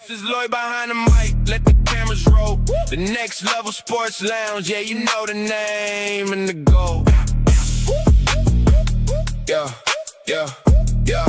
This is Lloyd behind the mic, let the cameras roll. The Next Level Sports Lounge, yeah, you know the name and the goal. Yeah, yeah, yeah,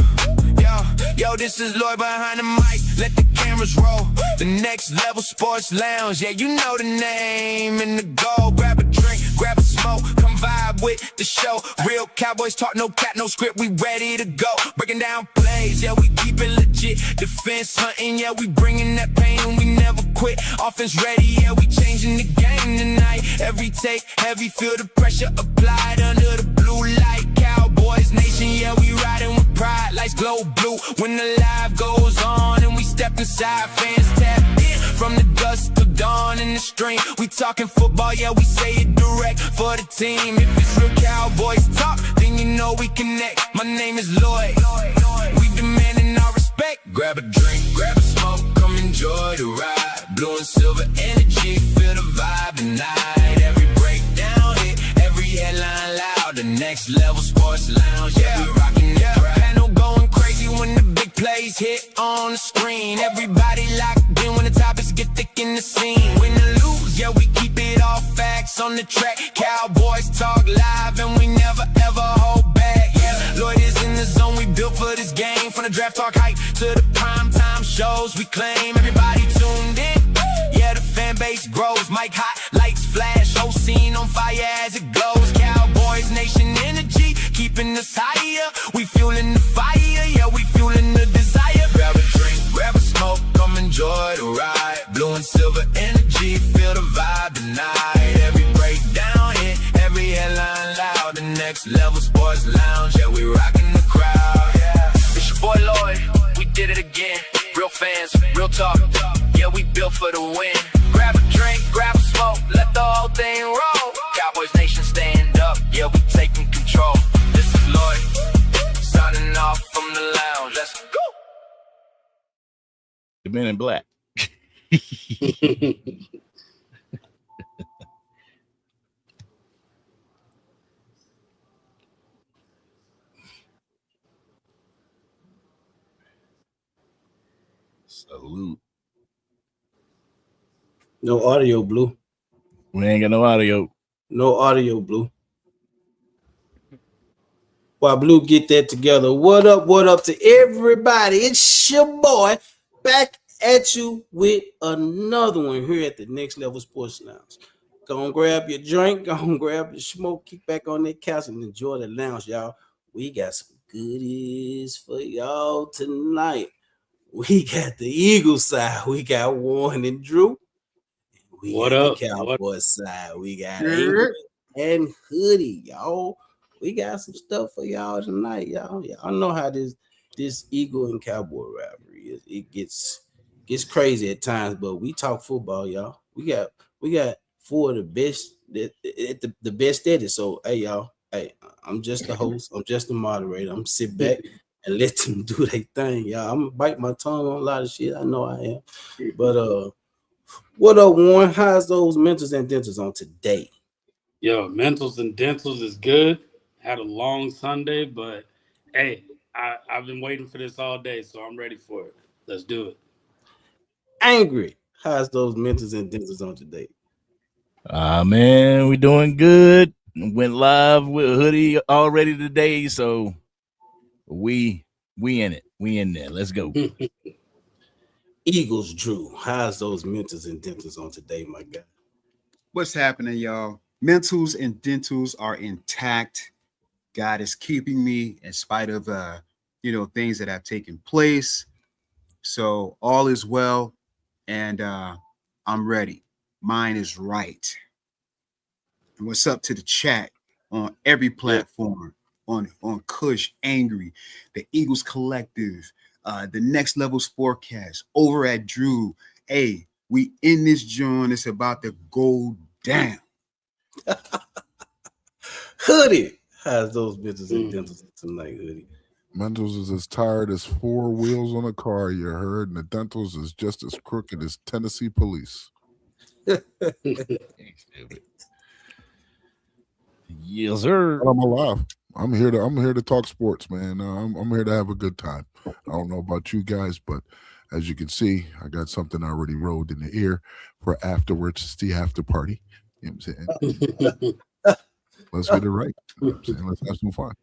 yeah. Yo, this is Lloyd behind the mic, let the cameras roll. The Next Level Sports Lounge, yeah, you know the name and the goal. Grab a drink, grab a smoke, come vibe with the show. Real Cowboys talk, no cat, no script, we ready to go. Breaking down plays, yeah, we keep it legit. Defense hunting, yeah, we bringing that pain and we never quit. Offense ready, yeah, we changing the game tonight. Every take, heavy, feel the pressure applied under the blue light. Cowboys Nation, yeah, we riding with pride. Lights glow blue when the live goes on and we step inside. Fans tap in from the dusk till dawn in the stream. We talking football, yeah, we say it direct for the team. If it's real Cowboys talk, then you know we connect. My name is Lloyd, we demanding our respect. Grab a drink, grab a smoke, come enjoy the ride. Blue and silver energy, feel the vibe tonight. Every breakdown hit, every headline loud. The Next Level Sports Lounge, yeah, we rocking the crowd. Panel going crazy when the big plays hit on the screen. Everybody locked in when the topics get thick in the scene. Win or lose, yeah, we keep it all facts on the track. Cowboys talk live and we never ever hold back. Yeah, Lloyd is in the zone, we built for this game. From the draft talk hype to the primetime shows, we claim everybody tuned in. Yeah, the fan base grows, mic hot, lights flash, whole scene on fire as it glows. Cowboys Nation energy, keeping us higher. We fueling the fire, yeah, we fueling the desire. Grab a drink, grab a smoke, come enjoy the ride. Blue and silver energy, feel the vibe tonight. Every breakdown hit, every headline loud. The Next Level Sports Lounge, yeah, we rocking the crowd. Yeah, it's your boy Lloyd, we did it again. Real fans, real talk, yeah, we built for the win. Grab a drink, grab a smoke, let the whole thing roll. Cowboys Nation stand up, yeah, we taking control. This is Lloyd, signing off from the lounge, let's go. The Men in Black. Salute. No audio, Blue. We ain't got no audio. No audio, Blue. While Blue get that together, what up to everybody? It's your boy back at you with another one here at the Next Level Sports Lounge. Go and grab your drink, go and grab your smoke, kick back on that couch and enjoy the lounge, y'all. We got some goodies for y'all tonight. We got the Eagles side. We got Warren and Drew. We What got up? the Cowboys side. We got Angry and Hoody, y'all. We got some stuff for y'all tonight, y'all. Y'all know how this Eagle and Cowboy rivalry is. It gets crazy at times, but we talk football, y'all. We got four of the best the best at it. So hey, y'all. Hey, I'm just the host. I'm just the moderator. I'm sit back and let them do their thing, y'all. I'm gonna bite my tongue on a lot of shit. I know I am. But what up, Warren? How's those mentals and dentals on today? Yo, mentals and dentals is good. Had a long Sunday, but hey, I've been waiting for this all day, so I'm ready for it. Let's do it. Angry. How's those mentals and dentals on today? Man, we doing good. Went live with Hoody already today, so we in it. We in there. Let's go. Eagles, Drew. How's those mentals and dentals on today, my guy? What's happening, y'all? Mentals and dentals are intact. God is keeping me in spite of things that have taken place. So all is well, and I'm ready. Mine is right. And what's up to the chat on every platform, on Kush, Angry, the Eagles Collective, the Next Level Sportcast, over at Drew. Hey, we in this joint. It's about to go down. Hoody. How's those mentals and dentals tonight, Hoody? Mentals is as tired as four wheels on a car, you heard, and the dentals is just as crooked as Tennessee police. Yes, sir. But I'm alive. I'm here to talk sports, man. I'm here to have a good time. I don't know about you guys, but As you can see, I got something already rolled in the ear for afterwards. It's the after party. You know what I'm saying? Let's get it right. You know what I'm saying? Let's have some fun.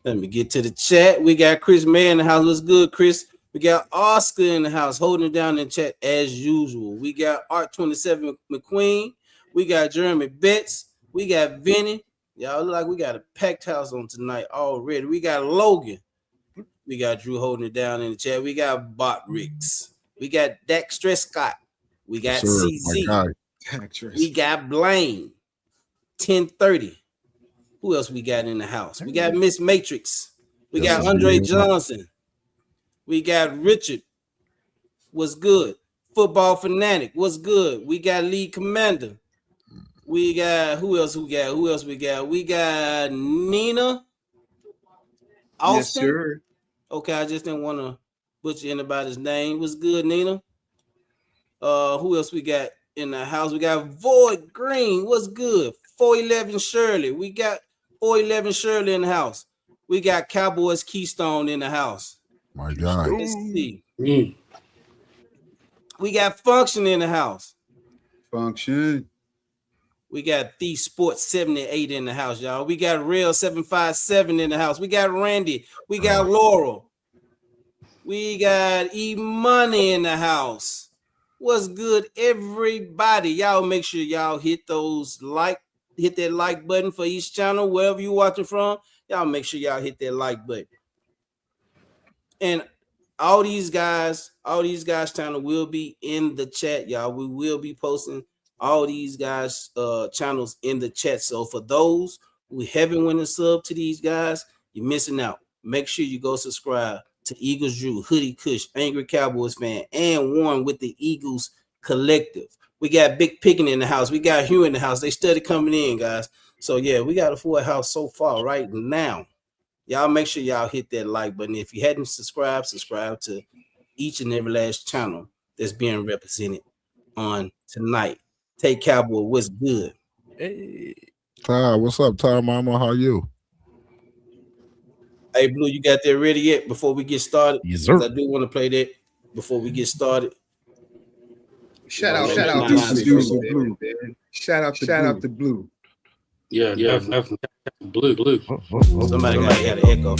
Let me get to the chat. We got Chris May in the house. What's good, Chris? We got Oscar in the house, holding it down in the chat as usual. We got Art 27 McQueen. We got Jeremy Betts. We got Vinny. Y'all look like we got a packed house on tonight already. We got Logan. We got Drew holding it down in the chat. We got Bot Riggs. We got Dexter Scott. We got CZ. We got Blaine. 1030. Who else we got in the house? We got Miss Matrix. We got Andre Johnson. We got Richard. What's good? Football Fanatic. What's good? We got Lead Commander. We got who else we got? We got Nina Austin. Yes, sir. Okay, I just didn't want to butcher anybody's name. What's good, Nina? Who else we got in the house? We got Void Green. What's good? 411 Shirley. We got 411 Shirley in the house. We got Cowboys Keystone in the house. My God. Let's see. We got Function in the house. Function. We got The Sports 78 in the house, y'all. We got Real 757 in the house. We got Randy. We got Laurel. We got E-Money in the house. What's good, everybody? Y'all make sure y'all hit that like button for each channel, wherever you're watching from. Y'all make sure y'all hit that like button. And all these guys' channel will be in the chat, y'all. We will be posting all these guys' channels in the chat. So for those who haven't went and sub to these guys, you're missing out. Make sure you go subscribe to Eagles Drew, Hoodie Kush, Angry Cowboys Fan, and Warren with the Eagles Collective. We got Big Picking in the house. We got Hugh in the house. They started coming in, guys. So yeah, we got a full house so far right now. Y'all make sure y'all hit that like button. If you hadn't subscribe to each and every last channel that's being represented on tonight. Take Cowboy, what's good? Hey. Ty, what's up, Ty Mama? How you? Hey, Blue, you got that ready yet before we get started? Yes, sir. I do want to play that before we get started. Shout out to Blue. Shout out to Blue. Yeah, definitely. Blue. Somebody got an echo.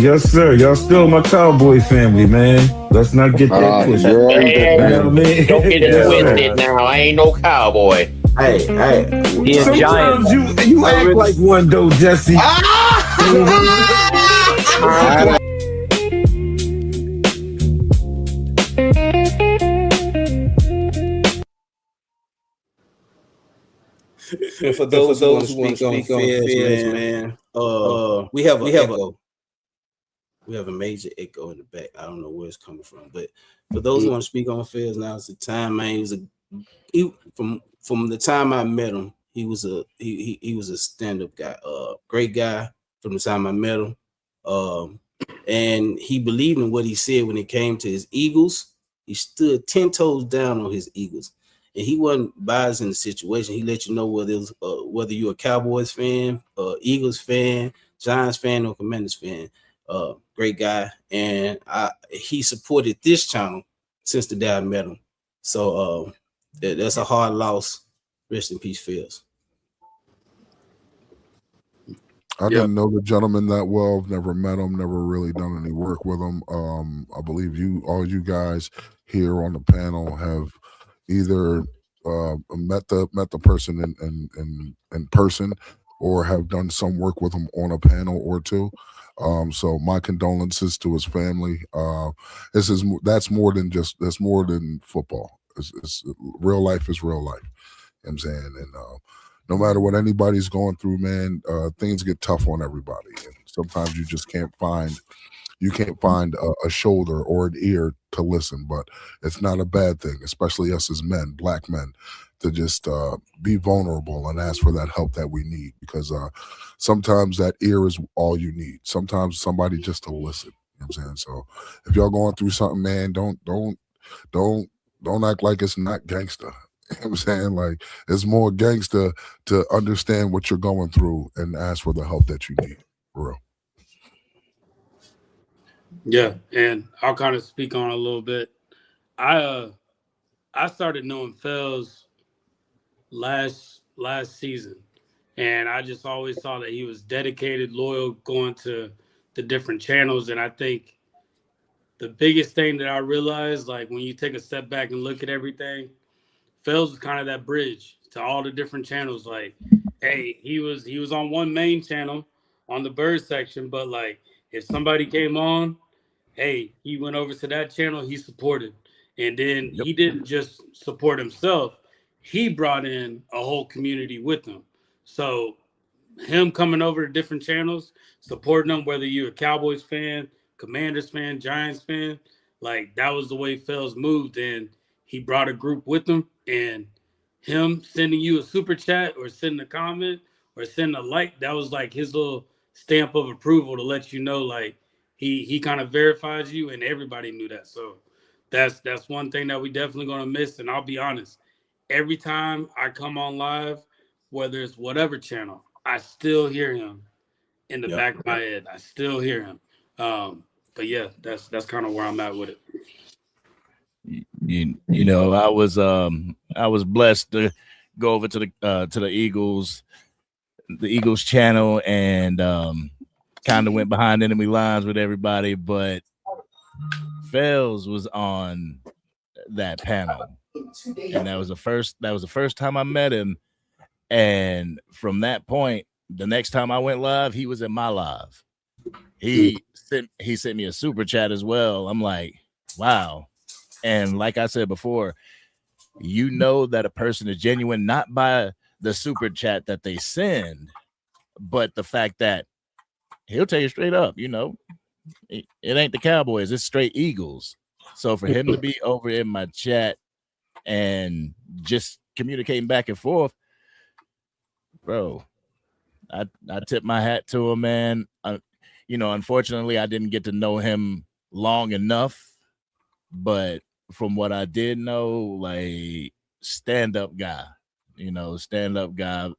Yes, sir. Y'all still my Cowboy family, man. Let's not get that twisted. You know what I mean? Don't get it twisted now. I ain't no cowboy. Hey. Sometimes you act like one though, Jesse. And for those who want to speak on Feds, man, we have a major echo in the back. I don't know where it's coming from, but for those who want to speak on Feds, now it's the time, man. From the time I met him, he was a stand-up guy, great guy from the time I met him, and he believed in what he said when it came to his Eagles. He stood 10 toes down on his Eagles. And he wasn't biased in the situation. He let you know whether you're a Cowboys fan, Eagles fan, Giants fan, or Commanders fan. Great guy, and he supported this channel since the day I met him. So that's a hard loss. Rest in peace, Phils. I didn't know the gentleman that well. I've never met him, never really done any work with him. I believe all you guys here on the panel have either met the person in person or have done some work with him on a panel or two. So my condolences to his family. That's more than football. It's real life is real life. You know what I'm saying? And no matter what anybody's going through, man, things get tough on everybody. And sometimes you just can't find a shoulder or an ear to listen, but it's not a bad thing, especially us as men, black men, to just be vulnerable and ask for that help that we need, because sometimes that ear is all you need. Sometimes somebody just to listen. You know what I'm saying? So if y'all going through something, man, don't Don't act like it's not gangster. You know what I'm saying? Like, it's more gangster to understand what you're going through and ask for the help that you need. For real. Yeah, and I'll kind of speak on it a little bit. I started knowing Fells last season, and I just always saw that he was dedicated, loyal, going to the different channels. And I think the biggest thing that I realized, like when you take a step back and look at everything, Fells was kind of that bridge to all the different channels. Like, hey, he was on one main channel on the bird section, but like if somebody came on, hey, he went over to that channel, he supported. And then Yep. he didn't just support himself, he brought in a whole community with him. So him coming over to different channels, supporting them, whether you're a Cowboys fan, Commanders fan, Giants fan, like that was the way Fells moved. And he brought a group with him, and him sending you a super chat or sending a comment or sending a like, that was like his little stamp of approval to let you know, like he kind of verified you, and everybody knew that. So that's one thing that we definitely gonna miss. And I'll be honest, every time I come on live, whether it's whatever channel, I still hear him in the back of my head. I still hear him. But yeah, that's kind of where I'm at with it. You know, I was blessed to go over to the Eagles channel, and kind of went behind enemy lines with everybody, but Fells was on that panel, and that was the first time I met him. And from that point, the next time I went live, he was in my live. He sent me a super chat as well. I'm like, wow. And like I said before, you know that a person is genuine not by the super chat that they send, but the fact that he'll tell you straight up, you know, it ain't the Cowboys, it's straight Eagles. So for him to be over in my chat and just communicating back and forth, bro, I tip my hat to him, man. You know, unfortunately, I didn't get to know him long enough, but from what I did know, like, stand-up guy,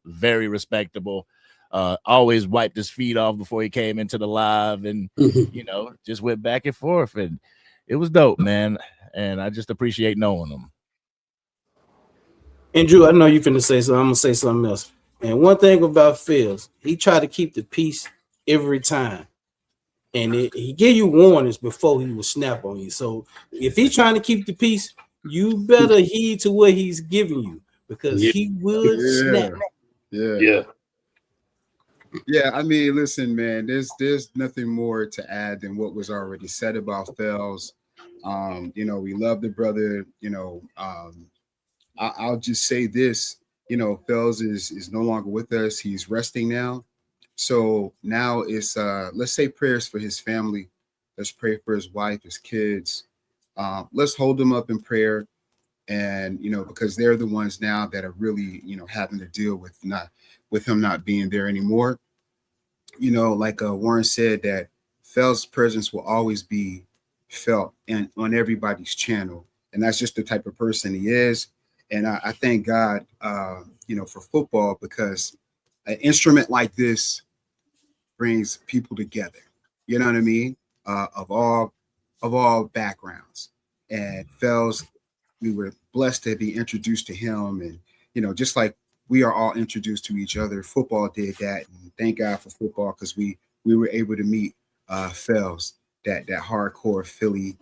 very respectable. Always wiped his feet off before he came into the live, and you know, just went back and forth, and it was dope, man. And I just appreciate knowing him. And Drew, I know you're finna say something. I'm gonna say something else. And one thing about Fields, he tried to keep the peace every time. And he give you warnings before he will snap on you. So if he's trying to keep the peace, you better heed to what he's giving you, because he will snap. Yeah. I mean, listen, man, there's nothing more to add than what was already said about Fells. You know, we love the brother. You know, I'll just say this. You know, Fells is no longer with us. He's resting now. So now it's let's say prayers for his family. Let's pray for his wife, his kids. Let's hold them up in prayer. And you know, because they're the ones now that are really, you know, having to deal with him not being there anymore. You know, like Warren said, that Fells' presence will always be felt and on everybody's channel. And that's just the type of person he is. And I thank God, you know, for football, because an instrument like this brings people together. You know what I mean? Of all backgrounds. And Fells, we were blessed to be introduced to him, and you know, just like we are all introduced to each other, football did that, and thank God for football, because we were able to meet Fells, that hardcore Philly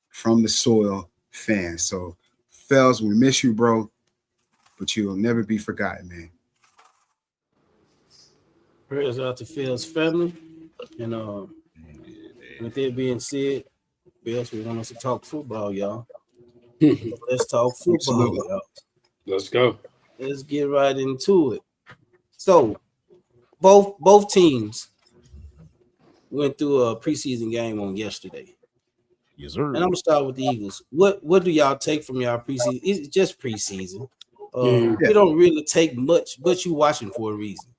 from the soil fan. So Fells, we miss you, bro, but you will never be forgotten, man. Prayers out to Phil's family. And with that being said, Bills, we want us to talk football, y'all. Let's talk football, y'all. Let's go. Let's get right into it. So both teams went through a preseason game on yesterday. Yes, sir. And I'm gonna start with the Eagles. What do y'all take from y'all preseason? It's just preseason. You don't really take much, but you watching for a reason.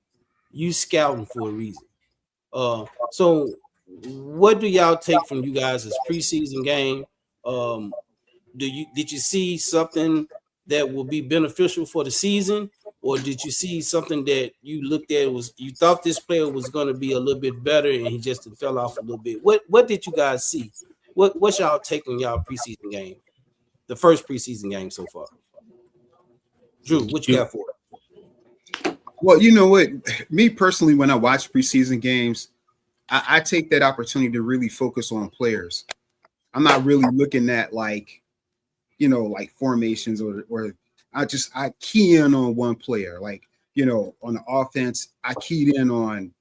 You scouting for a reason. So what do y'all take from you guys' preseason game? did you see something that will be beneficial for the season, or did you see something that you looked at you thought this player was going to be a little bit better and he just fell off a little bit? What did you guys see? What's y'all take on y'all preseason game, the first preseason game so far? Drew, what you got for it? Well, you know what? Me personally, when I watch preseason games, I take that opportunity to really focus on players. I'm not really looking at like formations or I key in on one player. Like, on the offense, I keyed in on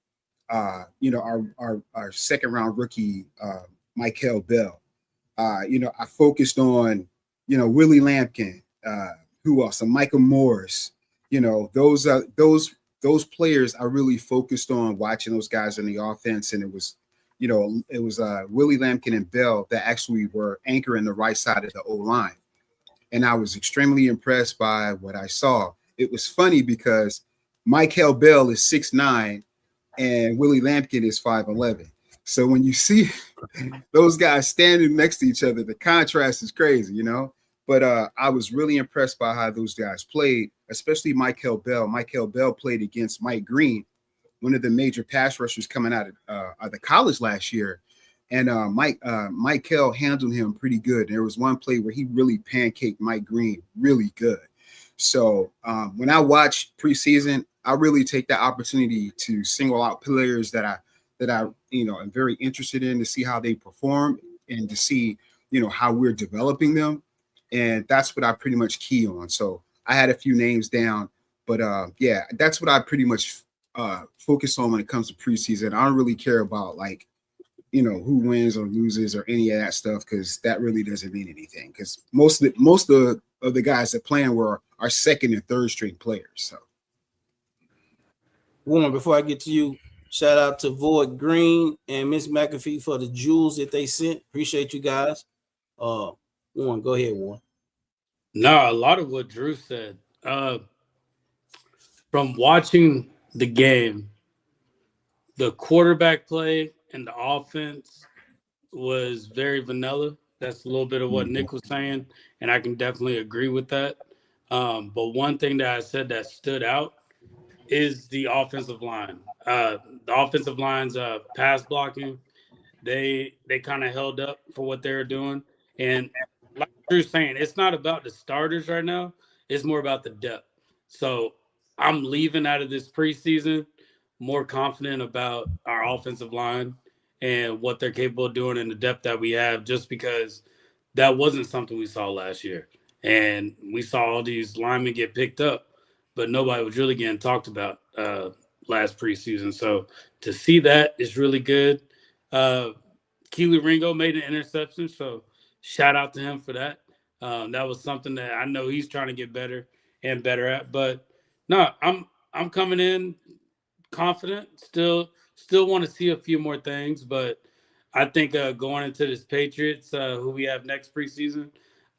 our second round rookie, Michael Bell. I focused on, Willie Lampkin, who else? Michael Morris. Those players I really focused on watching those guys in the offense, and it was Willie Lampkin and Bell that actually were anchoring the right side of the O-line. And I was extremely impressed by what I saw. It was funny because Michael Bell is 6'9" and Willie Lampkin is 5'11". So when you see those guys standing next to each other, the contrast is crazy, But I was really impressed by how those guys played, especially Michael Bell. Michael Bell played against Mike Green, one of the major pass rushers coming out of the college last year. And Michael handled him pretty good. There was one play where he really pancaked Mike Green really good. So when I watch preseason, I really take that opportunity to single out players that I am very interested in, to see how they perform and to see, how we're developing them. And that's what I pretty much key on. So I had a few names down, but yeah, that's what I pretty much focus on when it comes to preseason. I don't really care about who wins or loses or any of that stuff, because that really doesn't mean anything. Because most of the guys that playing are second and third string players. So, Warren, before I get to you, shout out to Void Green and Miss McAfee for the jewels that they sent. Appreciate you guys. Warren, go ahead, Warren. No, a lot of what Drew said. From watching the game, the quarterback play and the offense was very vanilla. That's a little bit of what Nick was saying, and I can definitely agree with that. But one thing that I said that stood out is the offensive line. The offensive line's pass blocking, they kind of held up for what they were doing. And like Drew's saying, it's not about the starters right now. It's more about the depth. So I'm leaving out of this preseason more confident about our offensive line and what they're capable of doing and the depth that we have, just because that wasn't something we saw last year. And we saw all these linemen get picked up, but nobody was really getting talked about last preseason. So to see that is really good. Keely Ringo made an interception, so shout out to him for that. That was something that I know he's trying to get better and better at. But no, I'm coming in confident. Still want to see a few more things, but I think going into this Patriots, who we have next preseason,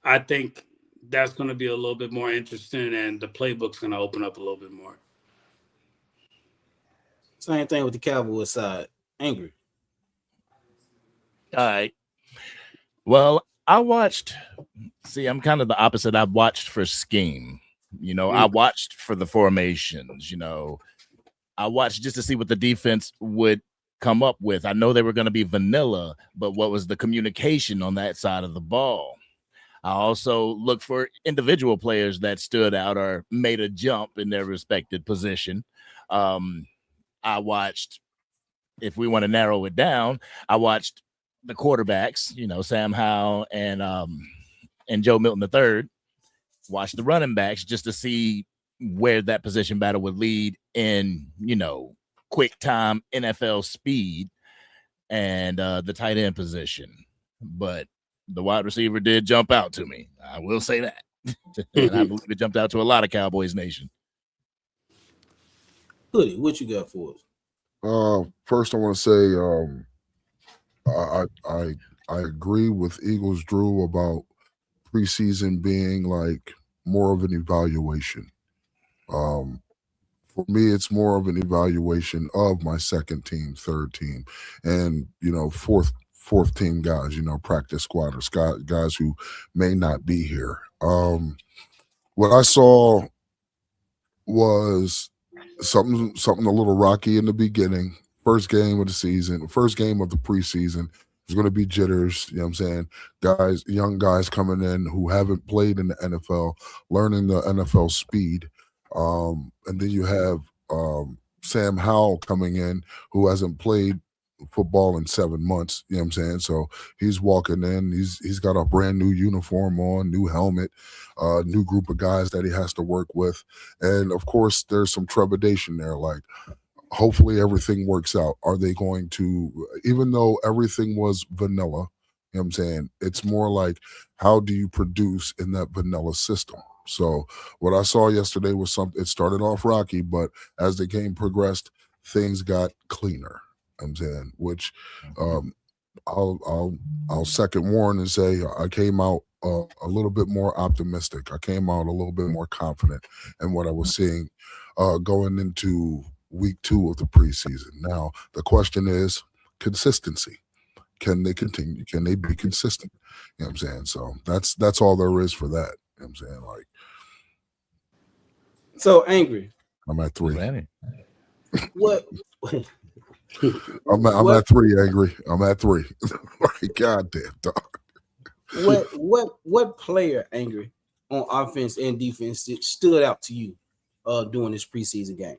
I think that's going to be a little bit more interesting, and the playbook's going to open up a little bit more. Same thing with the Cowboys side. Angry. All right. Well, I'm kind of the opposite. I've watched for scheme. I watched for the formations. I watched just to see what the defense would come up with. I know they were going to be vanilla, but what was the communication on that side of the ball? I also looked for individual players that stood out or made a jump in their respected position. I watched, if we want to narrow it down, I watched the quarterbacks, Sam Howell and Joe Milton III. Watched the running backs just to see where that position battle would lead in, quick time NFL speed, and the tight end position. But the wide receiver did jump out to me. I will say that. And I believe it jumped out to a lot of Cowboys Nation. Hoodie, what you got for us? First, I want to say I agree with Eagles Drew about preseason being like more of an evaluation. For me, it's more of an evaluation of my second team, third team, and fourth fourth team guys, practice squatters, guys who may not be here. What I saw was something a little rocky in the beginning. First game of the season, first game of the preseason. There's going to be jitters, you know what I'm saying? Young guys coming in who haven't played in the NFL, learning the NFL speed. And then you have Sam Howell coming in who hasn't played football in 7 months, you know what I'm saying? So he's walking in, he's got a brand new uniform on, new helmet, new group of guys that he has to work with. And of course, there's some trepidation there, like, hopefully everything works out. Are they going to, even though everything was vanilla, you know what I'm saying? It's more like, how do you produce in that vanilla system? So what I saw yesterday was it started off rocky, but as the game progressed, things got cleaner. I'm saying, which I'll second Warren and say I came out a little bit more optimistic. I came out a little bit more confident in what I was seeing going into week 2 of the preseason. Now the question is consistency. Can they continue? Can they be consistent? You know what I'm saying? So that's all there is for that. You know what I'm saying? Like, so Angry. I'm at 3. What? I'm at 3, Angry. I'm at 3. Like, goddamn dog. What player, Angry, on offense and defense stood out to you during this preseason game?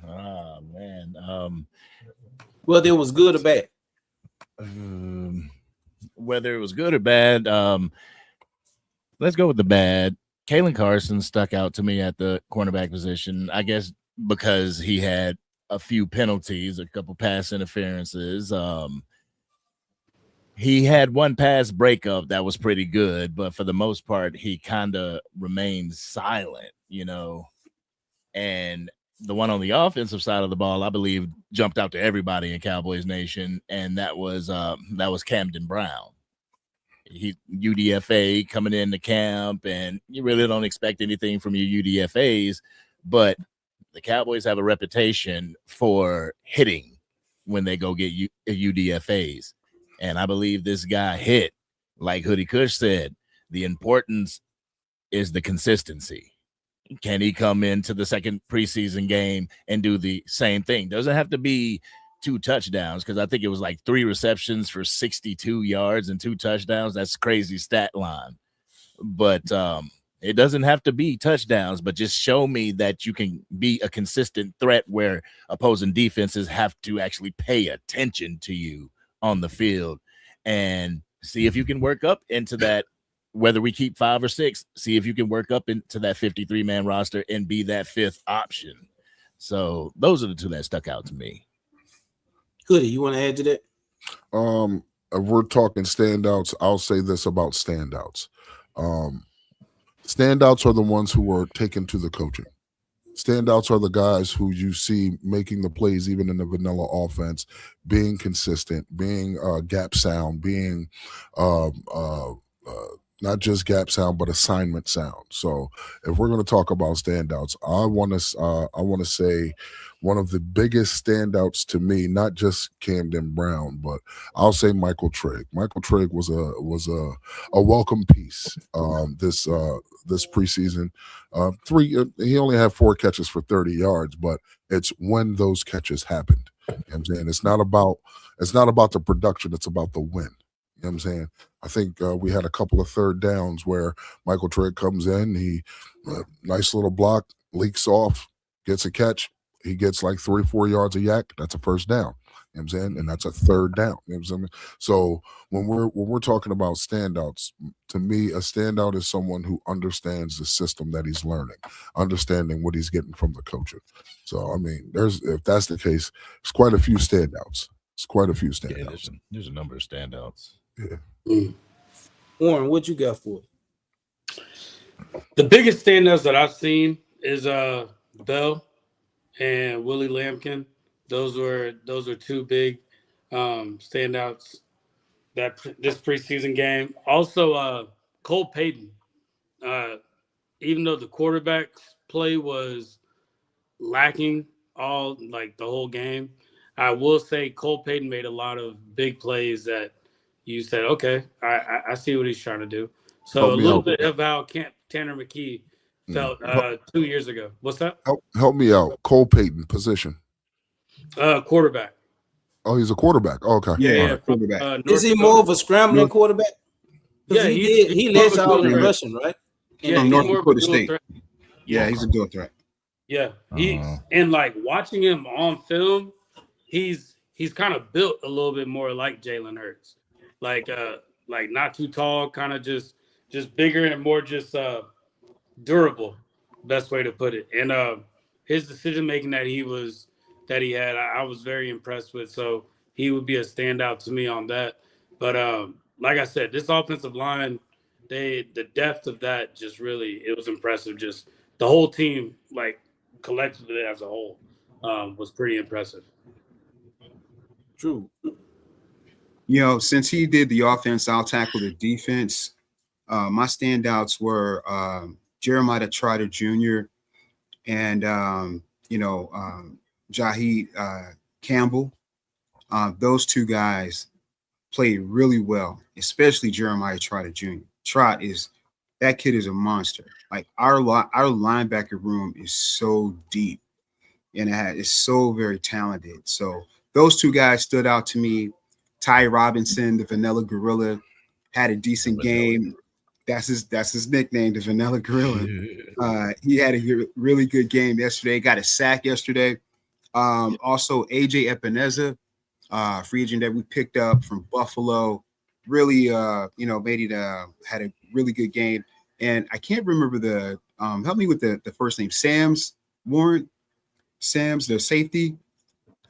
Oh man. Whether it was good or bad. Whether it was good or bad, let's go with the bad. Kalen Carson stuck out to me at the cornerback position, I guess because he had a few penalties, a couple pass interferences. He had one pass breakup that was pretty good, but for the most part, he kind of remained silent, and the one on the offensive side of the ball, I believe, jumped out to everybody in Cowboys Nation, and that was Camden Brown. He UDFA coming into camp, and you really don't expect anything from your UDFAs, but the Cowboys have a reputation for hitting when they go get UDFAs, and I believe this guy hit. Like Hoody Kush said, the importance is the consistency. Can he come into the second preseason game and do the same thing? Doesn't have to be 2 touchdowns, because I think it was like 3 receptions for 62 yards and 2 touchdowns. That's a crazy stat line. But it doesn't have to be touchdowns, but just show me that you can be a consistent threat where opposing defenses have to actually pay attention to you on the field, and see if you can work up into that. Whether we keep 5 or 6, see if you can work up into that 53-man roster and be that 5th option. So those are the 2 that stuck out to me. Hoodie, you want to add to that? If we're talking standouts, I'll say this about standouts. Standouts are the ones who are taken to the coaching. Standouts are the guys who you see making the plays even in the vanilla offense, being consistent, being gap sound, being not just gap sound, but assignment sound. So if we're going to talk about standouts, I want to say one of the biggest standouts to me, not just Camden Brown, but I'll say Michael Trigg. Michael Trigg was a welcome piece this preseason. He only had 4 catches for 30 yards, but it's when those catches happened. You know what I'm saying? It's not about the production, it's about the win. You know what I'm saying? I think we had a couple of 3rd downs where Michael Trigg comes in, he nice little block, leaks off, gets a catch. He gets like 3 or 4 yards of yak. That's a 1st down. You know what I'm saying? And that's a 3rd down. You know what I'm saying? So when we're talking about standouts, to me, a standout is someone who understands the system that he's learning, understanding what he's getting from the coaches. So I mean, if that's the case, it's quite a few standouts. Yeah, there's a number of standouts. Yeah. Warren, what you got for it? The biggest standouts that I've seen is Bell and Willie Lampkin. Those were 2 big standouts this preseason game. Also, Cole Payton. Even though the quarterback's play was lacking the whole game, I will say Cole Payton made a lot of big plays that you said, okay, I see what he's trying to do. So Help a me little out. bit of how Tanner McKee felt 2 years ago. What's that? Help me out. Cole Payton position. Quarterback. Oh, he's a quarterback. Oh, okay. Yeah, All right. quarterback. Is he more of a scrambling quarterback? Yeah, he more led of a y'all dual in threat. rushing, right? Yeah, From he's North more of a Dakota dual State. threat. Yeah, he's a dual threat. Yeah, and like watching him on film, he's kind of built a little bit more like Jalen Hurts, like not too tall, kind of just bigger and more just durable. Best way to put it. And his decision making that he had, I was very impressed with. So he would be a standout to me on that. But like I said, this offensive line, the depth of that just really, it was impressive. Just the whole team, like collectively as a whole, was pretty impressive. True. You know, since he did the offense, I'll tackle the defense. My standouts were Jeremiah Trotter Jr. and Jaheed Campbell. Those two guys played really well, especially Jeremiah Trotter Jr. That kid is a monster. Like our linebacker room is so deep, and it's so very talented. So those two guys stood out to me. Ty Robinson, the Vanilla Gorilla, had a decent game. That's his nickname, the Vanilla Gorilla. He had a really good game yesterday. Got a sack yesterday. Also, AJ Epineza, free agent that we picked up from Buffalo, really made it had a really good game. And I can't remember the help me with the first name. Sam's the safety.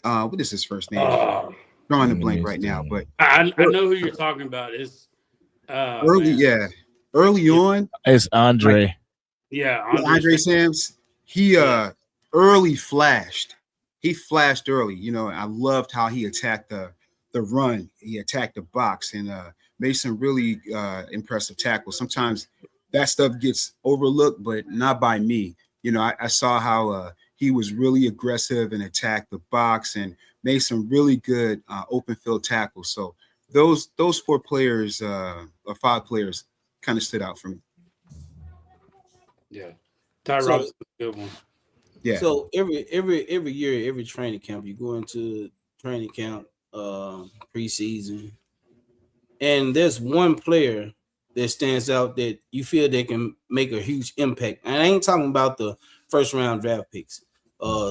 What is his first name? Drawing a blank right now, but I know who you're talking about. It's early on. It's Andre. Andre Sams. He early flashed. He flashed early. You know, I loved how he attacked the run. He attacked the box and made some really impressive tackles. Sometimes that stuff gets overlooked, but not by me. You know, I saw how he was really aggressive and attacked the box and made some really good open field tackles. So those 4 players or 5 players kind of stood out for me. Yeah, Ty Robinson, good one. Yeah. So every year, every training camp, you go into training camp, preseason, and there's one player that stands out that you feel they can make a huge impact. And I ain't talking about the first round draft picks.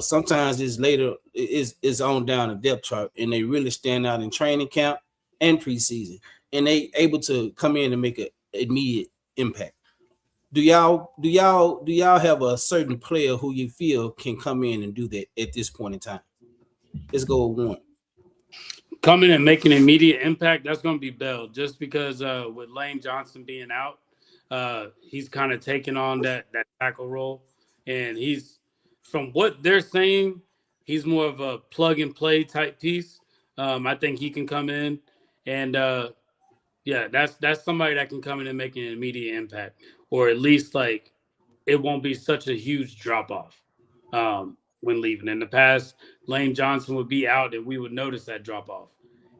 Sometimes it's later, it's on down the depth chart, and they really stand out in training camp and preseason, and they able to come in and make an immediate impact. Do y'all have a certain player who you feel can come in and do that at this point in time? Let's go with one. Coming and making an immediate impact, that's going to be Bell, just because with Lane Johnson being out, he's kind of taking on that tackle role, and he's, from what they're saying, he's more of a plug and play type piece. I think he can come in and that's somebody that can come in and make an immediate impact, or at least like it won't be such a huge drop off when leaving. In the past, Lane Johnson would be out and we would notice that drop off,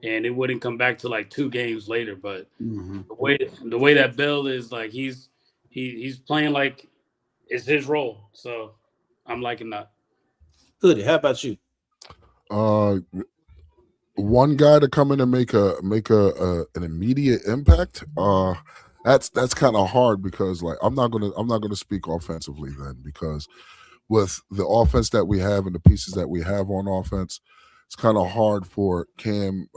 and it wouldn't come back to like 2 games later. But the way that Bell is, like he's playing like it's his role, so I'm liking that. Hoodie, how about you? One guy to come in and make an immediate impact. That's kind of hard because like I'm not gonna speak offensively then, because with the offense that we have and the pieces that we have on offense, it's kind of hard for Camden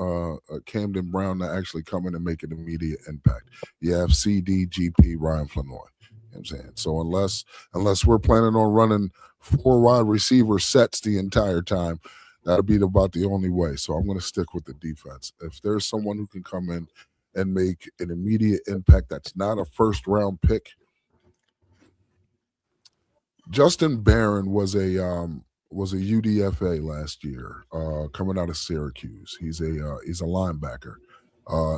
Brown to actually come in and make an immediate impact. You have CD, GP, Ryan Flanoy. You know what I'm saying? So unless we're planning on running 4 wide receiver sets the entire time, that'll be about the only way. So I'm going to stick with the defense. If there's someone who can come in and make an immediate impact that's not a first round pick. Justin Barron was a UDFA last year, coming out of Syracuse. He's a linebacker.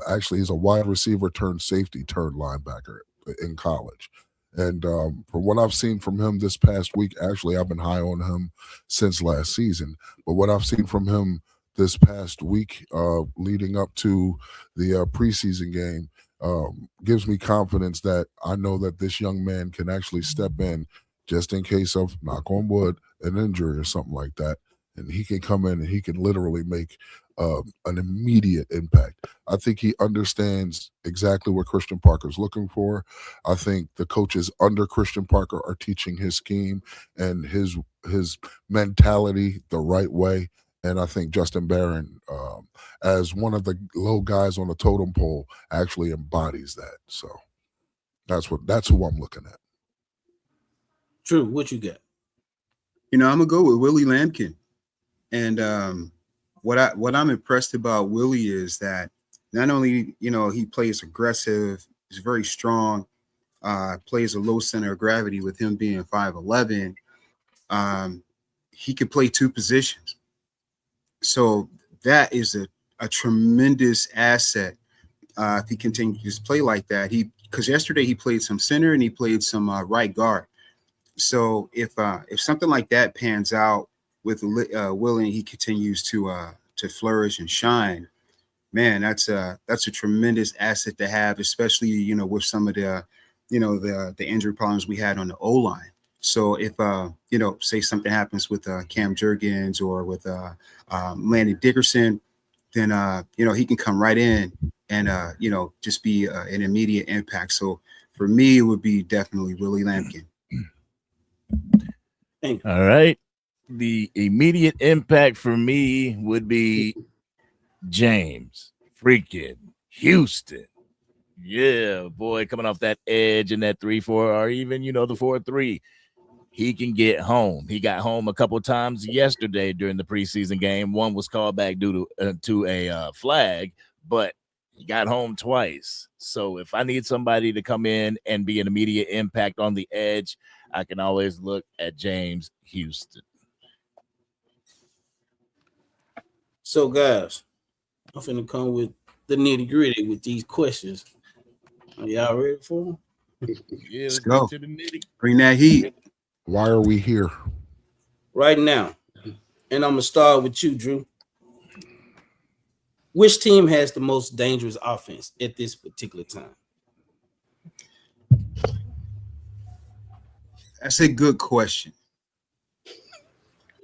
Actually, he's a wide receiver turned safety turned linebacker in college. And from what I've seen from him this past week, actually, I've been high on him since last season. But what I've seen from him this past week leading up to the preseason game gives me confidence that I know that this young man can actually step in just in case of, knock on wood, an injury or something like that. And he can come in and he can literally make an immediate impact. I think he understands exactly what Christian Parker's looking for. I think the coaches under Christian Parker are teaching his scheme and his mentality the right way. And I think Justin Barron, as one of the low guys on the totem pole, actually embodies that. So that's who I'm looking at. True. What you got? I'm gonna go with Willie Lampkin. And what I'm impressed about Willie is that not only he plays aggressive, he's very strong, plays a low center of gravity with him being 5'11". He can play two positions. So that is a tremendous asset if he continues to play like that. Because yesterday he played some center and he played some right guard. So if something like that pans out with Willie, he continues to flourish and shine, man, that's a tremendous asset to have, especially with some of the the injury problems we had on the O-line. So if say something happens with Cam Jurgens or with Landon Dickerson, then he can come right in and just be an immediate impact. So for me, it would be definitely Willie Lampkin. All right. The immediate impact for me would be James freaking Houston. Yeah, boy, coming off that edge in that 3-4 or even the 4-3. He can get home. He got home a couple times yesterday during the preseason game. One was called back due to a flag, but he got home twice. So if I need somebody to come in and be an immediate impact on the edge, I can always look at James Houston. So, guys, I'm finna come with the nitty-gritty with these questions. Are y'all ready for them? Yeah, let's go. To the nitty. Bring that heat. Why are we here? Right now. And I'm going to start with you, Drew. Which team has the most dangerous offense at this particular time? That's a good question.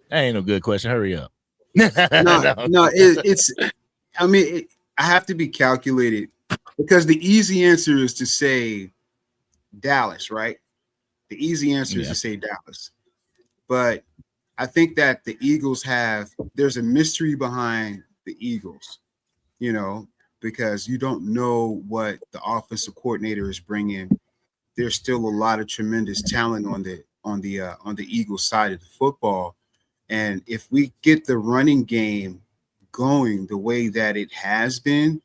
That ain't no good question. Hurry up. It's. I mean, I have to be calculated because the easy answer is to say Dallas, right? The easy answer is to say Dallas, but I think that the Eagles there's a mystery behind the Eagles, because you don't know what the offensive coordinator is bringing. There's still a lot of tremendous talent on the Eagles side of the football. And if we get the running game going the way that it has been,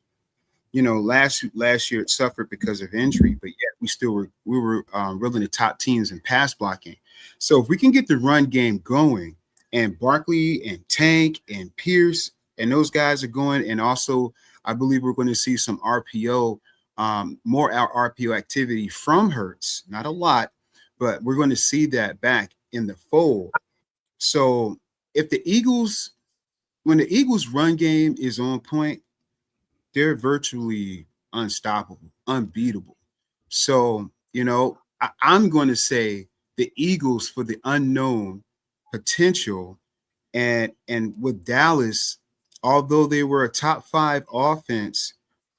last year it suffered because of injury, but yet we were really the top teams in pass blocking. So if we can get the run game going, and Barkley and Tank and Pierce and those guys are going, and also I believe we're going to see some RPO, more RPO activity from Hurts, not a lot, but we're going to see that back in the fold. So if when the Eagles run game is on point, they're virtually unstoppable, unbeatable. So, I'm going to say the Eagles for the unknown potential. And with Dallas, although they were a top 5 offense,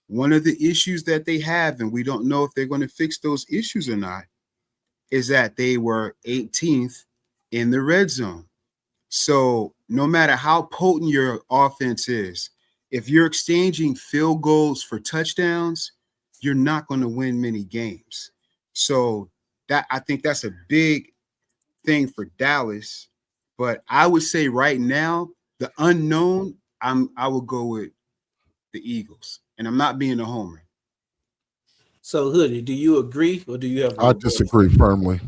one of the issues that they have, and we don't know if they're going to fix those issues or not, is that they were 18th in the red zone. So no matter how potent your offense is, if you're exchanging field goals for touchdowns, you're not going to win many games. So I think that's a big thing for Dallas. But I would say right now, the unknown, I will go with the Eagles. And I'm not being a homer. So, Hoodie, do you agree or do you have? I disagree firmly. He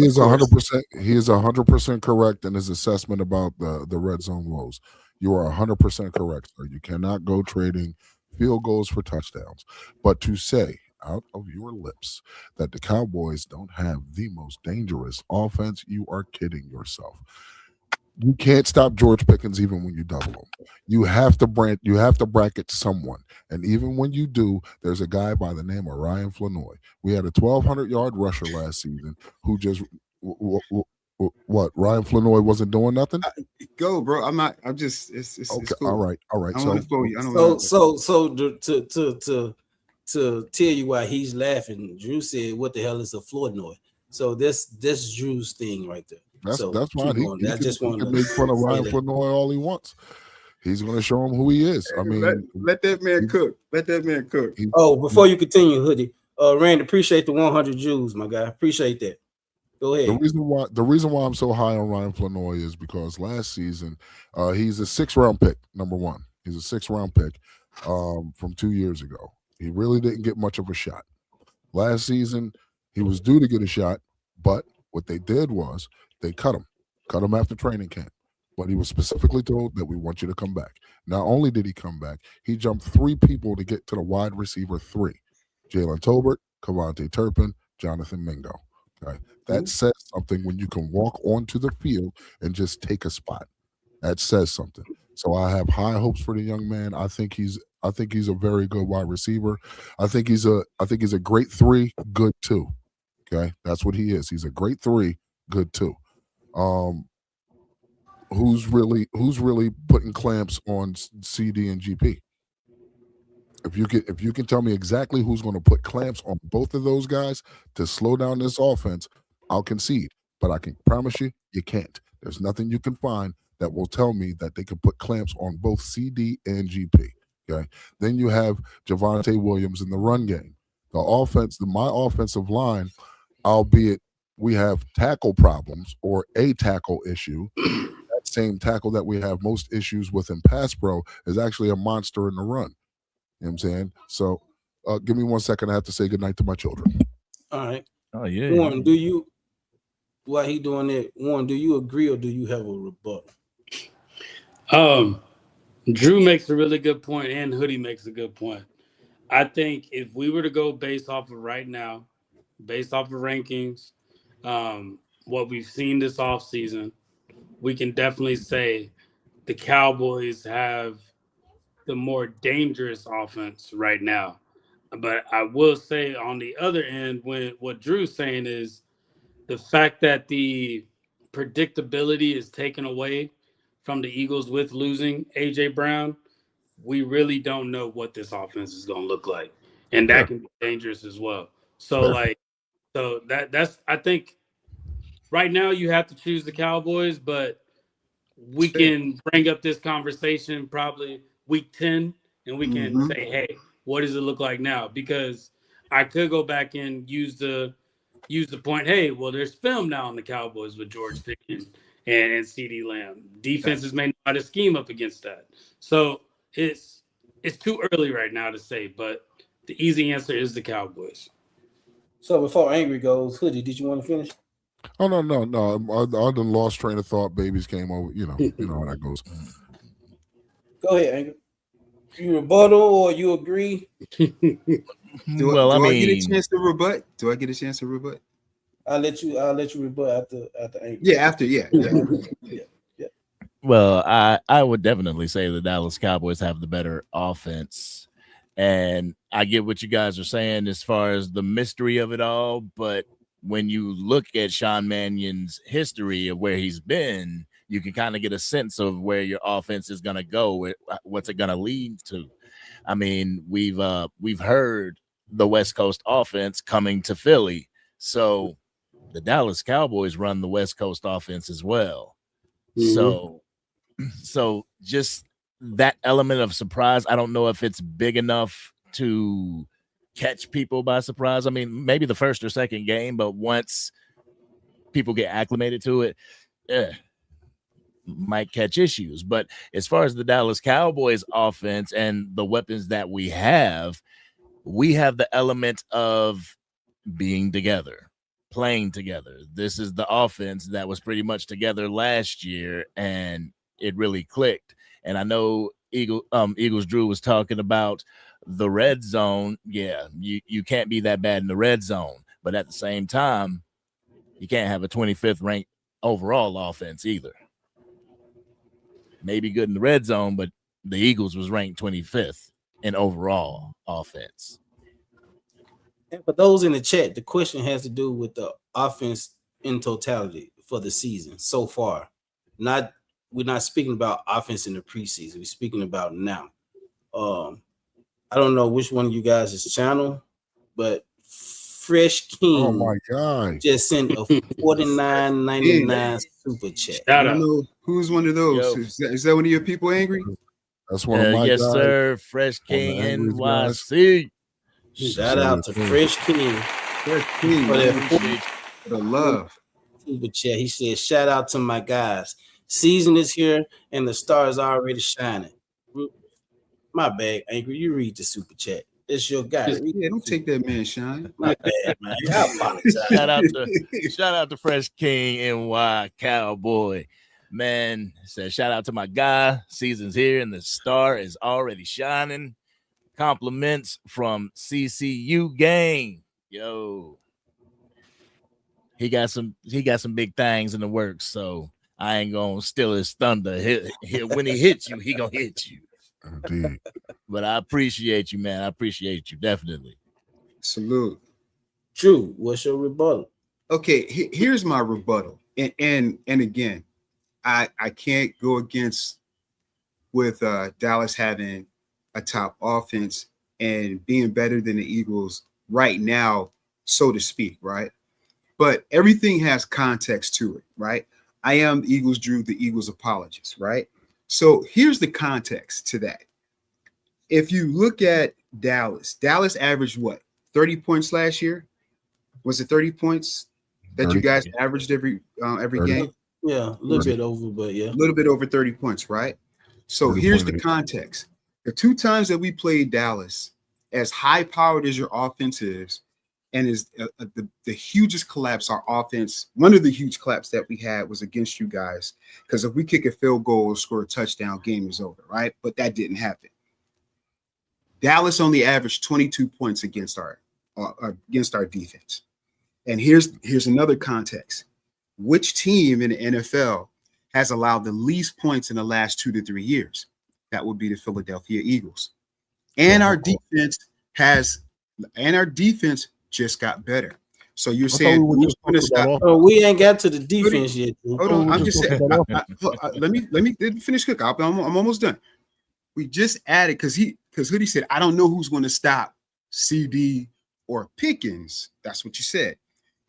is 100%. He is 100% correct in his assessment about the red zone woes. You are 100% correct, sir. You cannot go trading field goals for touchdowns. But to say out of your lips that the Cowboys don't have the most dangerous offense, you are kidding yourself. You can't stop George Pickens even when you double him. You have to bracket someone. And even when you do, there's a guy by the name of Ryan Flanoy. We had a 1,200-yard rusher last season who just what? Ryan Flanoy wasn't doing nothing? Go, bro. I'm not. I'm just. It's Okay. cool. All right. I don't want to throw you. I don't to tell you why he's laughing, Drew said, "What the hell is a Flournoy?" So that's Drew's thing right there. That's fine. He can make fun of Ryan Flanoy all he wants. He's going to show him who he is. I mean, let that man cook. Let that man cook. Before you continue, Hoodie, Randy, appreciate the 100 Jews, my guy. Appreciate that. Go ahead. The reason why I'm so high on Ryan Flanoy is because last season, he's a 6th-round pick. Number one, he's a 6th-round pick from 2 years ago. He really didn't get much of a shot. Last season, he was due to get a shot, but what they did was they cut him after training camp. But he was specifically told that we want you to come back. Not only did he come back, he jumped 3 people to get to the wide receiver 3. Jalen Tolbert, Kavontae Turpin, Jonathan Mingo. Okay. That says something when you can walk onto the field and just take a spot. That says something. So I have high hopes for the young man. I think he's a very good wide receiver. I think he's a great 3, good 2. Okay. That's what he is. He's a great 3, good 2. Who's really putting clamps on CD and GP? If you can tell me exactly who's going to put clamps on both of those guys to slow down this offense, I'll concede. But I can promise you can't. There's nothing you can find that will tell me that they can put clamps on both CD and GP. Okay. Then you have Javonte Williams in the run game. My offensive line, albeit we have tackle problems or a tackle issue. That same tackle that we have most issues with in pass pro is actually a monster in the run. You know what I'm saying? So give me 1 second. I have to say goodnight to my children. All right. Oh, yeah. Warren, while he doing that, Warren, do you agree or do you have a rebuttal? Drew makes a really good point and Hoodie makes a good point. I think if we were to go based off of right now, based off of rankings, what we've seen this offseason, we can definitely say the Cowboys have the more dangerous offense right now. But I will say on the other end, when what Drew's saying is the fact that the predictability is taken away from the Eagles with losing A.J. Brown, we really don't know what this offense is going to look like. And that can be dangerous as well. So, that's I think right now you have to choose the Cowboys, but we can bring up this conversation probably week 10 and we can say, hey, what does it look like now? Because I could go back and use the point, hey, well, there's film now on the Cowboys with George Pickens and CeeDee Lamb. Defenses may know how to scheme up against that. So it's too early right now to say, but the easy answer is the Cowboys. So before Angry goes, Hoodie, did you want to finish? Oh no. I done lost train of thought. Babies came over. You know how that goes. Go ahead, Angry. You rebuttal or you agree? Do I get a chance to rebut? Do I get a chance to rebut? I'll let you rebut after Angry. Yeah, after yeah. Well, I would definitely say the Dallas Cowboys have the better offense. And I get what you guys are saying as far as the mystery of it all. But when you look at Sean Mannion's history of where he's been, you can kind of get a sense of where your offense is going to go, what's it going to lead to. I mean, we've heard the West Coast offense coming to Philly. So the Dallas Cowboys run the West Coast offense as well. So just that element of surprise, I don't know if it's big enough to catch people by surprise. I mean, maybe the first or second game, but once people get acclimated to it, might catch issues. But as far as the Dallas Cowboys offense and the weapons that we have the element of being together, playing together. This is the offense that was pretty much together last year, and it really clicked. And I know Eagles Drew was talking about the red zone. Yeah, you can't be that bad in the red zone, but at the same time, you can't have a 25th ranked overall offense either. maybe good in the red zone, but the Eagles was ranked 25th in overall offense. And for those in the chat, the question has to do with the offense in totality for the season so far. We're not speaking about offense in the preseason. We're speaking about now. I don't know which one of you guys is channel, but Fresh King Oh my God. just sent a $49.99 super chat. Shout I out. don't know who's one of those. Yo. Is that one of your people, Angry? That's one of my Yes, guys. sir. Fresh One of the King Angry NYC. Shout out to Fresh King Fresh King, for man. that For the love. super chat. He said, "Shout out to my guys. Season is here and the stars are already shining." My bad, Angry. You read the super chat. It's your guy. Yeah, don't take that man shine. My bad, man. I apologize. Shout out to Fresh King NY Cowboy. Man, said shout out to my guy. Season's here and the star is already shining. Compliments from CCU gang. Yo. He got some big things in the works, so I ain't gonna steal his thunder. When he hits you, he gonna hit you. Indeed. But I appreciate you, man. I appreciate you, definitely. Salute. Drew, what's your rebuttal? Okay, here's my rebuttal. And again, I can't go against with Dallas having a top offense and being better than the Eagles right now, so to speak, right? But everything has context to it, right? I am the Eagles Drew, the Eagles apologist, right? So here's the context to that. If you look at Dallas averaged what? 30 points last year? Was it 30 points that 30. you guys averaged every 30. game? Yeah, a little bit over, but yeah. A little bit over 30 points, right? So 30 here's the point. context. The two times that we played Dallas, as high-powered as your offense is, and is the hugest collapse our offense, one of the huge collapse that we had was against you guys, because if we kick a field goal or score a touchdown, game is over, right? But that didn't happen. Dallas only averaged 22 points against our defense. And here's another context. Which team in the NFL has allowed the least points in the last 2 to 3 years? That would be the Philadelphia Eagles. And our defense just got better. So you're saying who's going to stop? Oh, we ain't got to the defense yet. Hold on, I'm just saying. Let me finish quick. I'm almost done. We just added because Hoodie said, I don't know who's going to stop CD or Pickens. That's what you said.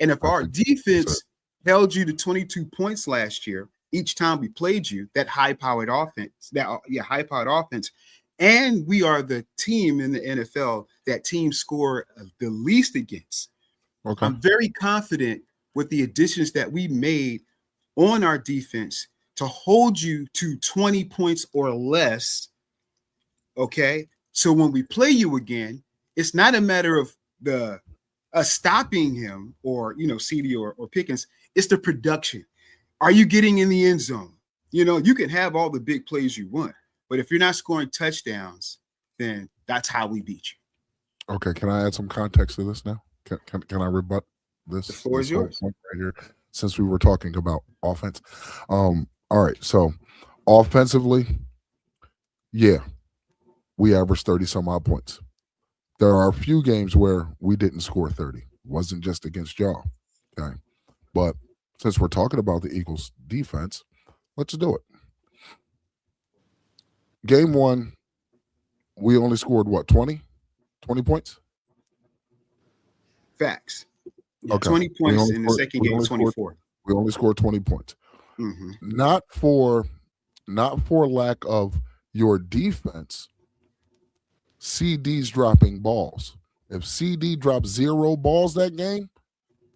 And if our defense held you to 22 points last year, each time we played you, that high-powered offense, and we are the team in the NFL that teams score the least against. Okay. I'm very confident with the additions that we made on our defense to hold you to 20 points or less. Okay. So when we play you again, it's not a matter of stopping him or, CD or Pickens. It's the production. Are you getting in the end zone? You can have all the big plays you want, but if you're not scoring touchdowns, then that's how we beat you. Okay. Can I add some context to this now? Can I rebut this? The floor is yours. Right here, since we were talking about offense. All right. So offensively, yeah, we averaged 30 some odd points. There are a few games where we didn't score 30. It wasn't just against y'all. Okay. But since we're talking about the Eagles defense, let's do it. Game 1, we only scored what, 20 points? Facts. Yeah, okay. 20 points in the second game, 24. We only scored 20 points. Mm-hmm. Not for lack of your defense. CD's dropping balls. If CD dropped 0 balls that game,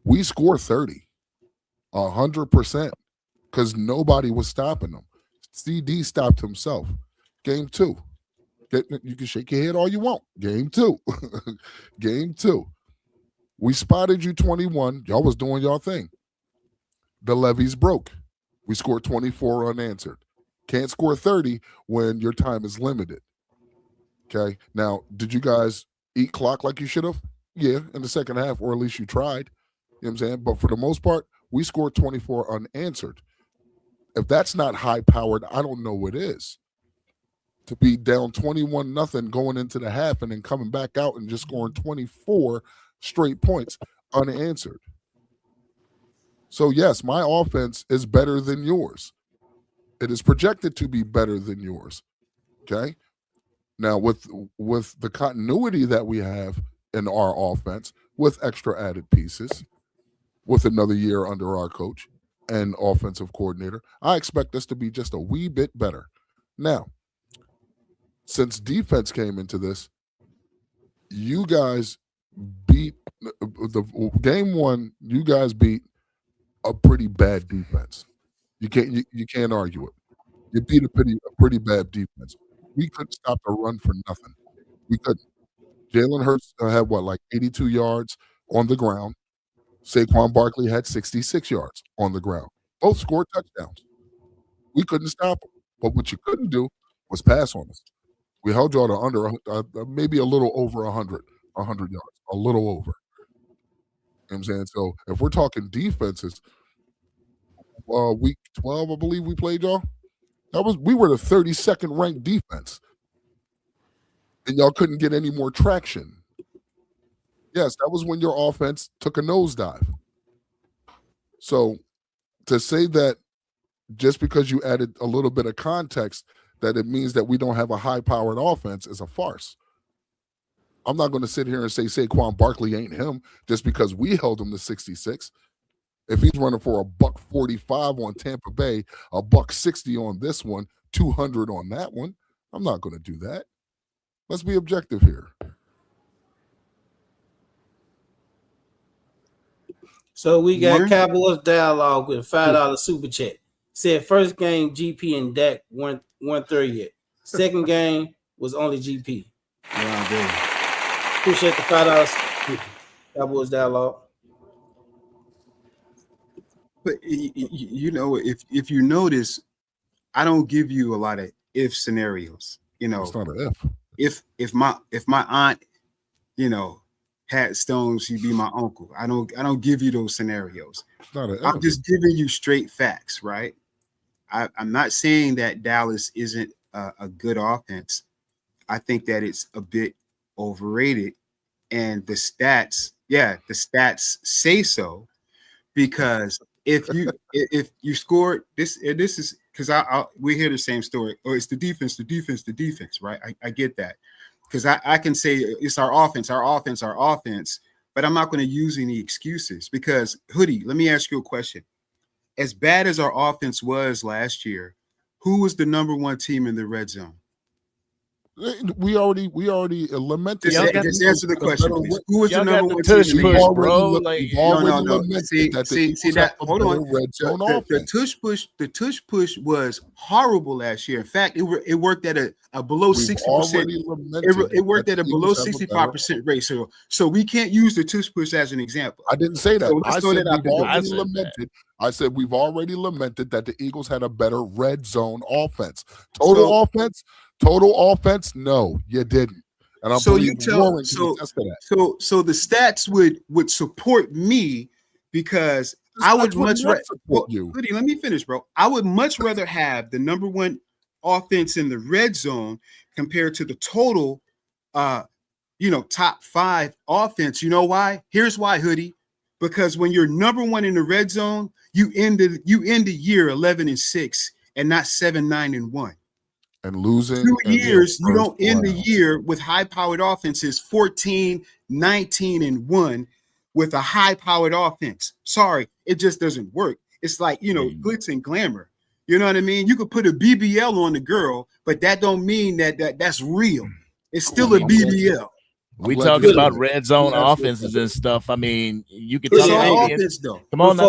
we score 30, 100%, because nobody was stopping them. CD stopped himself. Game 2, you can shake your head all you want. Game 2, Game 2, we spotted you 21. Y'all was doing y'all thing. The levees broke. We scored 24 unanswered. Can't score 30 when your time is limited. Okay. Now, did you guys eat clock like you should have? Yeah, in the second half, or at least you tried. You know what I'm saying? But for the most part, we scored 24 unanswered. If that's not high powered, I don't know what is. To be down 21-0 going into the half and then coming back out and just scoring 24 straight points unanswered. So yes, my offense is better than yours. It is projected to be better than yours. Okay. Now with the continuity that we have in our offense, with extra added pieces, with another year under our coach and offensive coordinator, I expect us to be just a wee bit better. Now, since defense came into this, you guys beat the game one. You guys beat a pretty bad defense. You can't argue it. You beat a pretty bad defense. We couldn't stop the run for nothing. We couldn't. Jalen Hurts had like 82 yards on the ground. Saquon Barkley had 66 yards on the ground. Both scored touchdowns. We couldn't stop them. But what you couldn't do was pass on us. We held y'all to under maybe a little over 100 yards, a little over. You know what I'm saying? So if we're talking defenses, week 12, I believe we played y'all. We were the 32nd ranked defense. And y'all couldn't get any more traction. Yes, that was when your offense took a nosedive. So to say that just because you added a little bit of context that it means that we don't have a high-powered offense is a farce. I'm not going to sit here and say Saquon Barkley ain't him just because we held him to 66. If he's running for $145 on Tampa Bay, $160 on this one, 200 on that one, I'm not going to do that. Let's be objective here. So we got Cowboys Dialogue with $5 super chat. Said first game GP and Dak weren't there yet. Second game was only GP. Appreciate the $5 Cowboys Dialogue. But you know, if you notice, I don't give you a lot of if scenarios. You know, it's not an if. If my aunt, you know, had stones, she'd be my uncle. I don't give you those scenarios. I'm just giving you straight facts, right? I'm not saying that Dallas isn't a good offense. I think that it's a bit overrated, and the stats say so, because if you scored this is because we hear the same story. Oh, it's the defense, right? I get that. Because I can say it's our offense, but I'm not going to use any excuses. Because Hoodie, let me ask you a question. As bad as our offense was last year, who was the number one team in the red zone? We already lamented. Just answer the question, please. Who was the number one team? The tush push was horrible last year. In fact, it worked at a below 60%. It worked at a below 65% ratio. So we can't use the tush push as an example. I didn't say that. I said we've already lamented that the Eagles had a better red zone offense. Total offense, no, you didn't. And I'm so the stats would support me, because I would much rather support you. Let me finish, bro. I would much rather have the number one offense in the red zone compared to the total top 5 offense. You know why? Here's why, Hoodie. Because when you're number one in the red zone, you end the year 11-6 and not 7-9-1. And losing 2 years, you don't end the year with high-powered offenses 14-19-1 with a high-powered offense. Sorry, it just doesn't work. It's like, glitz and glamour. You know what I mean? You could put a BBL on the girl, but that don't mean that's real. It's still a BBL. We talking about red zone offenses and stuff. I mean, you can tell offense though. Come on now.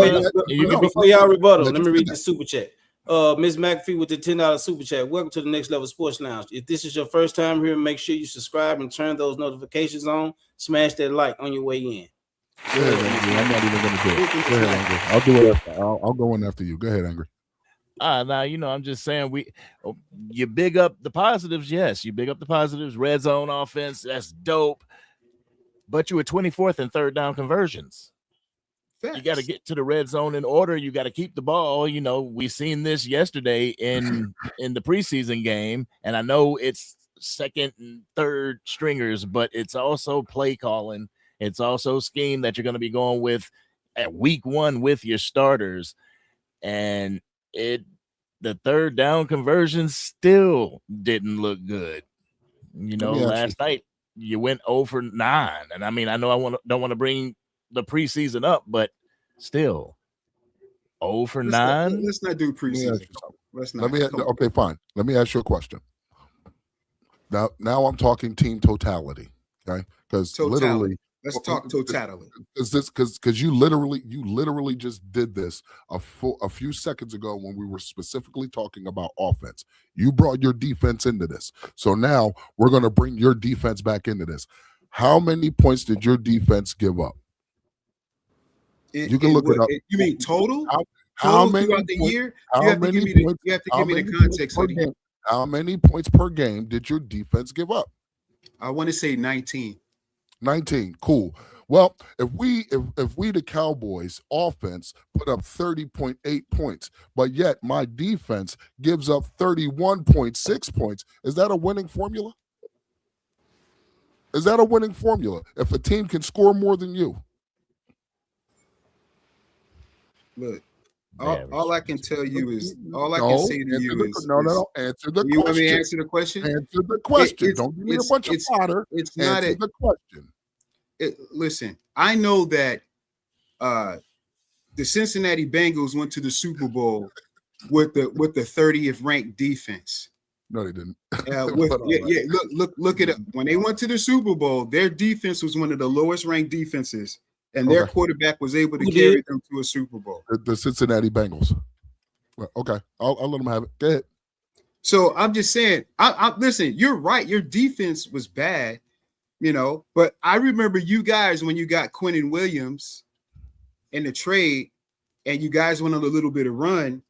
Before y'all rebuttal, let me read the super chat. Ms. McAfee with the $10 super chat. Welcome to the Next Level Sports Lounge. If this is your first time here, make sure you subscribe and turn those notifications on. Smash that like on your way in. Go ahead, Angry. I'm not even going to do it. Go ahead, Angry. I'll do it. I'll go in after you. Go ahead, Angry. Now, I'm just saying you big up the positives. Yes, you big up the positives. Red zone offense, that's dope. But you were 24th in third down conversions. you got to get to the red zone in order. You got to keep the ball. You know, we seen this yesterday in the preseason game, and I know it's second and third stringers, but it's also play calling. It's also scheme that you're going to be going with at week 1 with your starters, and the third down conversion still didn't look good. You know, last night you went 0 for 9, and I mean, I know don't want to bring the preseason up, but still 0 for 9. Let's not do preseason. Okay, fine. Let me ask you a question. Now I'm talking team totality, okay? Because literally, let's talk totality. Because you literally just did this a few seconds ago when we were specifically talking about offense. You brought your defense into this, so now we're going to bring your defense back into this. How many points did your defense give up? You can look it up. You mean total? How many throughout the year? You have to give me the context of the game. How many points per game did your defense give up? I want to say 19. 19. Cool. Well, if we the Cowboys offense put up 30.8 points, but yet my defense gives up 31.6 points, is that a winning formula? Is that a winning formula if a team can score more than you? Look, all I can tell you is can say to you is answer the question. You want me to answer the question? Answer the question. Don't give me a bunch of fodder. It's not the question. Listen, I know that the Cincinnati Bengals went to the Super Bowl with the 30th ranked defense. No, they didn't. Look at it. When they went to the Super Bowl, their defense was one of the lowest ranked defenses. And their quarterback was able to carry them to a Super Bowl. The Cincinnati Bengals. Well, okay, I'll let them have it. Go ahead. So I'm just saying, listen, you're right. Your defense was bad, but I remember you guys when you got Quinnen Williams in the trade and you guys went on a little bit of run.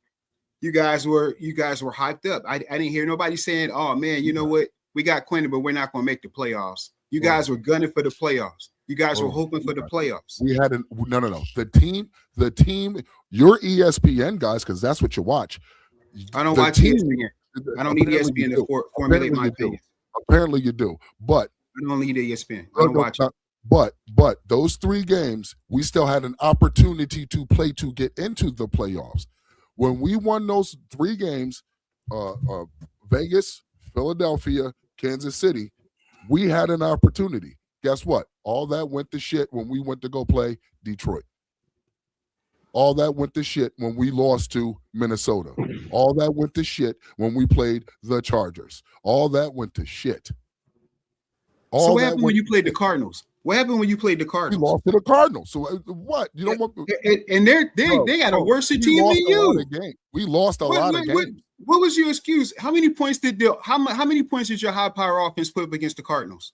You guys were hyped up. I didn't hear nobody saying, oh man, you know what? We got Quinnen, but we're not going to make the playoffs. You guys were gunning for the playoffs. You guys were hoping for the playoffs. We had no. The team, your ESPN guys, because that's what you watch. I don't watch ESPN. I don't need ESPN to formulate my opinion. Apparently you do, but I don't need ESPN. I don't watch it. But those 3 games, we still had an opportunity to play to get into the playoffs. When we won those 3 games, Vegas, Philadelphia, Kansas City, we had an opportunity. Guess what? All that went to shit when we went to go play Detroit. All that went to shit when we lost to Minnesota. All that went to shit when we played the Chargers. All that went to shit. So what happened when you played the Cardinals? What happened when you played the Cardinals? We lost to the Cardinals. So what? You don't want? And they got a worse team than you. We lost a lot of games. What was your excuse? How many points did your high power offense put up against the Cardinals?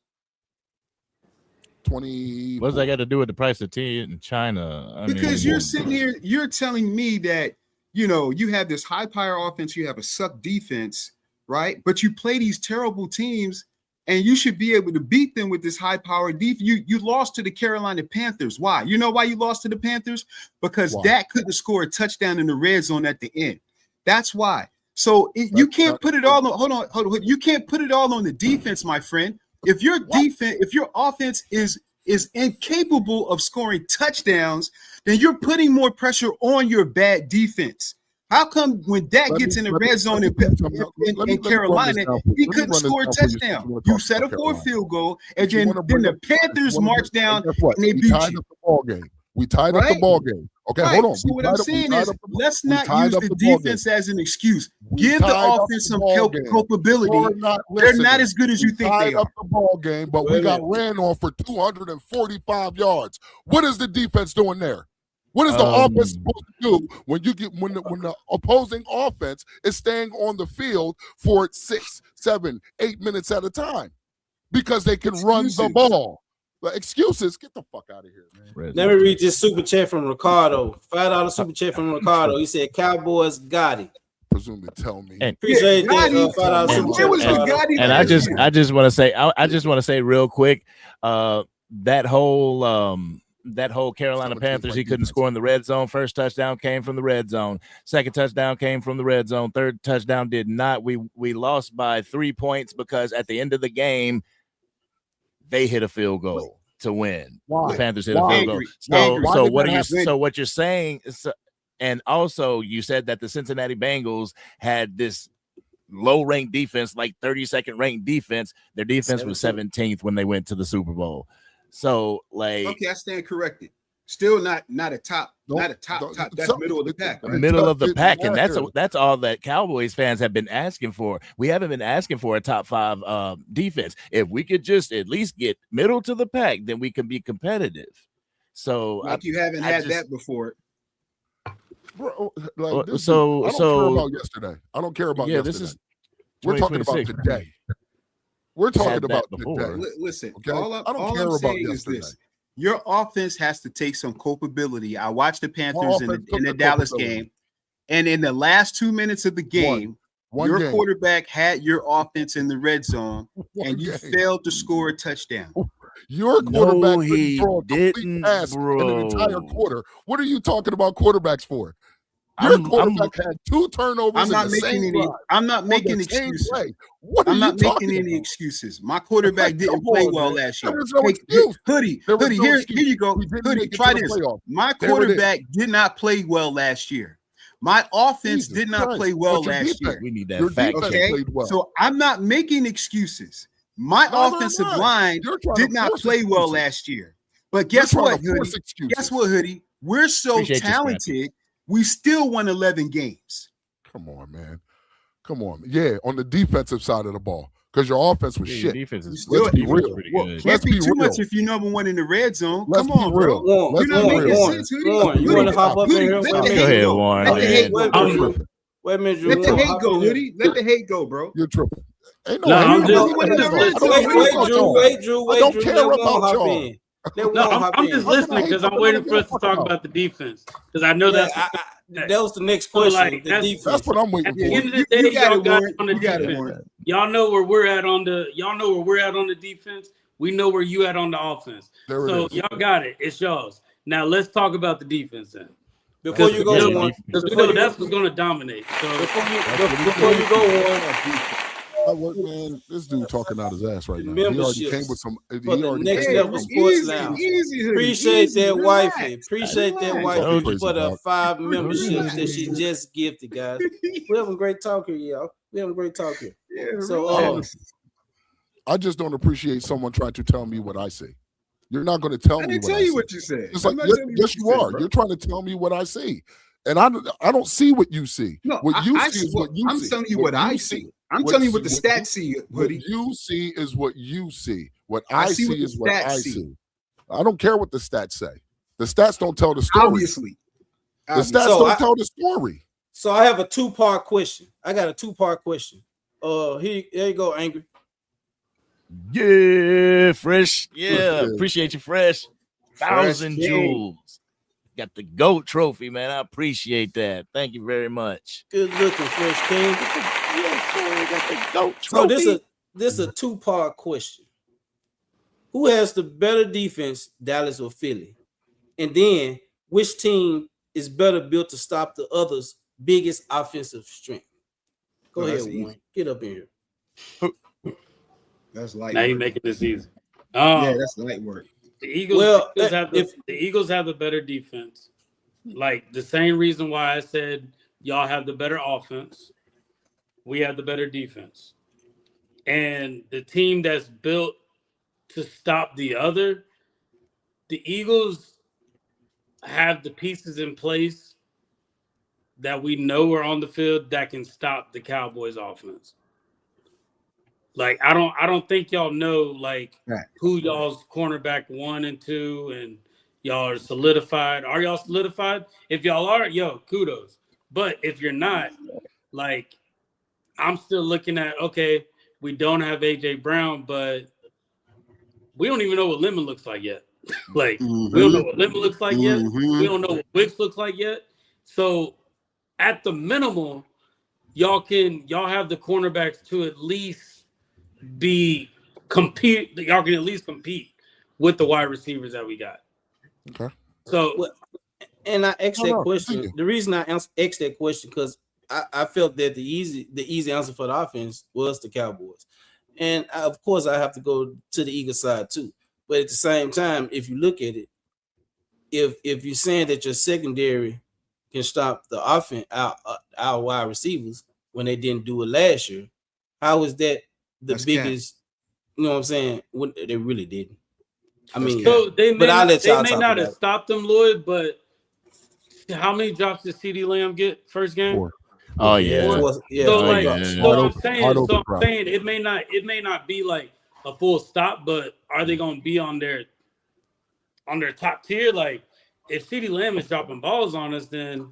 20. What does that got to do with the price of tea in China? Because you're sitting here, you're telling me that you have this high power offense, you have a suck defense, right? But you play these terrible teams, and you should be able to beat them with this high power defense. You lost to the Carolina Panthers. Why? You know why you lost to the Panthers? Because Dak couldn't score a touchdown in the red zone at the end. That's why. So you can't put it all on. Hold on. You can't put it all on the defense, my friend. If your offense is incapable of scoring touchdowns, then you're putting more pressure on your bad defense. How come when Dak gets in the red zone in Carolina, he couldn't score a touchdown? You set up for a field goal, and then the Panthers march down and they beat you. We tied up the ball game. Okay, hold on. So what I'm saying is, let's not use the defense as an excuse. Give the offense some culpability. They're not as good as you think they are. The ball game, but we got ran on for 245 yards. What is the defense doing there? What is the offense supposed to do when the opposing offense is staying on the field for 6, 7, 8 minutes at a time because they can run the ball? Excuses, get the fuck out of here, man. Let me read this super chat from Ricardo. $5 super chat from Ricardo. He said Cowboys got it. Presumably tell me. Appreciate that. $5 super chat. And I just want to say real quick, that whole that whole Carolina 17th Panthers, he ranked couldn't defense. score in the red zone. First touchdown came from the red zone. Second touchdown came from the red zone. Third touchdown did not. We lost by 3 points because at the end of the game, they hit a field goal to win. Why? The Panthers hit Why? a field goal. Angry. Why So did what that are you? happen? So what you're saying? And also, you said that the Cincinnati Bengals had this low-ranked defense, like 32nd ranked defense. Their defense was 17th when they went to the Super Bowl. So, like, Okay, I stand corrected. Still not a top. Top. That's middle of the pack. Right? middle of the pack, and matter. that's all that Cowboys fans have been asking for. We haven't been asking for a top 5 defense. If we could just at least get middle to the pack, then we can be competitive. So, Like you haven't had that before. Bro, like, I don't care about yesterday. I don't care about yesterday. This is we're talking about today. We're talking about today. Listen, okay? all I'm care about saying yesterday. is this. Your offense has to take some culpability. I watched the Panthers in the Dallas game, and in the last 2 minutes of the game, your quarterback had your offense in the red zone, and you failed to score a touchdown. Your quarterback he throw a complete pass in an entire quarter. What are you talking about quarterbacks for? Your quarterback had 2 turnovers. I'm not making excuses. I'm not making any excuses. My quarterback didn't play well last year. Hoodie, here you go. Hoodie, try this. My quarterback did not play well last year. My offense did not play well last year. We need that fact. Okay, so I'm not making excuses. My offensive line did not play well last year. But guess what, Hoodie? Guess what, Hoodie? We're so talented. We still won 11 games. Come on, man. Come on. Yeah, on the defensive side of the ball. Because your offense was shit. Let's be real. Can't be too much if you're number 1 in the red zone. Come on, bro. You're not making sense, Hoodie. You want to hop up in here? Go ahead, Warren. Let the hate go. Wait a minute. Let the hate go, Hoodie. Let the hate go, bro. You're tripping. Ain't Wait, Drew. I don't care about y'all. I'm just listening because I'm waiting for us to talk about the defense because I know that was the next question. Like, that's what I'm waiting for. At the end of the day, y'all got on the defense. Y'all know where we're at on the defense. We know where you at on the offense. So y'all got it. It's yours. Now let's talk about the defense then. Before you go, because we know that's what's going to dominate. So before you go on. Man, this dude talking out his ass right now. He already came with some. Next level sports lounge. Appreciate that wifey. Appreciate that wifey for the 5 memberships that she just gifted, guys. We having a great talk here, y'all. We having a great talk here. Yeah, so, I just don't appreciate someone trying to tell me what I see. You're not going to tell me. I didn't tell you what you said. It's like, yes, you are. You're trying to tell me what I see, and I don't see what you see. No, what you see is what you see. I'm telling you what I see. I'm telling you what the stats see, Hoodie. What you see is what you see. What I see is what I see. I don't care what the stats say. The stats don't tell the story. Obviously. The stats don't tell the story. So I have a 2-part question. I got a 2-part question. Here you go, Angry. Yeah, Fresh. Yeah, appreciate you, Fresh. 1,000 jewels. Got the GOAT trophy, man. I appreciate that. Thank you very much. Good looking, Fresh King. Got the GOAT trophy. So this is a 2-part question. Who has the better defense, Dallas or Philly? And then which team is better built to stop the other's biggest offensive strength? Go ahead, Warren. Get up in here. That's light. Now you're making this easy. Yeah, that's light work. The Eagles have the better defense. Like the same reason why I said y'all have the better offense. We have the better defense. And the team that's built to stop the other, the Eagles have the pieces in place that we know are on the field that can stop the Cowboys offense. Like I don't think y'all know like who y'all's cornerback 1 and 2 and y'all are solidified. Are y'all solidified? If y'all are, kudos. But if you're not, like I'm still looking at okay, we don't have AJ Brown, but we don't even know what Lemon looks like yet. Like we don't know what Lemon looks like yet. We don't know what Wicks looks like yet. So at the minimum, y'all have the cornerbacks to at least compete. Y'all can at least compete with the wide receivers that we got. Okay. So Well, and I asked that question. Continue. The reason I asked that question because I felt that the easy answer for the offense was the Cowboys, and of course I have to go to the Eagles side too. But at the same time, if you look at it, if you're saying that your secondary can stop the offense, our wide receivers when they didn't do it last year, how is that the That's biggest? You know what I'm saying? When they really didn't. I That's mean, so they but may I'll not, let they y'all may talk not about have it. stopped them, Lloyd, but how many drops did CD Lamb get first game? 4. Oh Yeah, yeah. So Oh, like, yeah. so Wide I'm open, wide saying, open drop. it may not be like a full stop, but are they going to be on their top tier? Like, if CD Lamb is dropping balls on us, then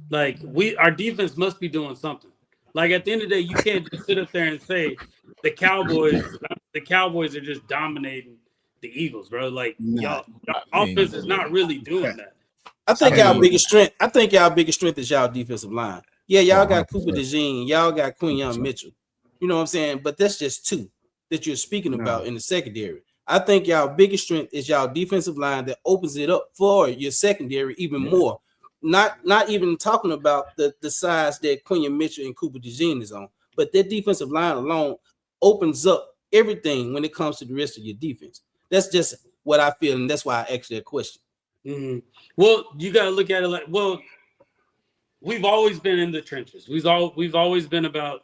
like our defense must be doing something. Like at the end of the day, you can't just sit up there and say the Cowboys are just dominating the Eagles, bro. Like not. y'all I mean, offense is not really doing that. I think I y'all mean- biggest strength. I think y'all biggest strength is y'all defensive line. Yeah, y'all got 100%. Cooper DeJean, y'all got Quinyon 100%. Mitchell. You know what I'm saying? But that's just two that you're speaking No. about in the secondary. I think y'all biggest strength is y'all defensive line that opens it up for your secondary even more. Not even talking about the size that Quinyon Mitchell and Cooper DeJean is on, but their defensive line alone opens up everything when it comes to the rest of your defense. That's just what I feel, and that's why I asked that question. Mm-hmm. Well, you got to look at it like, well, we've always been in the trenches. We've always been about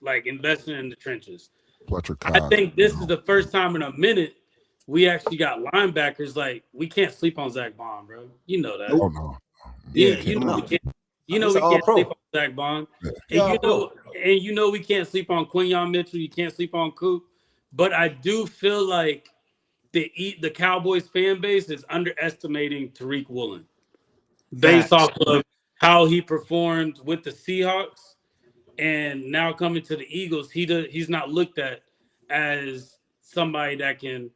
like investing in the trenches. Fletcher I Cox. think this is the first time in a minute we actually got linebackers. Like we can't sleep on Zach Bond, bro. You know that. Oh no. You, Yeah, you come know on. we can't. You know He's we an can't all-pro. sleep on Zach Bond, Yeah, and you know we can't sleep on Quinyon Mitchell. You can't sleep on Coop. But I do feel like the Cowboys fan base is underestimating Tariq Woolen based Facts. off of how he performed with the Seahawks, and now coming to the Eagles, he's not looked at as somebody that can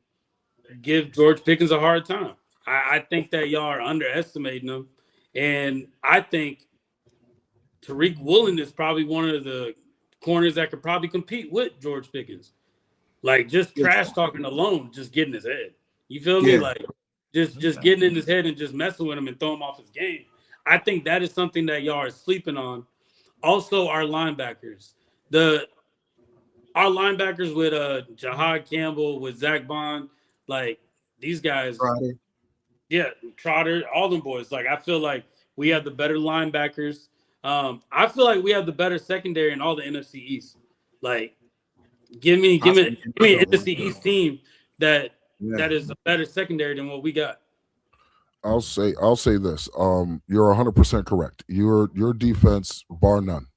give George Pickens a hard time. I think that y'all are underestimating him, and I think Tariq Woolen is probably one of the corners that could probably compete with George Pickens. Like just trash talking alone, just getting his head. You feel me? Yeah. Like just getting in his head and just messing with him and throw him off his game. I think that is something that y'all are sleeping on. Also, our linebackers. Our linebackers with Jahad Campbell, with Zach Bond, like these guys, Friday. yeah, Trotter, all them boys. Like I feel like we have the better linebackers. I feel like we have the better secondary in all the NFC East. Like give me an NFC East team that is a better secondary than what we got. I'll say this. You're 100% correct. Your defense, bar none,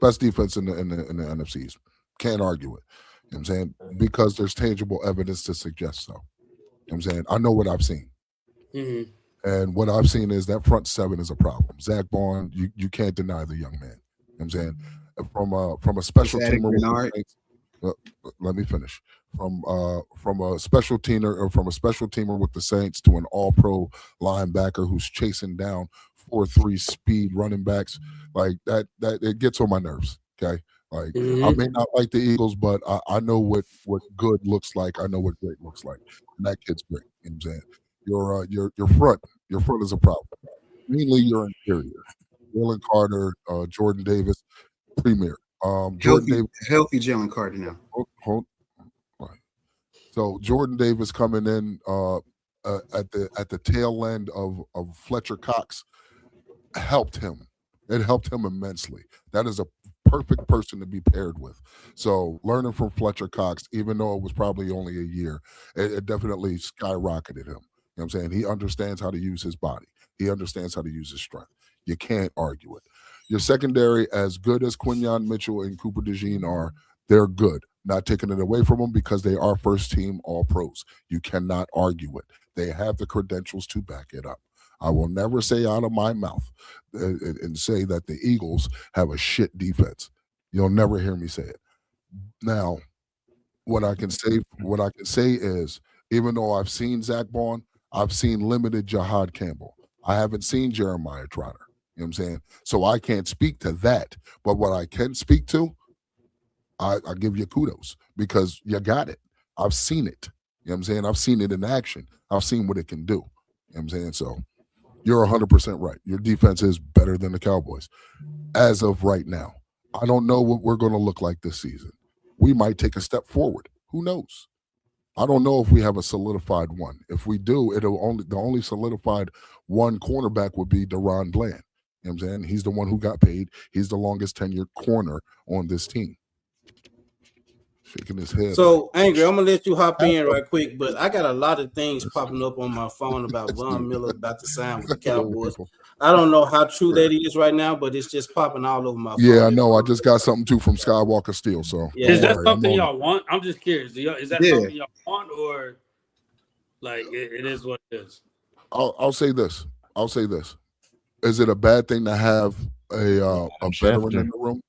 best defense in the NFCs. Can't argue it. You know what I'm saying? Because there's tangible evidence to suggest so. You know what I'm saying? I know what I've seen. Mm-hmm. And what I've seen is that front seven is a problem. Zach Bond, you can't deny the young man. You know what I'm saying? From a special teamer with the Saints, let me finish. From a special teamer with the Saints to an all-pro linebacker who's chasing down 4.3 speed running backs, like that it gets on my nerves. Okay. Like I may not like the Eagles, but I know what good looks like. I know what great looks like. And that kid's great. You know what I'm saying? Your front is a problem. Mainly your interior. Jalen Carter, Jordan Davis, premier. Healthy Jalen Carter now. So Jordan Davis coming in at the tail end of Fletcher Cox helped him. It helped him immensely. That is a perfect person to be paired with. So learning from Fletcher Cox, even though it was probably only a year, it definitely skyrocketed him. You know what I'm saying? He understands how to use his body. He understands how to use his strength. You can't argue it. Your secondary, as good as Quinyon Mitchell and Cooper DeJean are, they're good. Not taking it away from them because they are first team all pros. You cannot argue it. They have the credentials to back it up. I will never say out of my mouth and say that the Eagles have a shit defense. You'll never hear me say it. Now, what I can say is, even though I've seen Zach Bond, I've seen limited Jahad Campbell. I haven't seen Jeremiah Trotter. You know what I'm saying? So I can't speak to that. But what I can speak to, I give you kudos because you got it. I've seen it. You know what I'm saying? I've seen it in action. I've seen what it can do. You know what I'm saying? So you're 100% right. Your defense is better than the Cowboys as of right now. I don't know what we're going to look like this season. We might take a step forward. Who knows? I don't know if we have a solidified one. If we do, the only solidified one cornerback would be Deron Bland. You know what I'm saying? He's the one who got paid. He's the longest tenured corner on this team. Shaking his head. So, Angry, I'm gonna let you hop in right quick, but I got a lot of things popping up on my phone about Von Miller about to sign with the Cowboys. I don't know how true that is right now, but it's just popping all over my phone. Yeah, I know. I just got something too from Skywalker Steel. So is that something y'all want? I'm just curious. Is that something y'all want, or like it is what it is? I'll say this. Is it a bad thing to have a veteran in the room?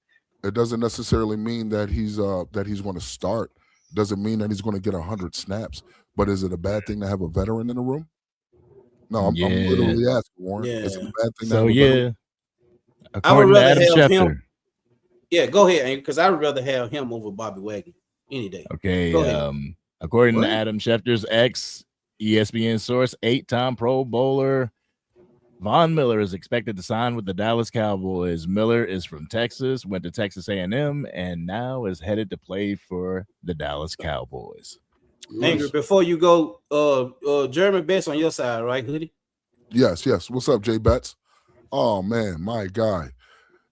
It doesn't necessarily mean that he's going to start. Doesn't mean that he's going to get 100 snaps. But is it a bad thing to have a veteran in the room? No, I'm literally asking, Warren. Yeah. Is it a bad thing? So yeah, I would rather have Schefter. him. Yeah, go ahead, Angry, because I would rather have him over Bobby Wagner any day. Okay. According to Adam Schefter's ex ESPN source, 8-time Pro Bowler, Von Miller is expected to sign with the Dallas Cowboys. Miller is from Texas, went to Texas A&M, and now is headed to play for the Dallas Cowboys. Angry, before you go, Jeremy Betts on your side, right, Hoodie? Yes. What's up, Jay Betts? Oh man, my guy.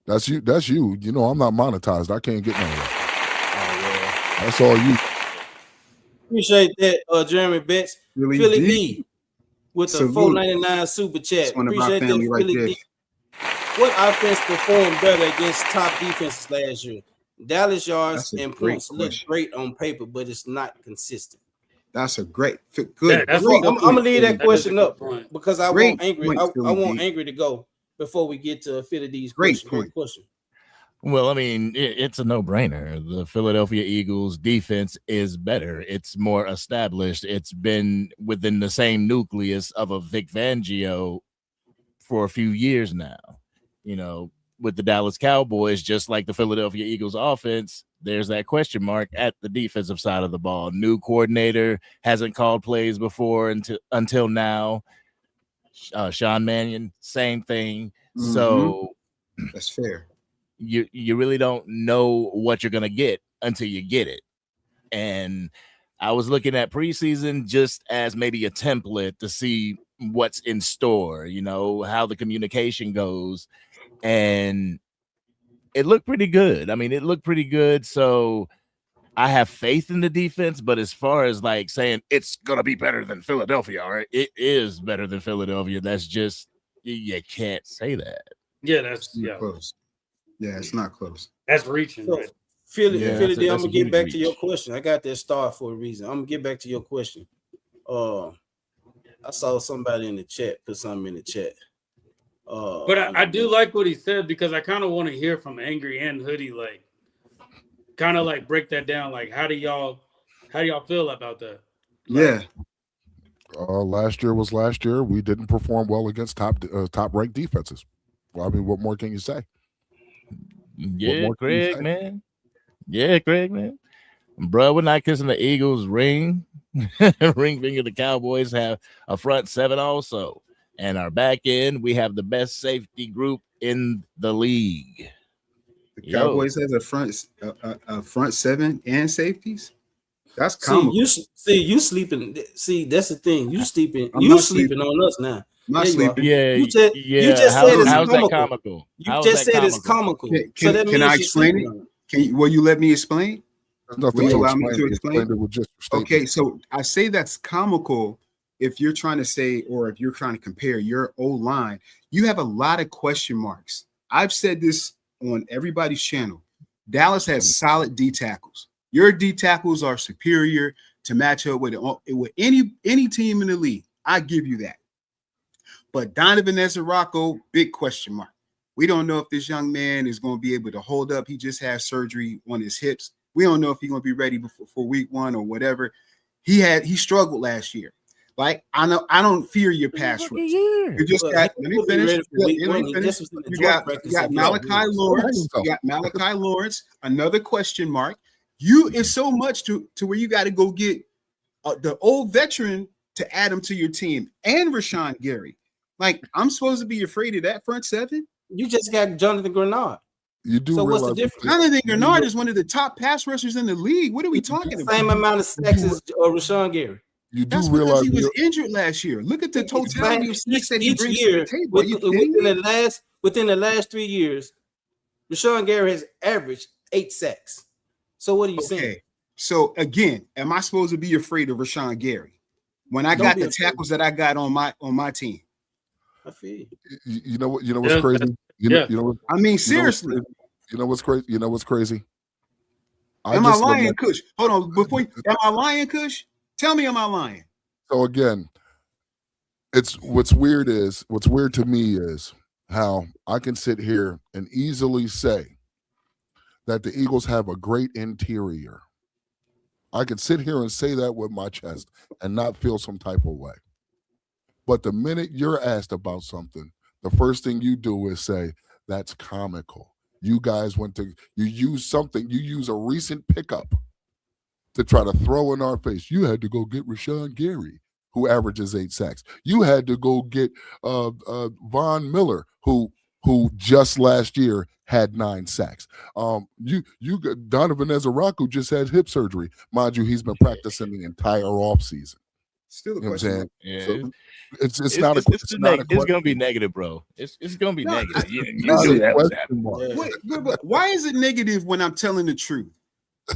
That's you. You know, I'm not monetized. I can't get none of that. Oh, yeah. That's all you. Appreciate that, Jeremy Betts. Philly D with the $4.99 super chat. Appreciate that, Philly D. What offense performed better against top defenses last year? Dallas yards and points look great on paper, but it's not consistent. That's a great, good. I'm gonna leave that question up because I want Angry. I want Angry to go before we get to Philly D's question. Great question. Well, I mean, it's a no-brainer. The Philadelphia Eagles defense is better. It's more established. It's been within the same nucleus of a Vic Fangio for a few years now. You know, with the Dallas Cowboys, just like the Philadelphia Eagles offense, there's that question mark at the defensive side of the ball. New coordinator, hasn't called plays before until now. Sean Mannion, same thing. Mm-hmm. So that's fair. You really don't know what you're gonna get until you get it. And I was looking at preseason just as maybe a template to see what's in store, you know, how the communication goes. And it looked pretty good. I mean, it looked pretty good. So I have faith in the defense, but as far as like saying it's gonna be better than Philadelphia, all right, it is better than Philadelphia. That's just, you can't say that. Yeah, that's close. Yeah, it's not close. That's reaching. So, right? Philly, I'm gonna get back to your question. I got that star for a reason. I'm gonna get back to your question. I saw somebody in the chat put something in the chat. But I do like what he said because I kind of want to hear from Angry and Hoodie, like kind of like break that down. Like, how do y'all feel about that? Yeah. Last year was last year. We didn't perform well against top ranked defenses. Well, I mean, what more can you say? Yeah, Greg, man. Yeah, Greg, man. Bro, we're not kissing the Eagles ring. Ring finger. The Cowboys have a front seven also. And our back end, we have the best safety group in the league. The Cowboys has a front seven and safeties. That's common. You sleeping. See, that's the thing. You sleeping. You sleeping on us now. Not sleeping. Yeah, you just said it's comical. You just said it's comical. Can I explain it? Will you let me explain? Will you allow me to explain? Okay, so I say that's comical if you're trying to say, or if you're trying to compare your O-line. You have a lot of question marks. I've said this on everybody's channel. Dallas has solid D tackles. Your D tackles are superior to match up with any team in the league. I give you that. But Donovan Ezeracco, big question mark. We don't know if this young man is going to be able to hold up. He just had surgery on his hips. We don't know if he's going to be ready for week one or whatever. He struggled last year. Like, I don't fear your pass rush. You just got, let me finish. You got Malachi Lawrence. You got Malachi Lawrence, another question mark. It's so much to where you got to go get the old veteran to add him to your team and Rashawn Gary. Like, I'm supposed to be afraid of that front seven? You just got Jonathan Grenard. You do So what's the realize difference? Jonathan Grenard is one of the top pass rushers in the league. What are we talking about? Same amount of sacks as Rashawn Gary. you do That's because realize he was injured last year. Look at the totality of stats that he Each brings to year, the table. Are you kidding me? within the last 3 years, Rashawn Gary has averaged 8 sacks. So what are you saying? Okay. So again, am I supposed to be afraid of Rashawn Gary when I Don't got be the afraid. tackles that I got on my team? I feel you. you know what what's crazy? You know what, I mean, seriously. you know what's crazy? You know what's crazy? Am I just look lying, at- Kush? Hold on. Before am I lying, Kush? Tell me, am I lying? So again, it's what's weird to me is how I can sit here and easily say that the Eagles have a great interior. I can sit here and say that with my chest and not feel some type of way. But the minute you're asked about something, the first thing you do is say, that's comical. You guys you use a recent pickup to try to throw in our face. You had to go get Rashawn Gary, who averages 8 sacks. You had to go get Von Miller, who just last year had 9 sacks. You got Donovan Ezaraku just had hip surgery. Mind you, he's been practicing the entire offseason. Still a You know what I'm question. saying? Yeah, So it's not a question. it's gonna be negative, bro. It's gonna be No, negative. You Not knew a that was question happening. mark. But why is it negative when I'm telling the truth?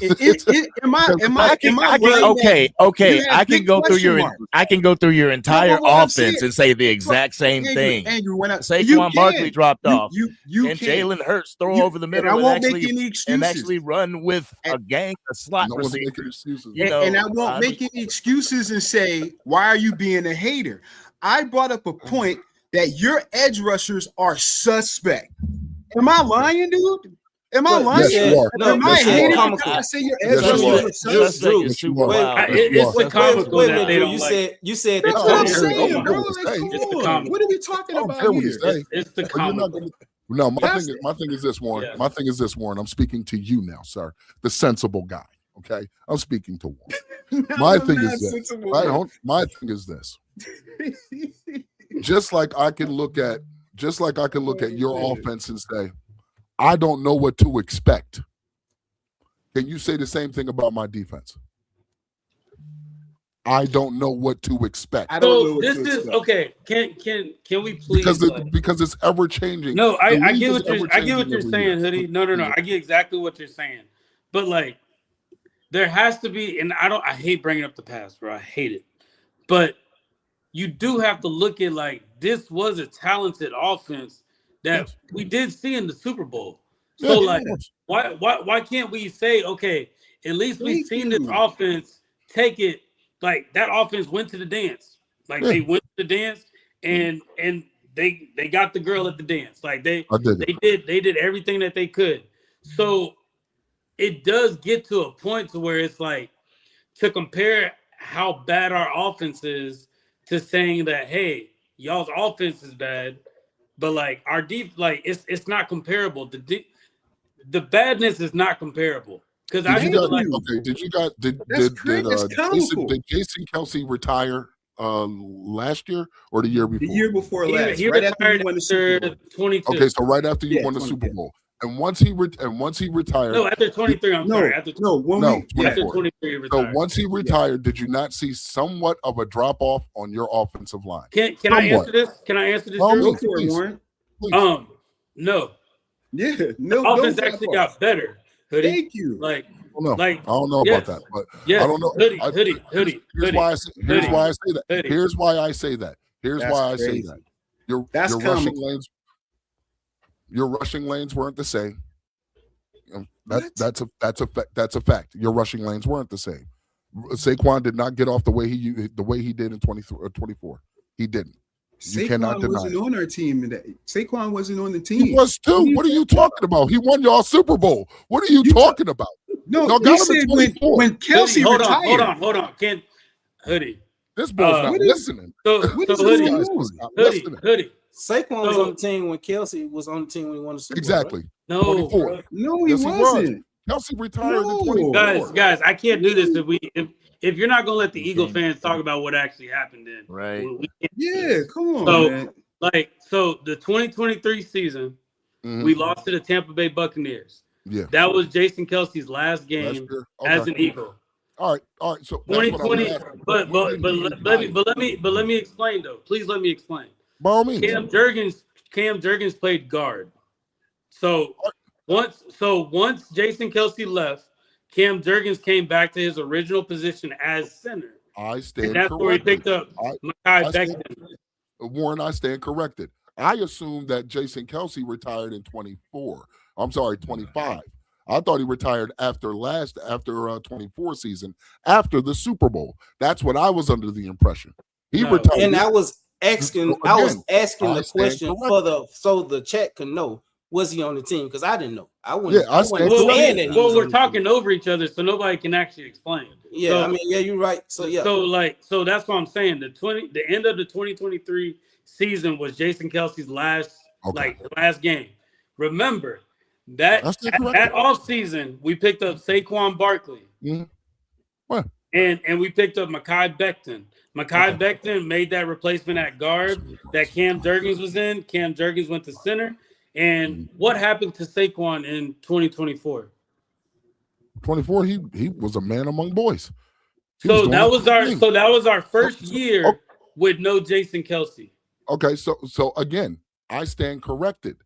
Am I I can, right that okay. you have I can big go through question your marks? I can go through your entire what I'm offense saying- and say the exact same thing. Andrew, when you Saquon Barkley can. dropped off, You and can. Jalen Hurts throw You- over the and middle I and, won't make actually any excuses. run with a slot No one's making receiver. excuses. You know, And I won't make any excuses and say, why are you being a hater? I brought up a point that your edge rushers are suspect. Am I lying, dude? Am I But lying? Yes, you are. No, Am I Yes, you hating are. because I say your Yes, edge you rushers are. are Suspect suspect? Drew, is super Wait, wild. It's the comical Wait a that minute, they Drew. don't You like. said That's No, what I I'm don't care. saying, I don't bro. care what Like, you say. come It's the on. comical. What are we talking I don't about care what here? you say. It's the But you're not comical. gonna. No, my That's- thing is this, Warren. Yeah. My thing is this, Warren. I'm speaking to you now, sir, the sensible guy. Okay, I'm speaking to Warren. My thing is this. My thing is this. Just like I can look at your offense and say, I don't know what to expect. Can you say the same thing about my defense? I don't know what to expect I don't know So what this to is expect. okay. Can we please? because it's ever changing. No, The I league get is what you're ever I get what changing you're every saying, year. Hoodie. No. I get exactly what you're saying. But like there has to be, and I hate bringing up the past, bro. I hate it. But you do have to look at like this was a talented offense that Yes. we did see in the Super Bowl. So Yeah, like of course. why can't we say, okay, at least we've Thank seen you. this offense take it, like that offense went to the dance. Like Yeah. they went to the dance and they got the girl at the dance. Like I dig it. they did everything that they could. So it does get to a point to where it's like to compare how bad our offense is to saying that, hey, y'all's offense is bad, but like our deep, like it's not comparable. The badness is not comparable because I Did feel like That's crazy. That's comical. did Jason Kelsey retire last year or the year before? The year before last, he right after retired you won the Super Bowl. after 22. Okay, so right after you Yeah, won the 20, Super yeah. Bowl, and once he retired, No, after 23. I'm sorry. After when no, we, after 24. 23, he So retired. once he retired, did you not see somewhat of a drop off on your offensive line? Can I somewhat. answer this? Can I answer this? Oh, Drew? go for it, please. Warren. Please. No. Yeah, The no, offense go actually for it. got better. Hoodie. Thank you. Like, I don't know. like, I don't know yes. about that, but yes. I don't know. Hoodie. Here's why I say that. Hoodie. Here's why I say that. Here's That's why I say crazy. that. Your That's rushing comical. lanes weren't the same. What? That's a fact. Your rushing lanes weren't the same. Saquon did not get off the way he did in 24. He didn't. You cannot Saquon deny wasn't it. on our team. Saquon wasn't on the team. He was too. What are you talking about? He won y'all Super Bowl. What are you talking about? No, Y'all he got him said at 24. when Kelsey Hoodie, retired. hold on. Can Hoodie. This boy's not what is- listening. So What so is Hoodie, going This on? guy's not Hoodie, listening. Hoodie. Saquon was So- on the team when Kelsey was on the team when he won the Super Bowl. Exactly. No, 24. bro. No, he Yes, he wasn't. Kelsey retired in No. 24. Guys, I can't do this if you're not gonna let the Eagle fans talk about what actually happened. Then Right. we can't do Yeah, this. come on, So, man. so the 2023 season, Mhm. we lost to the Tampa Bay Buccaneers. Yeah. That was Jason Kelsey's last Last game year. as Okay. an Eagle. All right. So that's what I was 2020, asking. but When did he retire? let me explain though. Please let me explain. By all means. Cam Jurgens played guard. So once Jason Kelsey left, Cam Jurgens came back to his original position as center. I stand And that's corrected. where he picked up I Mekhi stand- Becton. Warren, I stand corrected. I assumed that Jason Kelsey retired in 24. I'm sorry, 25. I thought he retired after 24 season, after the Super Bowl. That's what I was under the impression. He No. retired. And I was asking, So I was again, asking I the stand question so the chat could know, was he on the team? Because I didn't know. I wasn't. Yeah, I I wasn't stand saying that. he was We're on the team. talking over each other, so nobody can actually explain. Yeah, So- I mean, yeah, you're right. So yeah, So that's what I'm saying. The end of the 2023 season was Jason Kelsey's last game. Remember that That's correct. that off season we picked up Saquon Barkley. Mhm. What? And we picked up Mekhi Becton. Mekhi Becton made that replacement at guard that Cam Jurgens was in. Cam Jurgens went to center. And what happened to Saquon in 2024? 24, he was a man among boys. So that was our first year with no Jason Kelsey. Okay, so again, I stand corrected.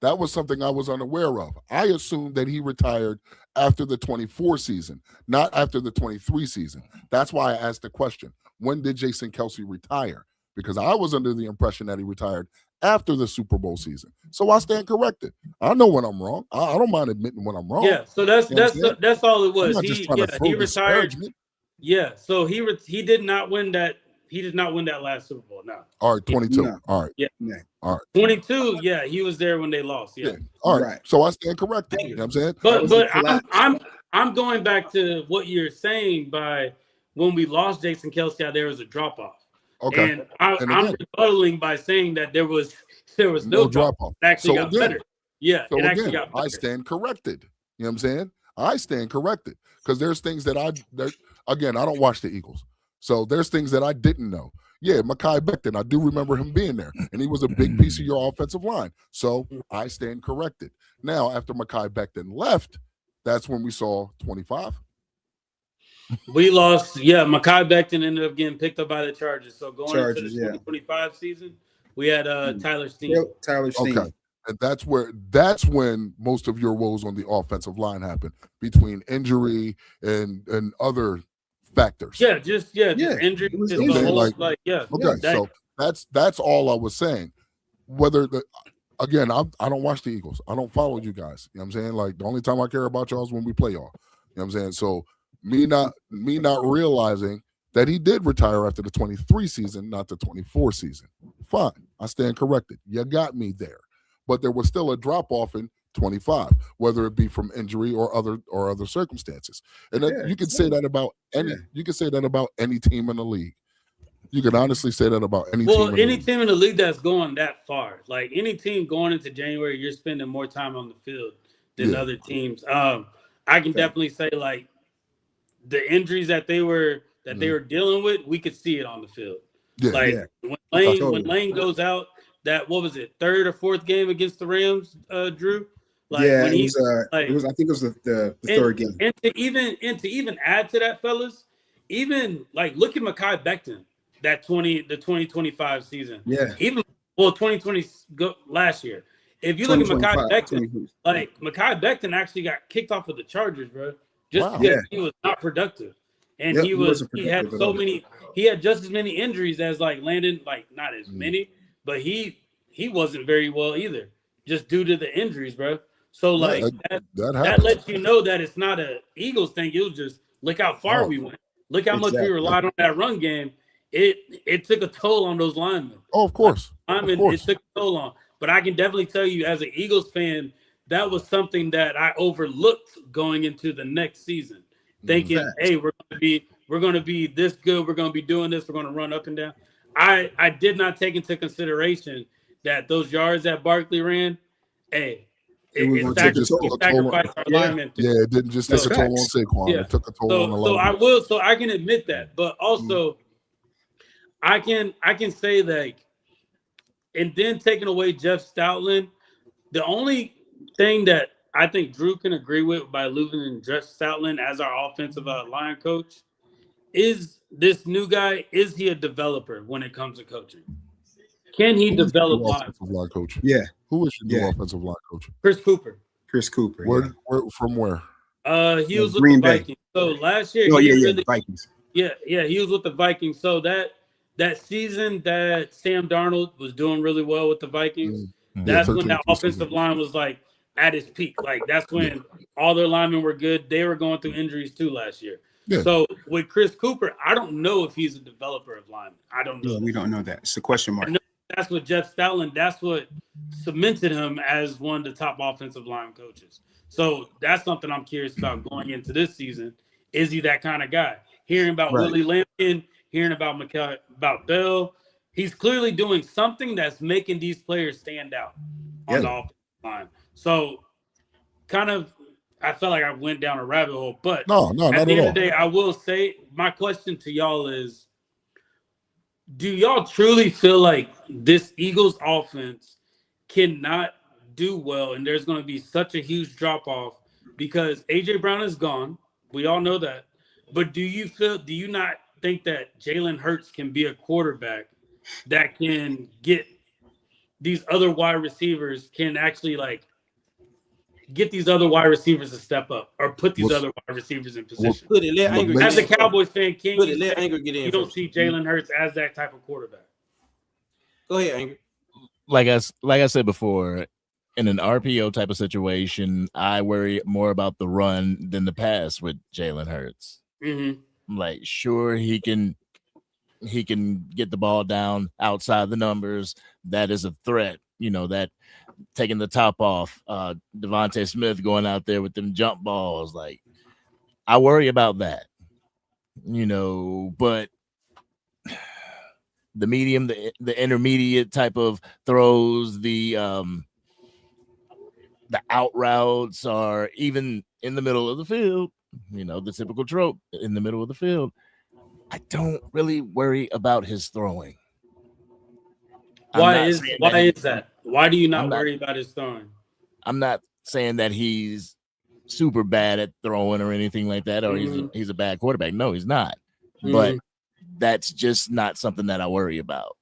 That was something I was unaware of. I assumed that he retired after the 24 season, not after the 23 season. That's why I asked the question, when did Jason Kelsey retire? Because I was under the impression that he retired after the Super Bowl season. So I stand corrected. I know when I'm wrong. I don't mind admitting when I'm wrong. Yeah, so that's all it was. I'm not just trying to throw He retired. disparagement. Yeah, so he did not win that. He did not win that last Super Bowl. No. All right, 22. No. All right. Yeah. Yeah. All right. 22. Yeah, he was there when they lost. Yeah. All right. Right. So I stand corrected. You know what I'm saying? But I'm going back to what you're saying by when we lost Jason Kelsey, there was a drop off. Okay. And I'm rebuttaling by saying that there was no drop off. It actually got better. Yeah. So it actually again, got better. I stand corrected. You know what I'm saying? I stand corrected because there's things that again, I don't watch the Eagles. So there's things that I didn't know. Yeah, Mekhi Becton, I do remember him being there, and he was a big piece of your offensive line. So I stand corrected. Now, after Mekhi Becton left, that's when we saw 25. We lost. Yeah, Mekhi Becton ended up getting picked up by the Chargers. So going into the 2025 season, we had Tyler Steen. Yep, Tyler Steen. Okay. And that's when most of your woes on the offensive line happened, between injury and other factors. Just injury. Okay, so that's all I was saying. Whether again, I don't watch the Eagles. I don't follow you guys. You know what I'm saying? Like, the only time I care about y'all is when we play y'all. You know what I'm saying? So me not realizing that he did retire after the 23 season, not the 24 season. Fine. I stand corrected. You got me there. But there was still a drop off in 25, whether it be from injury or other circumstances. And you can say that about any team in the league. You can honestly say that about any team. Any team in the league that's going that far, like any team going into January, you're spending more time on the field than other teams. I can definitely say, like, the injuries that they were dealing with, we could see it on the field. Yeah. When Lane goes out, that what was it, third or fourth game against the Rams, Drew? Like, when it was. I think it was the third game. And to even add to that, fellas, even like look at Mekhi Becton, the 2025 season. Yeah. 2020 last year. If you look at Mekhi Becton, Mekhi Becton actually got kicked off of the Chargers, bro, just because he was not productive, and he had just as many injuries as like Landon, like not as many, but he wasn't very well either, just due to the injuries, bro. So like that lets you know that it's not a Eagles thing. It was just look how far we went. Look how much we relied on that run game. It took a toll on those linemen. Oh, of course. It took a toll on. But I can definitely tell you, as an Eagles fan, that was something that I overlooked going into the next season, thinking, "Hey, we're going to be this good. We're going to be doing this. We're going to run up and down." I did not take into consideration that those yards that Barkley ran, It sacrificed our linemen. It didn't just take a toll on Saquon. Yeah. It took a toll on a lot. So I can admit that, but also I can say that, and then taking away Jeff Stoutland, the only thing that I think Drew can agree with by losing Jeff Stoutland as our offensive line coach is this new guy. Is he a developer when it comes to coaching? Can he develop offensive line coach? Yeah. Who is your new offensive line coach? Chris Cooper. Where from where? He was with Green the Bay. Vikings. So last year, the Vikings. Yeah, he was with the Vikings. So that season that Sam Darnold was doing really well with the Vikings, that's when that offensive line was like at its peak. Like that's when all their linemen were good. They were going through injuries too last year. Yeah. So with Chris Cooper, I don't know if he's a developer of linemen. I don't know. Yeah, we don't know that. It's a question mark. That's what Jeff Stoutland, that's what cemented him as one of the top offensive line coaches. So that's something I'm curious about going into this season. Is he that kind of guy? Hearing about Willie Lampkin, hearing about Bell, he's clearly doing something that's making these players stand out on the offensive line. So kind of, I felt like I went down a rabbit hole, but no, at the end of the day, I will say my question to y'all is, do y'all truly feel like this Eagles offense cannot do well and there's going to be such a huge drop off because A.J. Brown is gone? We all know that. But do you not think that Jalen Hurts can be a quarterback that can get these other wide receivers, can actually like get these other wide receivers to step up or put these other wide receivers in position? As a Cowboys fan, you don't see Jalen Hurts as that type of quarterback? Go ahead, Angry. Like I said before, in an RPO type of situation, I worry more about the run than the pass with Jalen Hurts. Mm-hmm. Like, sure, he can get the ball down outside the numbers. That is a threat, that taking the top off. Devontae Smith going out there with them jump balls. Like, I worry about that, but the medium, the intermediate type of throws, the out routes are even in the middle of the field, the typical trope in the middle of the field. I don't really worry about his throwing. Why is that? Why do you not worry about his throwing? I'm not saying that he's super bad at throwing or anything like that, or he's a bad quarterback. No, he's not. But that's just not something that I worry about.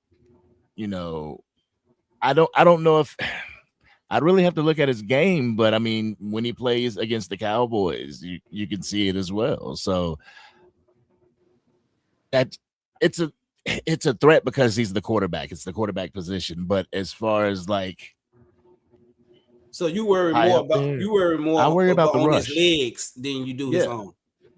I don't know if I'd really have to look at his game, but I mean, when he plays against the Cowboys, you can see it as well. So that it's a threat because he's the quarterback. It's the quarterback position. But as far as like, so you worry more about the rush. His legs than you do his own.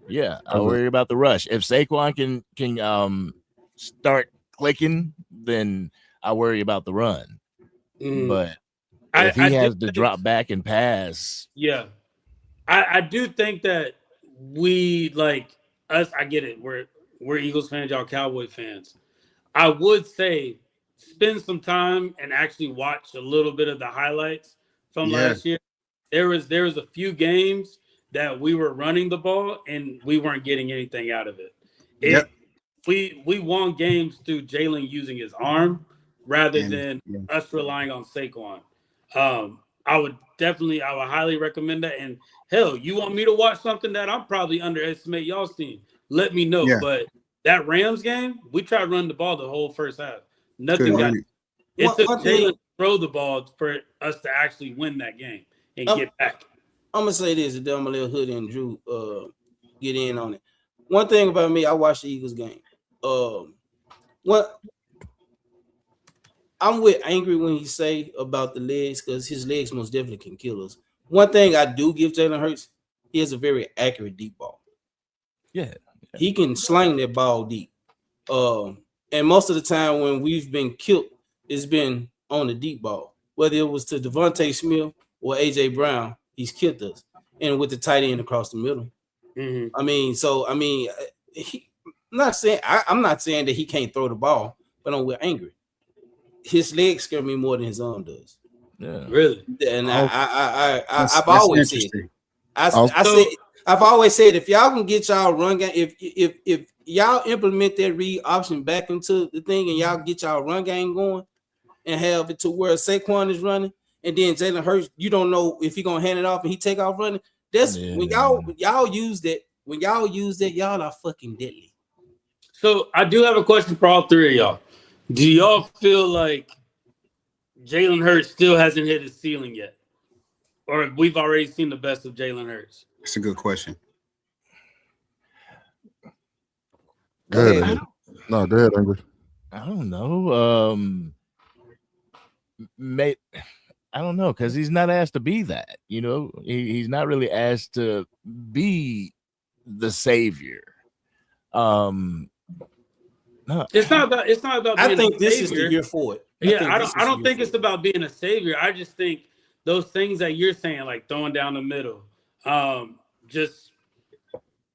Yeah, I worry about the rush. If Saquon can start clicking, then I worry about the run. But if he has to drop back and pass, I do think that we like us. I get it. We're Eagles fans, y'all Cowboy fans. I would say spend some time and actually watch a little bit of the highlights from last year. There was a few games that we were running the ball and we weren't getting anything out of it. We won games through Jalen using his arm rather than us relying on Saquon. I would highly recommend that. And hell, you want me to watch something that I'm probably underestimate y'all's team? Let me know. Yeah. But that Rams game, we tried to run the ball the whole first half. Nothing got. It took Jalen to throw the ball for us to actually win that game and get back. I'm gonna say this, and then I'm gonna let Hoody and Drew get in on it. One thing about me, I watched the Eagles game. I'm with Angry when he say about the legs, because his legs most definitely can kill us. One thing I do give Jalen Hurts, he has a very accurate deep ball. Yeah. He can sling that ball deep. And most of the time when we've been killed, it's been on the deep ball. Whether it was to Devontae Smith or A.J. Brown, he's killed us. And with the tight end across the middle. Mm-hmm. I'm not saying that he can't throw the ball, but I'm with Angry. His legs scare me more than his arm does. Yeah. Really? And That's I've always said, interesting. I've always said, if y'all can get y'all run game, if y'all implement that read option back into the thing, and y'all get y'all run game going, and have it to where Saquon is running, and then Jalen Hurts, you don't know if he gonna hand it off and he take off running. That's when y'all use that. When y'all use that, y'all are fucking deadly. So I do have a question for all three of y'all. Do y'all feel like Jalen Hurts still hasn't hit his ceiling yet? Or we've already seen the best of Jalen Hurts? That's a good question. Go ahead. No, go ahead, Angry. I don't know. I don't know, because he's not asked to be that. You know, he's not really asked to be the savior. No, it's not about being I think this savior. is the year for it. I don't think it's about being a savior. I just think those things that you're saying, like throwing down the middle, just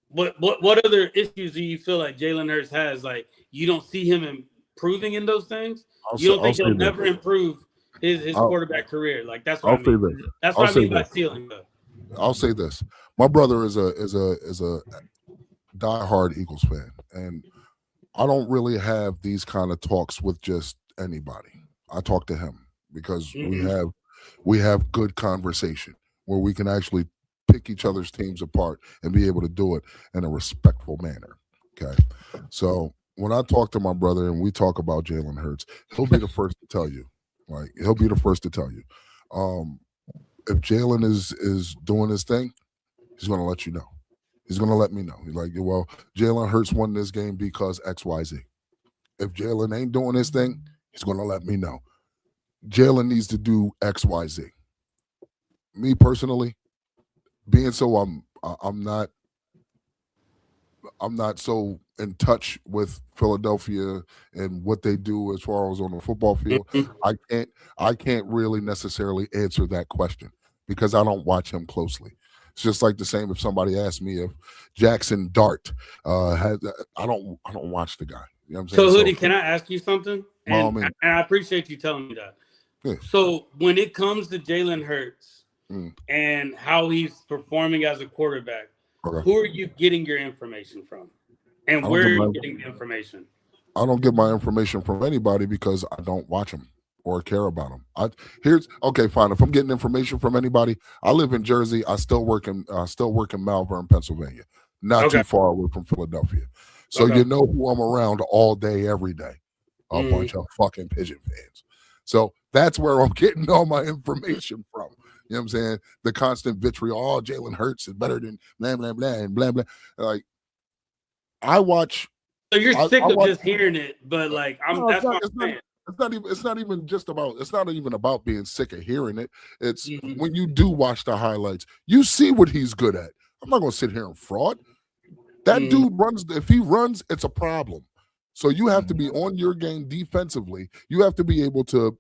what other issues do you feel like Jalen Hurts has? Like, you don't see him improving in those things. You don't think he'll never improve his quarterback career? Like, that's what I mean. That's what I mean by ceiling. I'll say this: my brother is a diehard Eagles fan, and I don't really have these kind of talks with just anybody. I talk to him because we have good conversation where we can actually pick each other's teams apart and be able to do it in a respectful manner. Okay, so when I talk to my brother and we talk about Jalen Hurts, he'll be the first to tell you. Like, he'll be the first to tell you. If Jalen is doing his thing, he's going to let you know. He's going to let me know. He's like, well, Jalen Hurts won this game because X, Y, Z. If Jalen ain't doing his thing, he's going to let me know. Jalen needs to do X, Y, Z. Me personally, being so I'm not so in touch with Philadelphia and what they do as far as on the football field. I can't really necessarily answer that question because I don't watch him closely. It's just like the same if somebody asked me if Jackson Dart I don't watch the guy. You know what I'm saying? So, Hoodie, can I ask you something? And I appreciate you telling me that. Yeah. So when it comes to Jalen Hurts and how he's performing as a quarterback, who are you getting your information from? And where are you getting the information? I don't get my information from anybody because I don't watch them or care about them. Okay, fine. If I'm getting information from anybody, I live in Jersey. I still work in Malvern, Pennsylvania, not too far away from Philadelphia. So you know who I'm around all day, every day. A bunch of fucking Pigeon fans. So that's where I'm getting all my information from. You know what I'm saying? The constant vitriol. Oh, Jalen Hurts is better than blah, blah, blah, and blah, blah. Like, I watch. So you're sick of just hearing it, but like, that's what I'm saying. It's not even about being sick of hearing it. It's when you do watch the highlights, you see what he's good at. I'm not going to sit here and fraud. That dude runs. If he runs, it's a problem. So you have to be on your game defensively. You have to be able to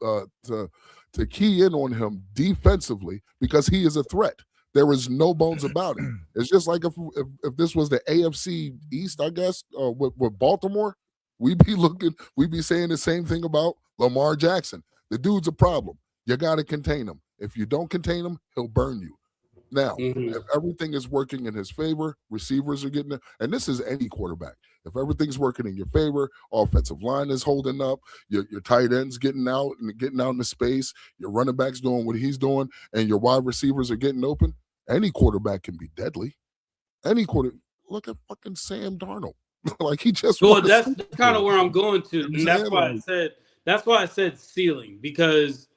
key in on him defensively because he is a threat. There is no bones about it. It's just like if this was the AFC East, I guess, with Baltimore, we'd be saying the same thing about Lamar Jackson. The dude's a problem. You got to contain him. If you don't contain him, he'll burn you. Now, if everything is working in his favor, receivers are getting it, and this is any quarterback. If everything's working in your favor, offensive line is holding up, your tight end's getting out in the space, your running back's doing what he's doing, and your wide receivers are getting open, any quarterback can be deadly. Look at fucking Sam Darnold. Like, he just that's kind of where I'm going to. And that's why I said ceiling, because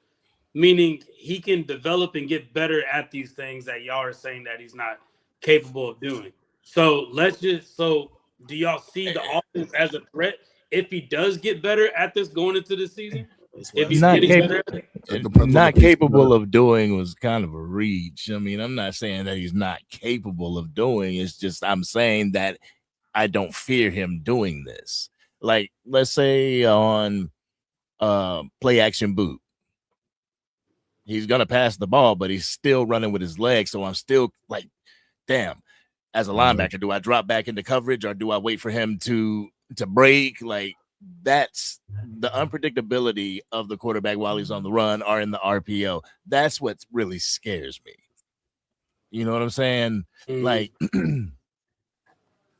meaning he can develop and get better at these things that y'all are saying that he's not capable of doing. So do y'all see the offense as a threat if he does get better at this going into the season? If he's not capable of doing was kind of a reach. I mean, I'm not saying that he's not capable of doing. It's just I'm saying that I don't fear him doing this. Like, let's say on play action boot. He's gonna pass the ball, but he's still running with his legs. So I'm still like, damn. As a linebacker, do I drop back into coverage or do I wait for him to break? Like, that's the unpredictability of the quarterback while he's on the run or in the RPO. That's what really scares me. You know what I'm saying? Like,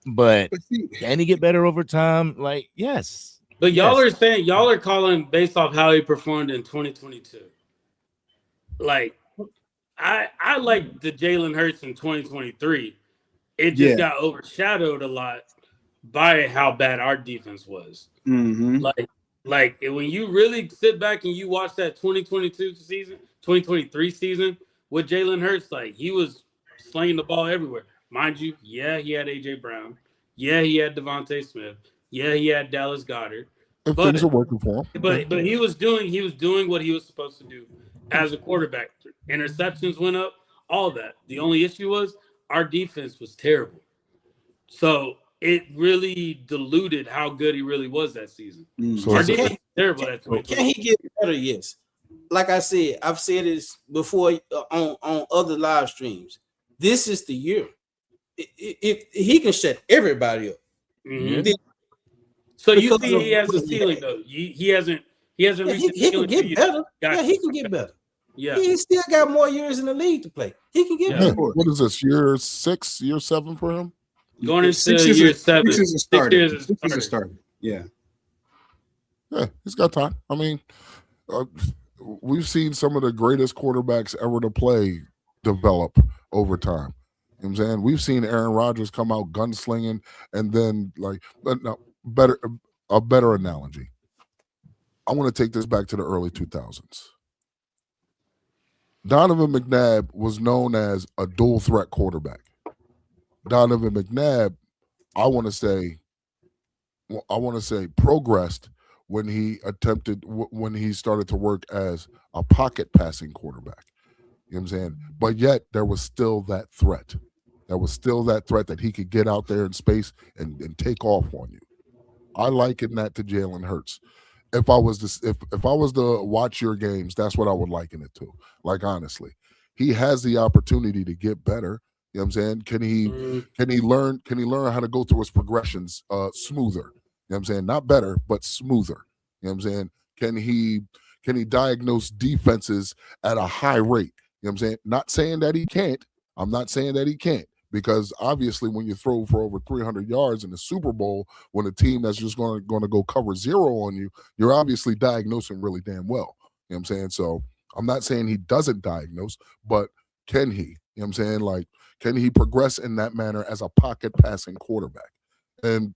but can he get better over time? Like, yes. But y'all are saying y'all are calling based off how he performed in 2022. Like, I like the Jalen Hurts in 2023. It just got overshadowed a lot by how bad our defense was. Like when you really sit back and you watch that 2022 season, 2023 season with Jalen Hurts, like he was slinging the ball everywhere. Mind you, yeah, he had AJ Brown. Yeah, he had Devontae Smith. Yeah, he had Dallas Goedert. If things are working for him. But he was doing what he was supposed to do as a quarterback. Interceptions went up, all that. The only issue was our defense was terrible. So it really diluted how good he really was that season. So our defense was terrible that Can he get better? Yes. Like I said, I've said this before on other live streams. This is the year. If he can shut everybody up. So you see, he has a ceiling though. He hasn't reached the ceiling. He can get better. Yeah, he can get better. Yeah, he still got more years in the league to play. He can get better. What is this, year 6, year 7 for him? Going into year 7. 6 is a starter. Yeah, he's got time. I mean, we've seen some of the greatest quarterbacks ever to play develop over time. You know what I'm saying? We've seen Aaron Rodgers come out gunslinging, and then a better analogy. I want to take this back to the early 2000s. Donovan McNabb was known as a dual threat quarterback. Donovan McNabb, I want to say progressed when he started to work as a pocket passing quarterback. You know what I'm saying? But yet there was still that threat. There was still that threat that he could get out there in space and take off on you. I liken that to Jalen Hurts. If I was to watch your games, that's what I would liken it to. Like, honestly, he has the opportunity to get better. You know what I'm saying? Can he learn how to go through his progressions smoother? You know what I'm saying? Not better, but smoother. You know what I'm saying? Can he diagnose defenses at a high rate? You know what I'm saying? Not saying that he can't. I'm not saying that he can't, because obviously when you throw for over 300 yards in the Super Bowl, when a team that's just going to go cover zero on you, you're obviously diagnosing really damn well. You know what I'm saying? So I'm not saying he doesn't diagnose, but can he? You know what I'm saying? Like, can he progress in that manner as a pocket passing quarterback? And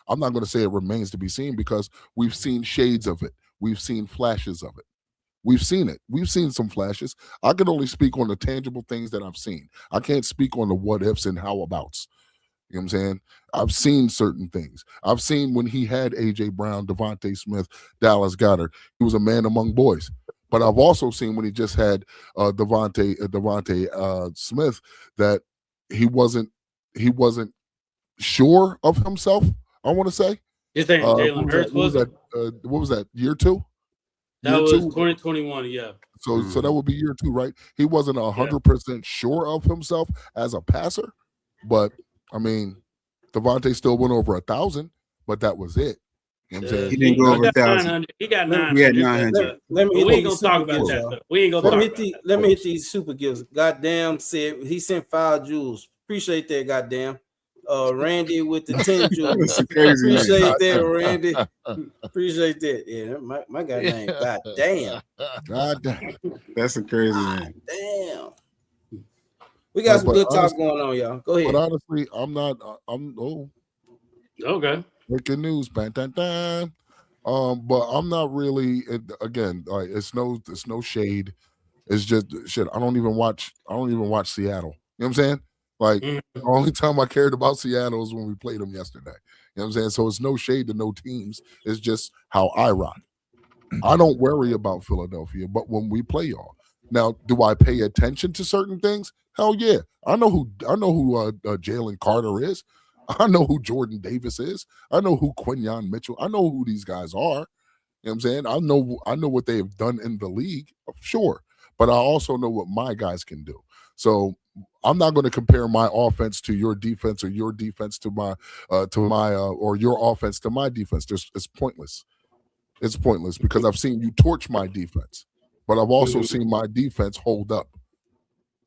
I'm not going to say it remains to be seen, because we've seen shades of it. We've seen flashes of it. We've seen it. We've seen some flashes. I can only speak on the tangible things that I've seen. I can't speak on the what ifs and how abouts. You know what I'm saying? I've seen certain things. I've seen when he had AJ Brown, Devontae Smith, Dallas Goedert, he was a man among boys. But I've also seen when he just had Devontae Smith, that he wasn't sure of himself, I want to say. You're saying Jalen Hurts wasn't? What was that, year 2? That was 2021, yeah. So that would be year 2, right? He wasn't 100% sure of himself as a passer, but I mean, Devontae still went over 1,000, but that was it. You know what I'm saying? He didn't go over 1,000. He got 900. He had 900. We ain't gonna talk about that. We ain't gonna talk about that. Let me hit these super gifts. Goddamn said he sent 5 jewels. Appreciate that, goddamn. Randy with the 10 jewels. Appreciate that, Randy. Appreciate that. Yeah, my guy name. Goddamn. Goddamn. That's a crazy name. Damn. We got some good talk going on, y'all. Go ahead. But honestly, okay. Breaking news, bang, bang, bang. But I'm not really. Again, like, it's no shade. It's just shit. I don't even watch Seattle. You know what I'm saying? Like, the only time I cared about Seattle is when we played them yesterday. You know what I'm saying? So it's no shade to no teams. It's just how I rock. I don't worry about Philadelphia, but when we play y'all. Now, do I pay attention to certain things? Hell yeah. I know who Jalen Carter is. I know who Jordan Davis is. I know who Quinyon Mitchell. I know who these guys are. You know what I'm saying? I know what they have done in the league, sure. But I also know what my guys can do. So I'm not going to compare my offense to your defense or your defense to my or your offense to my defense. It's pointless. It's pointless because I've seen you torch my defense, but I've also seen my defense hold up.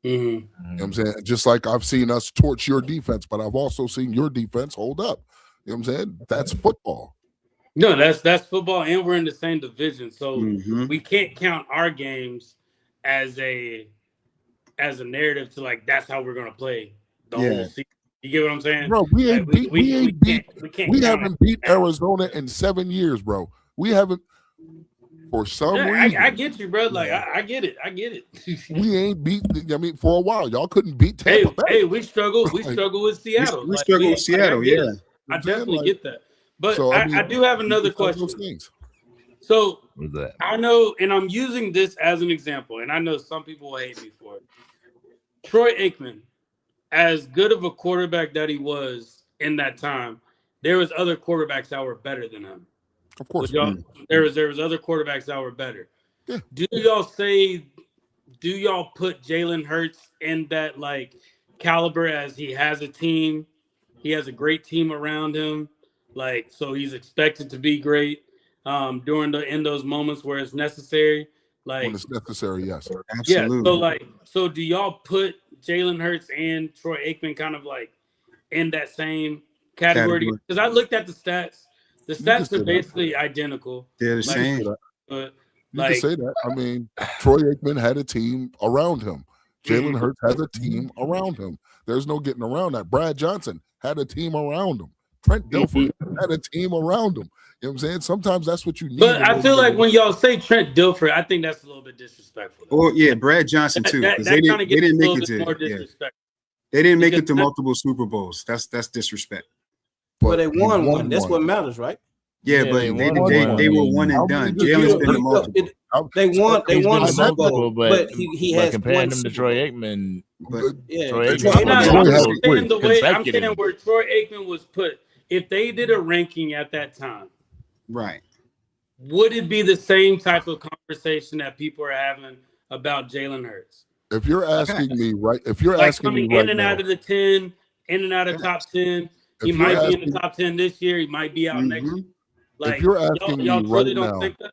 Mm-hmm. You know what I'm saying? Just like I've seen us torch your defense, but I've also seen your defense hold up. You know what I'm saying? That's football. No, that's football, and we're in the same division, so Mhm. we can't count our games as a narrative to like that's how we're gonna play the whole season. You get what I'm saying? Bro, we ain't Like, beat we haven't beat that. Arizona in 7 years, bro. We haven't for some reason. I get you, bro. Like I get it. We ain't beat. I mean, for a while, y'all couldn't beat Tampa Bay. Hey, we struggle. We struggle with Seattle. We struggle with Seattle. Yeah, I definitely get that. But So, I do have another question. So What's that? I know, and I'm using this as an example, and I know some people will hate me for it. Troy Aikman, as good of a quarterback that he was in that time, there was other quarterbacks that were better than him. Of course, there was other quarterbacks that were better. Yeah. Do y'all put Jalen Hurts in that like caliber as he has a team? He has a great team around him, like so he's expected to be great in those moments where it's necessary. Like when it's necessary, yes, absolutely. Yeah, so do y'all put Jalen Hurts and Troy Aikman kind of like in that same category? Because I looked at the stats. The stats are basically identical. They're the same. But you can say that. I mean, Troy Aikman had a team around him. Jalen Hurts has a team around him. There's no getting around that. Brad Johnson had a team around him. Trent Dilfer had a team around him. You know what I'm saying? Sometimes that's what you need. But I feel like when y'all say Trent Dilfer, I think that's a little bit disrespectful. Oh yeah, Brad Johnson too. That they kind of gets didn't a make little it bit to more disrespectful. They didn't make it to multiple Super Bowls. That's disrespect. But they won one. That's what matters, right? Yeah, but they were one and done. Jalen's been a multiple. They won the Super Bowl, but he has comparing him to Troy Aikman. I'm saying where Troy Aikman was put. If they did a ranking at that time, right, would it be the same type of conversation that people are having about Jalen Hurts? If you're asking me, right? If you're like asking me coming right in and now, out of the 10, in and out of top 10, he might be in the top 10 this year. He might be out next year. Like, if you're asking y'all me really right don't now, think that?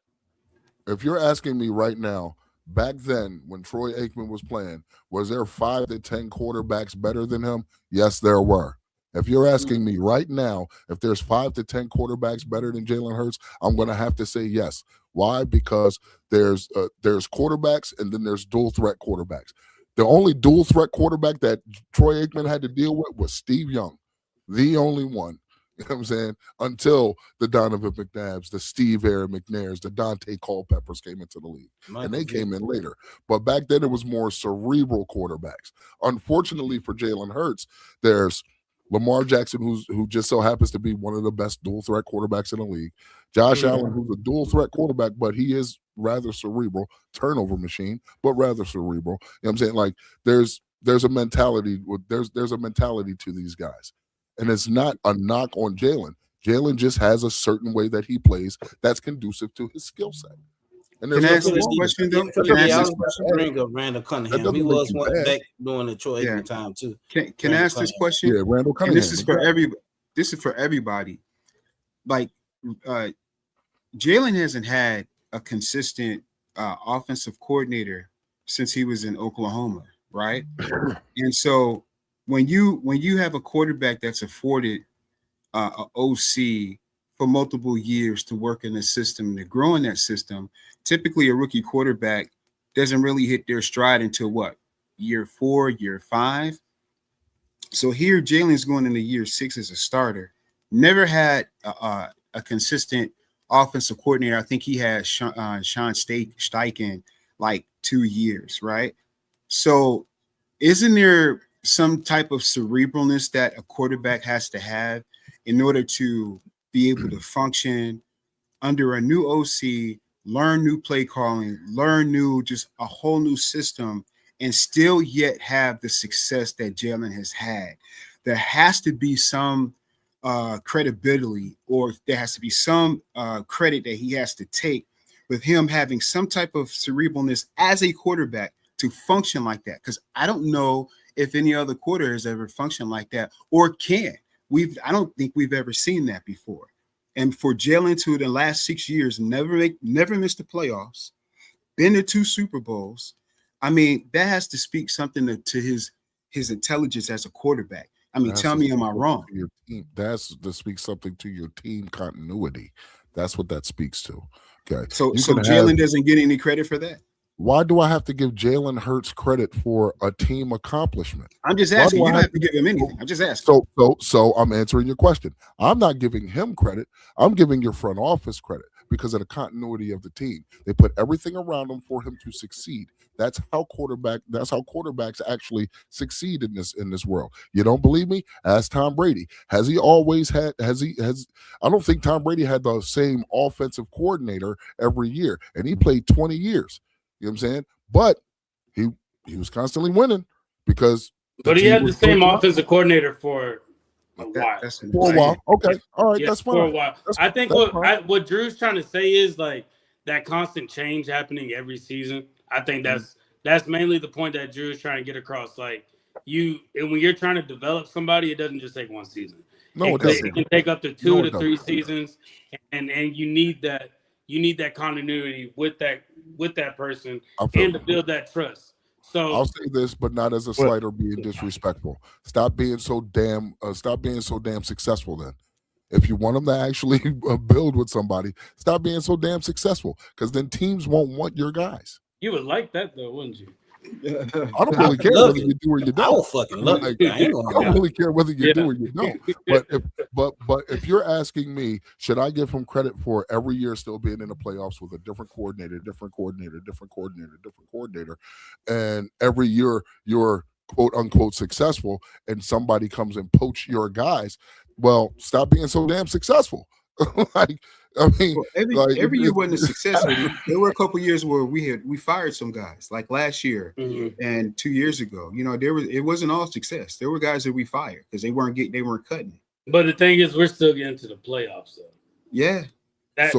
if you're asking me right now, back then when Troy Aikman was playing, was there 5 to 10 quarterbacks better than him? Yes, there were. If you're asking me right now, if there's 5 to 10 quarterbacks better than Jalen Hurts, I'm going to have to say yes. Why? Because there's quarterbacks and then there's dual threat quarterbacks. The only dual threat quarterback that Troy Aikman had to deal with was Steve Young, the only one. You know what I'm saying? Until the Donovan McNabbs, the Steve Aaron McNairs, the Dante Culpeppers came into the league. And they came in later. But back then it was more cerebral quarterbacks. Unfortunately for Jalen Hurts, there's Lamar Jackson, who just so happens to be one of the best dual threat quarterbacks in the league. Josh Allen, who's a dual threat quarterback, but he is rather cerebral, turnover machine, but rather cerebral. You know what I'm saying? Like there's a mentality, there's a mentality to these guys. And it's not a knock on Jalen. Jalen just has a certain way that he plays that's conducive to his skill set. And can I ask this question though? Bring up Randall Cunningham. He was one back during the Troy Aikman time too. Can I ask this question? Yeah, Randall Cunningham. And this is for everybody. Like Jalen hasn't had a consistent offensive coordinator since he was in Oklahoma, right? And so when you have a quarterback that's afforded an OC for multiple years to work in the system and to grow in that system, typically a rookie quarterback doesn't really hit their stride until what? Year 4, year 5. So here Jalen's going into year 6 as a starter. Never had a consistent offensive coordinator. I think he had Sean Steichen like 2 years, right? So isn't there some type of cerebralness that a quarterback has to have in order to be able to function under a new OC, learn new play calling, learn just a whole new system, and still yet have the success that Jalen has had? There has to be some credibility, or there has to be some credit that he has to take with him having some type of cerebralness as a quarterback, to function like that, because I don't know if any other quarter has ever functioned like that or can. I don't think we've ever seen that before. And for Jalen to the last 6 years never missed the playoffs, been to 2 Super Bowls. I mean, that has to speak something to his intelligence as a quarterback. I mean, tell me, am I wrong? Your team, that's to speak something to your team continuity. That's what that speaks to. Okay. So Jalen doesn't get any credit for that. Why do I have to give Jalen Hurts credit for a team accomplishment? I'm just asking. You don't have to give him anything. I'm just asking. So I'm answering your question. I'm not giving him credit. I'm giving your front office credit because of the continuity of the team. They put everything around him for him to succeed. That's how quarterbacks actually succeed in this world. You don't believe me? Ask Tom Brady. I don't think Tom Brady had the same offensive coordinator every year, and he played 20 years. You know what I'm saying? But he was constantly winning because. But he had the same offensive coordinator for a while. For a while. Okay. All right. Yeah, that's fine. For a while. I think what Drew's trying to say is like that constant change happening every season. I think that's mainly the point that Drew is trying to get across. Like when you're trying to develop somebody, it doesn't just take one season. No, it doesn't. It can take up to 2 to 3 seasons, and you need that. You need that continuity with that person and to build that trust. So I'll say this, but not as a slight or being disrespectful. Stop being so damn successful. Then, if you want them to actually build with somebody, stop being so damn successful. Because then teams won't want your guys. You would like that though, wouldn't you? I don't really care whether you do or you don't. I will fucking love it. I don't really care whether you do or you don't. But if you're asking me, should I give him credit for every year still being in the playoffs with a different coordinator, and every year you're quote unquote successful, and somebody comes and poach your guys? Well, stop being so damn successful. Every year wasn't a success. There were a couple years where we fired some guys, like last year and 2 years ago. You know, it wasn't all success. There were guys that we fired because they weren't cutting it. But the thing is, we're still getting to the playoffs, though. Yeah. That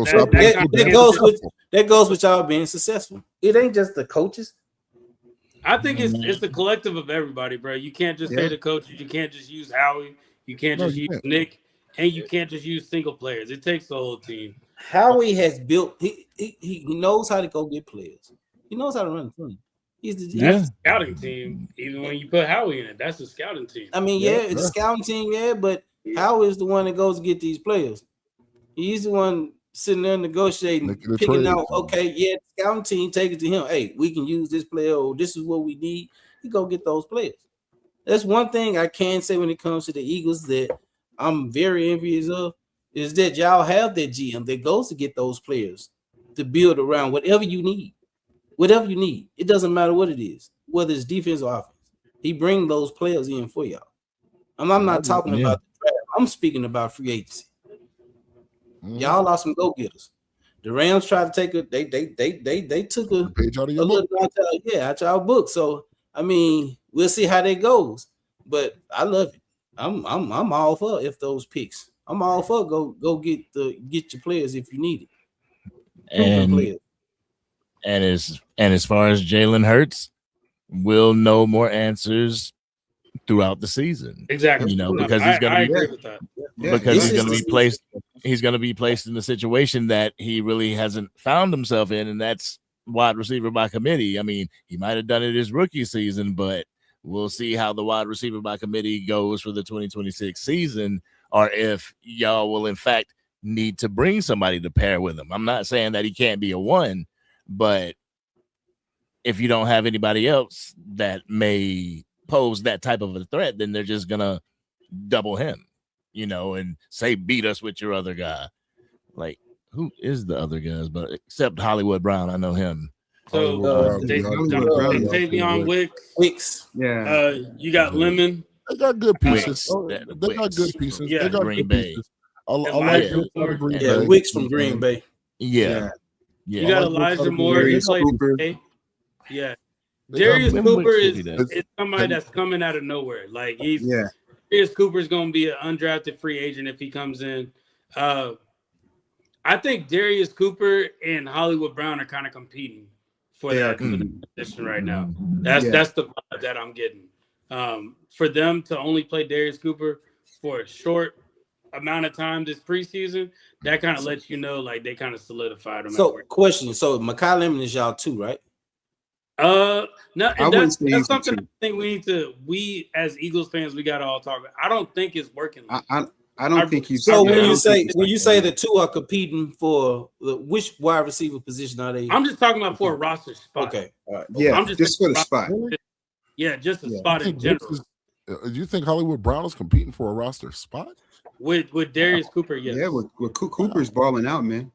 goes with y'all being successful. It ain't just the coaches. I think it's the collective of everybody, bro. You can't just say the coaches. You can't just use Howie. You can't just use Nick. And you can't just use single players. It takes the whole team. Howie has built. He knows how to go get players. He knows how to run the team. That's a scouting team. Even when you put Howie in it, that's a scouting team. I mean, it's a scouting team, but Howie is the one that goes to get these players. He's the one sitting there negotiating, picking out. Okay, the scouting team take it to him. Hey, we can use this player. Or this is what we need. He go get those players. That's one thing I can say when it comes to the Eagles that I'm very envious of, is that y'all have that GM that goes to get those players to build around whatever you need. Whatever you need. It doesn't matter what it is, whether it's defense or offense. He brings those players in for y'all. I'm not talking about the draft. I'm speaking about free agency. Y'all are some go-getters. The Rams tried to take they took a page out of your book. Out y'all book. So I mean, we'll see how that goes. But I love it. I'm all for if those picks. I'm all for go get your players if you need it. And as far as Jalen Hurts, we'll know more answers throughout the season. Exactly. You know, because he's going to be agree with that. Because he's going to be placed. He's going to be placed in the situation that he really hasn't found himself in, and that's wide receiver by committee. I mean, he might have done it his rookie season, but we'll see how the wide receiver by committee goes for the 2026 season, or if y'all will in fact need to bring somebody to pair with him. I'm not saying that he can't be a one, but if you don't have anybody else that may pose that type of a threat, then they're just gonna double him, and say beat us with your other guy. Like, who is the other guys? But except Hollywood Brown, I know him. So Tavion Wicks. Yeah. You got Lemon. They got good pieces. They got good pieces. Yeah. They got Green good Bay. pieces. I like Green Bay. Wicks from Green Bay. Yeah. You got Elijah Moore. Yeah. Darius Cooper is somebody that's coming out of nowhere. Like Darius Cooper is going to be an undrafted free agent if he comes in. I think Darius Cooper and Hollywood Brown are kind of competing for that position right now. That's the vibe that I'm getting. For them to only play Darius Cooper for a short amount of time this preseason, that kind of lets you know like they kind of solidified him. So question. So Mekhi Lemon is y'all too, right? No, and that's something I think we as Eagles fans, we gotta all talk about. I don't think it's working. I don't think he's. So when you say the two are competing for which wide receiver position are they? I'm just talking about for a roster spot. Okay, all right. Yeah, I'm just for the spot. Yeah, just a spot in general. Do you think Hollywood Brown is competing for a roster spot? With Darius Cooper, yes. Yeah, with Cooper's balling out, man.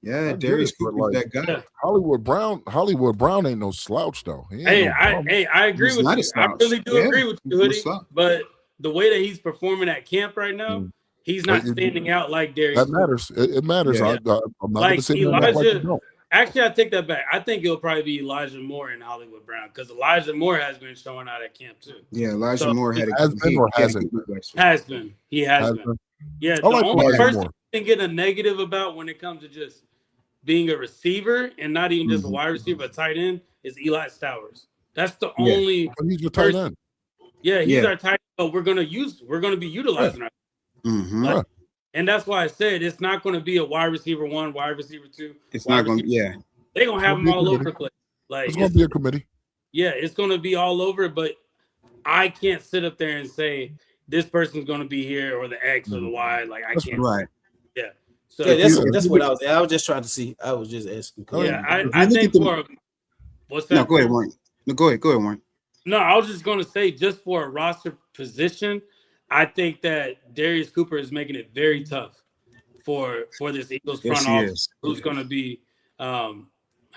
Yeah, Darius Cooper's that guy. Yeah. Hollywood Brown ain't no slouch though. I agree with you. I really do agree with you, Hoodie. But the way that he's performing at camp right now, he's not standing out like Darius. That matters. It matters. Yeah. I'm not like going to say Elijah. Actually, I take that back. I think it'll probably be Elijah Moore and Hollywood Brown because Elijah Moore has been showing out at camp too. Yeah, Elijah Moore has been or hasn't. Has been. He has been. Yeah, the only person I can get a negative about when it comes to just being a receiver and not even just a wide receiver, a tight end, is Eli Stowers. That's the only. But he's your tight end. Yeah, he's our tight end. But we're gonna be utilizing our. And that's why I said it's not going to be a wide receiver 1, wide receiver 2. It's not going to. Yeah, they're gonna have them all over the place. Like it's going to be a committee. Yeah, it's going to be all over. But I can't sit up there and say this person's going to be here or the X or the Y. Like I can't. Right. Yeah. So that's what I was. I was just trying to see. I was just asking. Yeah, I think for what's that? No, go ahead, Warren. No, go ahead, Warren. No, I was just going to say, just for a roster position, I think that Darius Cooper is making it very tough for this Eagles front office. Who's going to be how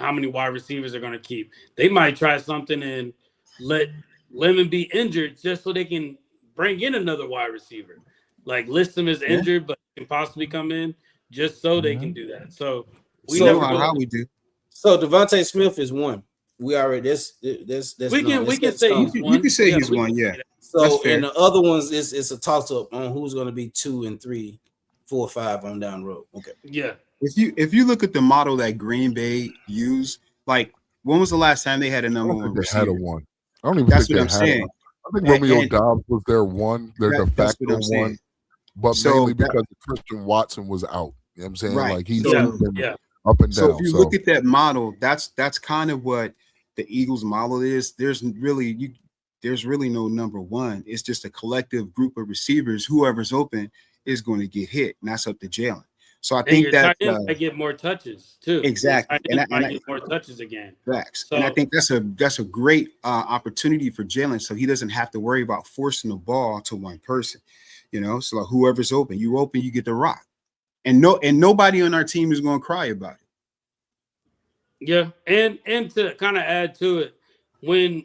many wide receivers they're going to keep? They might try something and let Lemon be injured just so they can bring in another wide receiver. Like list him as injured, but can possibly come in just so they can do that. So we know how we do. So Devontae Smith is one. We already that's we can say he's one. You can say he's one, yeah. So and the other ones it's a toss up on who's going to be 2 and 3, 4, 5 on down the road. Okay. Yeah. If you look at the model that Green Bay used, like when was the last time they had a number one receiver? They had a one. I don't even think they had one. I think Romeo Dobbs was their one, their de facto one, but mainly because Christian Watson was out. You know what I'm saying? Right. Like he's been up and down. So if you look at that model, that's kind of what the Eagles model is. There's really no number one. It's just a collective group of receivers. Whoever's open is going to get hit, and that's up to Jalen. So I think that I get more touches too. Exactly, and I get more touches again. Facts. So, and I think that's a great opportunity for Jalen, so he doesn't have to worry about forcing the ball to one person. You know, so like whoever's open, you get the rock, and nobody on our team is going to cry about it. Yeah, and to kind of add to it, when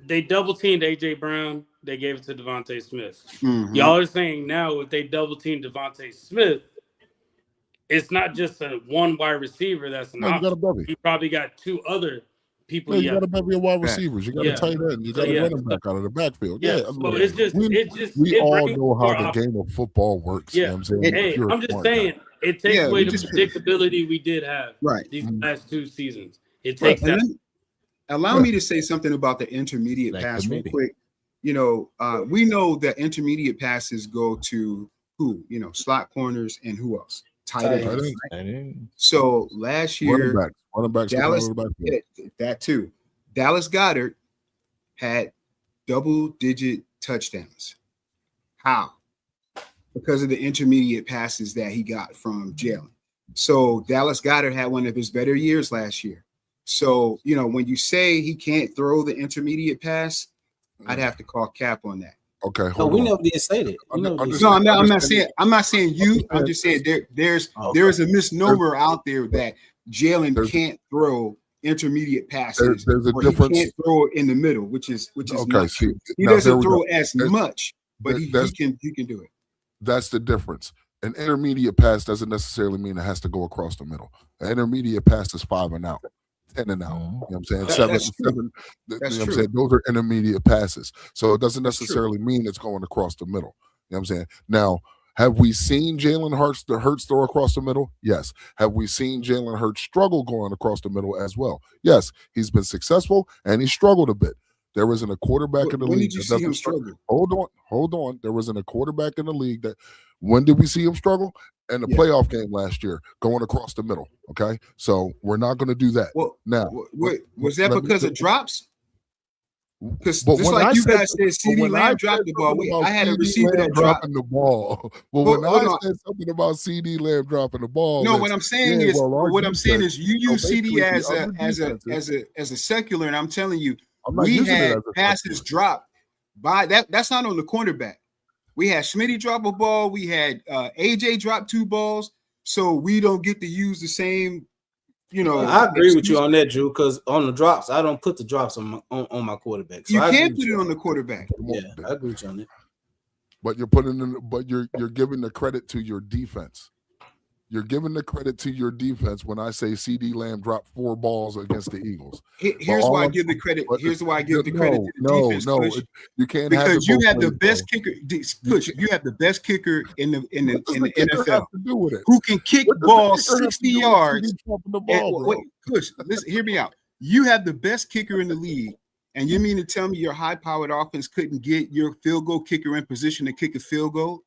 they double teamed AJ Brown, they gave it to Devontae Smith. Mm-hmm. Y'all are saying now if they double team Devontae Smith, it's not just a one wide receiver that's an option. You probably got 2 other people. Yeah, you got a bevy of wide receivers. You got a tight end. You got a running back out of the backfield. Yeah, so it's just we all know how the game of football works. Yeah, you know what I'm saying? I'm just saying it takes away the predictability we did have these last 2 seasons. It takes that. Allow me to say something about the intermediate pass real quick. You know, we know that intermediate passes go to who? You know, slot corners and who else? Tight ends. Right? So last year, running backs, Dallas, that too. Dallas Goedert had double-digit touchdowns. How? Because of the intermediate passes that he got from Jalen. So Dallas Goedert had one of his better years last year. So, you know, when you say he can't throw the intermediate pass, I'd have to call cap on that. Okay. No, we never did say that. I'm not saying you. I'm just saying there's a misnomer out there that Jalen can't throw intermediate passes. There's a difference. He can't throw it in the middle, which is okay. He doesn't throw as much, but he can do it. That's the difference. An intermediate pass doesn't necessarily mean it has to go across the middle. An intermediate pass is 5 and out. 10 and out. You know what I'm saying? 7. You know what I'm saying? Those are intermediate passes. So it doesn't necessarily mean it's going across the middle. You know what I'm saying? Now, Have we seen Jalen Hurts throw across the middle? Yes. Have we seen Jalen Hurts struggle going across the middle as well? Yes. He's been successful and he struggled a bit. There isn't a quarterback in the league. When did you see him struggle? Hold on. There wasn't a quarterback in the league that. When did we see him struggle? In the playoff game last year, going across the middle. Okay, so we're not going to do that. Well, now, was that because of drops? Because just like you guys said, CD Lamb dropped the ball. I had a receiver that dropping the ball. Well, when I said something about CD Lamb dropping the ball, no, what I'm saying is, you use CD as a secular, and I'm telling you, we had passes dropped by that. That's not on the cornerback. We had Smitty drop a ball. We had AJ drop 2 balls. So we don't get to use the same, I agree with you on that, Drew, because on the drops, I don't put the drops on my quarterback. So you can't put it on the quarterback. Yeah, I agree with you on that. But you're giving the credit to your defense. You're giving the credit to your defense when I say CD Lamb dropped 4 balls against the Eagles. Here's why I give the credit. Here's why I give the credit to the defense. No, you can't, because you have the best kicker. Kush, you have the best kicker in the NFL. Who can kick balls 60 yards? Kush, listen, hear me out. You have the best kicker in the league, and you mean to tell me your high-powered offense couldn't get your field goal kicker in position to kick a field goal?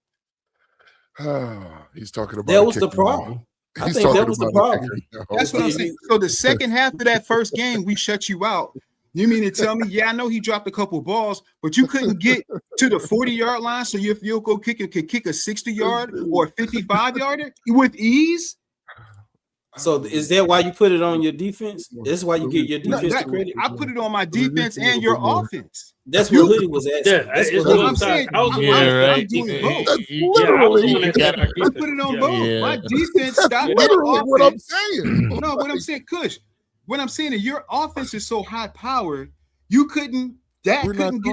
He's talking about that was the problem. I think that was the problem. That's what I'm saying. So the second half of that first game, we shut you out. You mean to tell me, I know he dropped a couple balls, but you couldn't get to the 40-yard line, so your field goal kicker could kick a 60-yard or a 55-yarder with ease? So is that why you put it on your defense? That's why you get your defense the credit? I put it on my defense and your offense. That's what Hoodie was asking. Yeah, that's what I'm saying. I'm doing both. I put it on both. My defense stopped literally what I'm saying. No, what I'm saying, Kush. What I'm saying is your offense is so high powered, you couldn't get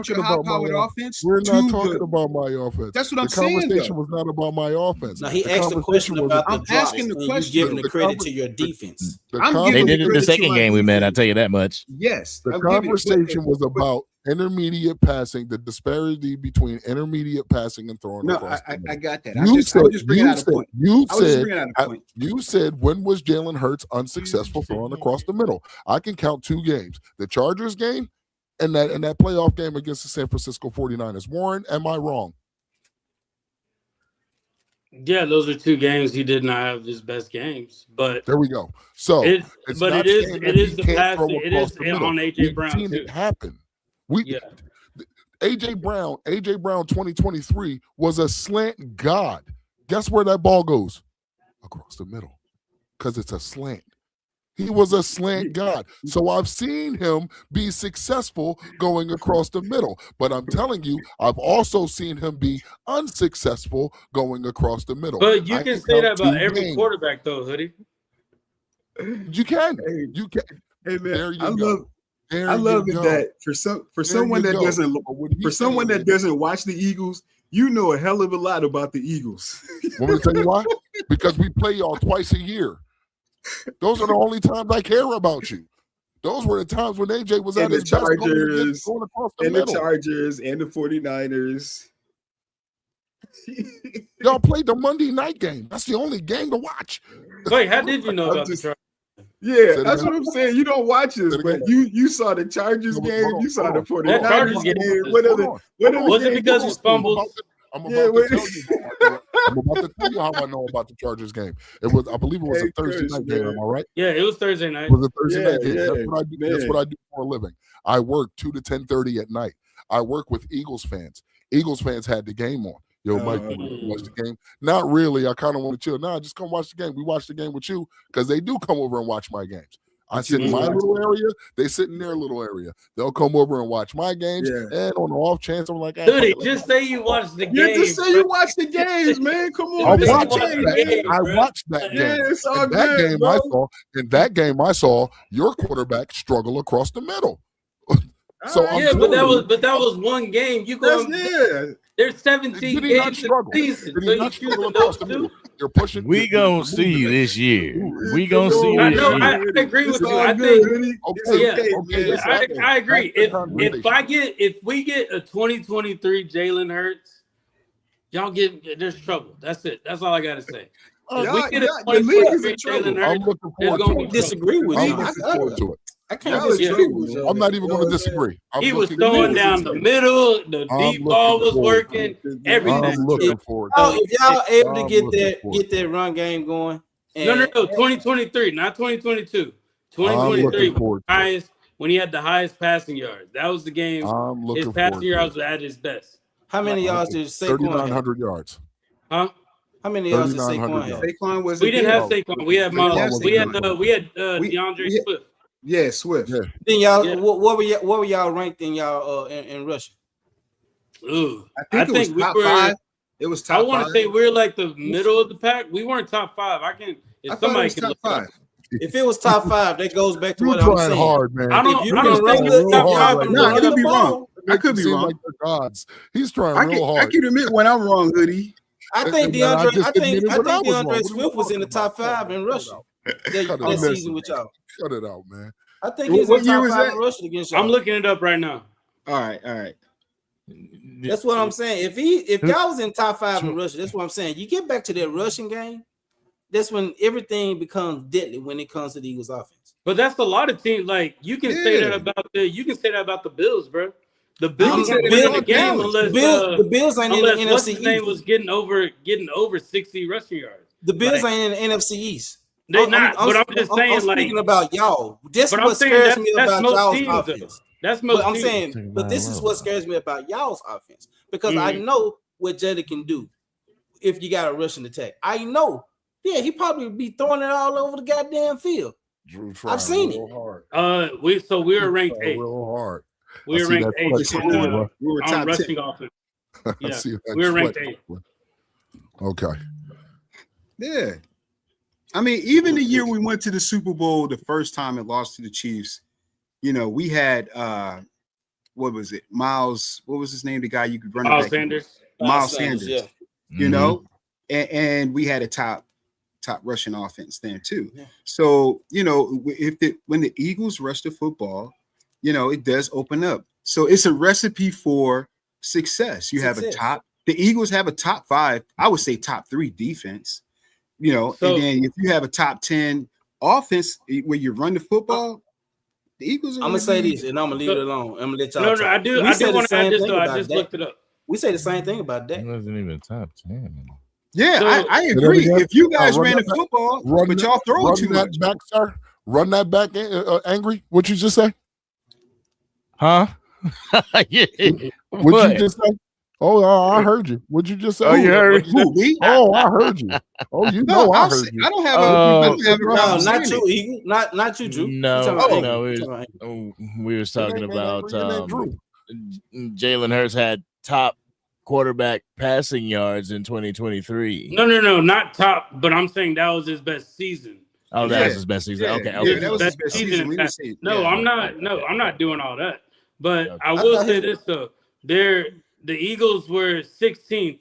your high powered offense. We're not talking about my offense. That's what I'm saying. The conversation was not about my offense. Now he asked the question about the drops. I'm asking the question. You giving the credit to your defense. They did it the second game we met. I tell you that much. Yes, the conversation was about intermediate passing, the disparity between intermediate passing and throwing. No, I got that. I was just bringing out a point. You said when was Jalen Hurts unsuccessful throwing across the middle? I can count 2 games: the Chargers game and that playoff game against the San Francisco 49ers. Warren, am I wrong? Yeah, those are 2 games he did not have his best games, but there we go. So, it is the passing. It is on AJ Brown. We've seen it happen. AJ Brown 2023 was a slant god. Guess where that ball goes? Across the middle, because it's a slant. He was a slant god. So I've seen him be successful going across the middle. But I'm telling you, I've also seen him be unsuccessful going across the middle. But you can say that about every quarterback, though, Hoodie. You can. You can. Hey, man, there you go. I love it that for someone that doesn't watch the Eagles, you know a hell of a lot about the Eagles. Want me to tell you why? Because we play y'all twice a year. Those are the only times I care about you. Those were the times when AJ was at his best going across the middle. The Chargers and the 49ers. Y'all played the Monday night game. That's the only game to watch. Wait, how did you know about the Chargers? Yeah, that's what I'm saying. You don't watch this, but you saw the Chargers game. You saw the 49ers game. Was it because he fumbled? I'm about to tell you how I know about the Chargers game. I believe it was a Thursday night game. Am I right? Yeah, it was Thursday night. It was a Thursday night game. That's what I do for a living. I work 2 to 10:30 at night. I work with Eagles fans. Eagles fans had the game on. Yo, Mike, watch the game? Not really. I kind of want to chill. Nah, just come watch the game. We watch the game with you because they do come over and watch my games. I sit in my little area. They sit in their little area. They'll come over and watch my games. Yeah. And on the off chance, I'm like, hey, just say you watch the game. Just say you watch the games, man. Come on. I watched that game. Yeah, it's all good, in that game, I saw your quarterback struggle across the middle. So but that was one game. You go. There's 17 games in the season. So you choosing those 2? You're pushing. We gonna see you this year. We gonna see you. I agree with you. I think. I agree. If we get a 2023 Jalen Hurts, y'all there's trouble. That's it. That's all I gotta say. If Y'all- we get a y'all- the league is in 2023 Jalen trouble. I'm Hurts, looking there's forward gonna to be it. Disagree with I'm you. looking forward to it. I can't Y'all is disagree trouble, with man. you. I'm not even You know going to what I'm saying? disagree. I'm He was looking throwing forward down to the it. middle, the I'm deep ball looking was forward to working, it. everything. I'm looking forward to So it. if y'all able to I'm get looking that forward to it. run game going, No, and 2023, not 2022. I'm 2023 looking was forward the to it. highest when he had the highest passing yards. That was the game. I'm His looking passing forward to yards it. were at his best. how many yards did Saquon have? 3,900 yards. Huh? How many yards did 3,900 Saquon have? yards. Saquon was We didn't have Oh, Saquon. We had Saquon Miles. wasn't We had good. We- DeAndre we- Swift. Yeah, Swift. Yeah. Then y'all, Yeah. what were y'all ranked in y'all in rushing? Ooh, I think it was we top were. 5. It was top I want to 5. say we're like the middle of the pack. We weren't top 5. I If thought it somebody was can top look it up. 5. If it was top 5, that goes back to You're what I'm trying saying. hard, man. I don't. If you I can don't run think the it's top real 5. hard in No, I right the could the be ball. wrong. I could be Seem wrong. like they're gods. He's trying I real can hard. admit when I'm wrong, Hoodie. I think And I DeAndre. just I think admitted when I was wrong. DeAndre What are we Swift was in the talking top about? 5 in Cut it rushing out. that Cut it that out. season with y'all. Cut it out, man. I think he was What in year top was 5 that? in rushing against y'all. I'm looking it up right now. All right. That's what I'm saying. If y'all was in top 5 in rushing, that's what I'm saying. You get back to that rushing game, that's when everything becomes deadly when it comes to the Eagles offense. But that's a lot of teams. Like you can say that about the Bills, bro. The Bills say weren't that winning about the game Dallas. unless The Bills ain't in the unless what's NFC his name East. was getting over 60 rushing yards. The Bills Like, ain't in the NFC East. They not. But I'm just saying, I'm speaking like, about y'all. This is but I'm what saying scares that's me about most y'all's teams, though. offense. That's most But I'm teams. saying, but this is what scares me about y'all's offense because I know what Jada can do if you got a rushing attack. I know. Yeah, he probably be throwing it all over the goddamn field. Drew I've seen it. hard. We were ranked 8. Real hard. We I were see ranked that 8 sweat We sweat, were on top 10. rushing offense. I Yeah, see that we were ranked sweat. 8. Okay. Yeah. I mean, even the year we went to the Super Bowl the first time and lost to the Chiefs, you know, we had what was it? Miles, what was his name? The guy you could run it Miles back. Sanders. Miles Sanders. Yeah. You know, and we had a top rushing offense then too. Yeah. So, you know, when the Eagles rush the football, you know, it does open up. So it's a recipe for success. You have the Eagles have a top 5, I would say top 3 defense, you know, So, and then if you have a top 10 offense where you run the football, the Eagles are I'm gonna say this and I'm gonna leave it alone. I'm gonna let y'all. No, talk. I do We say want the to add same this thing though. I about just that. looked it up. We say the same thing about that. It wasn't even top 10. Yeah, So- I agree. Say that again. If you guys Run ran the that back. football, Run but that- y'all throw Run too that much. back, sir. Run that back, Angry. What you just say? Huh? Yeah. What you just say? Oh, I heard you. What'd you just say? Oh, you heard? Who, me? Oh, I heard you. Oh, you know I heard you. I don't have a. Oh. I don't have a No, problem not saying you, it. Eagle. Not you, Drew. No, You talking about no, Angry. we You talking about Angry. we was talking about Drew. Jalen Hurts had top quarterback passing yards in 2023. No, not top. But I'm saying that was his best season. Oh, that was his best season. Yeah, Okay, yeah, okay. that was his Best best season season. in We fact. didn't say No, yeah. I'm not. No, I'm not doing all that. But Okay. I will say this though: the Eagles were 16th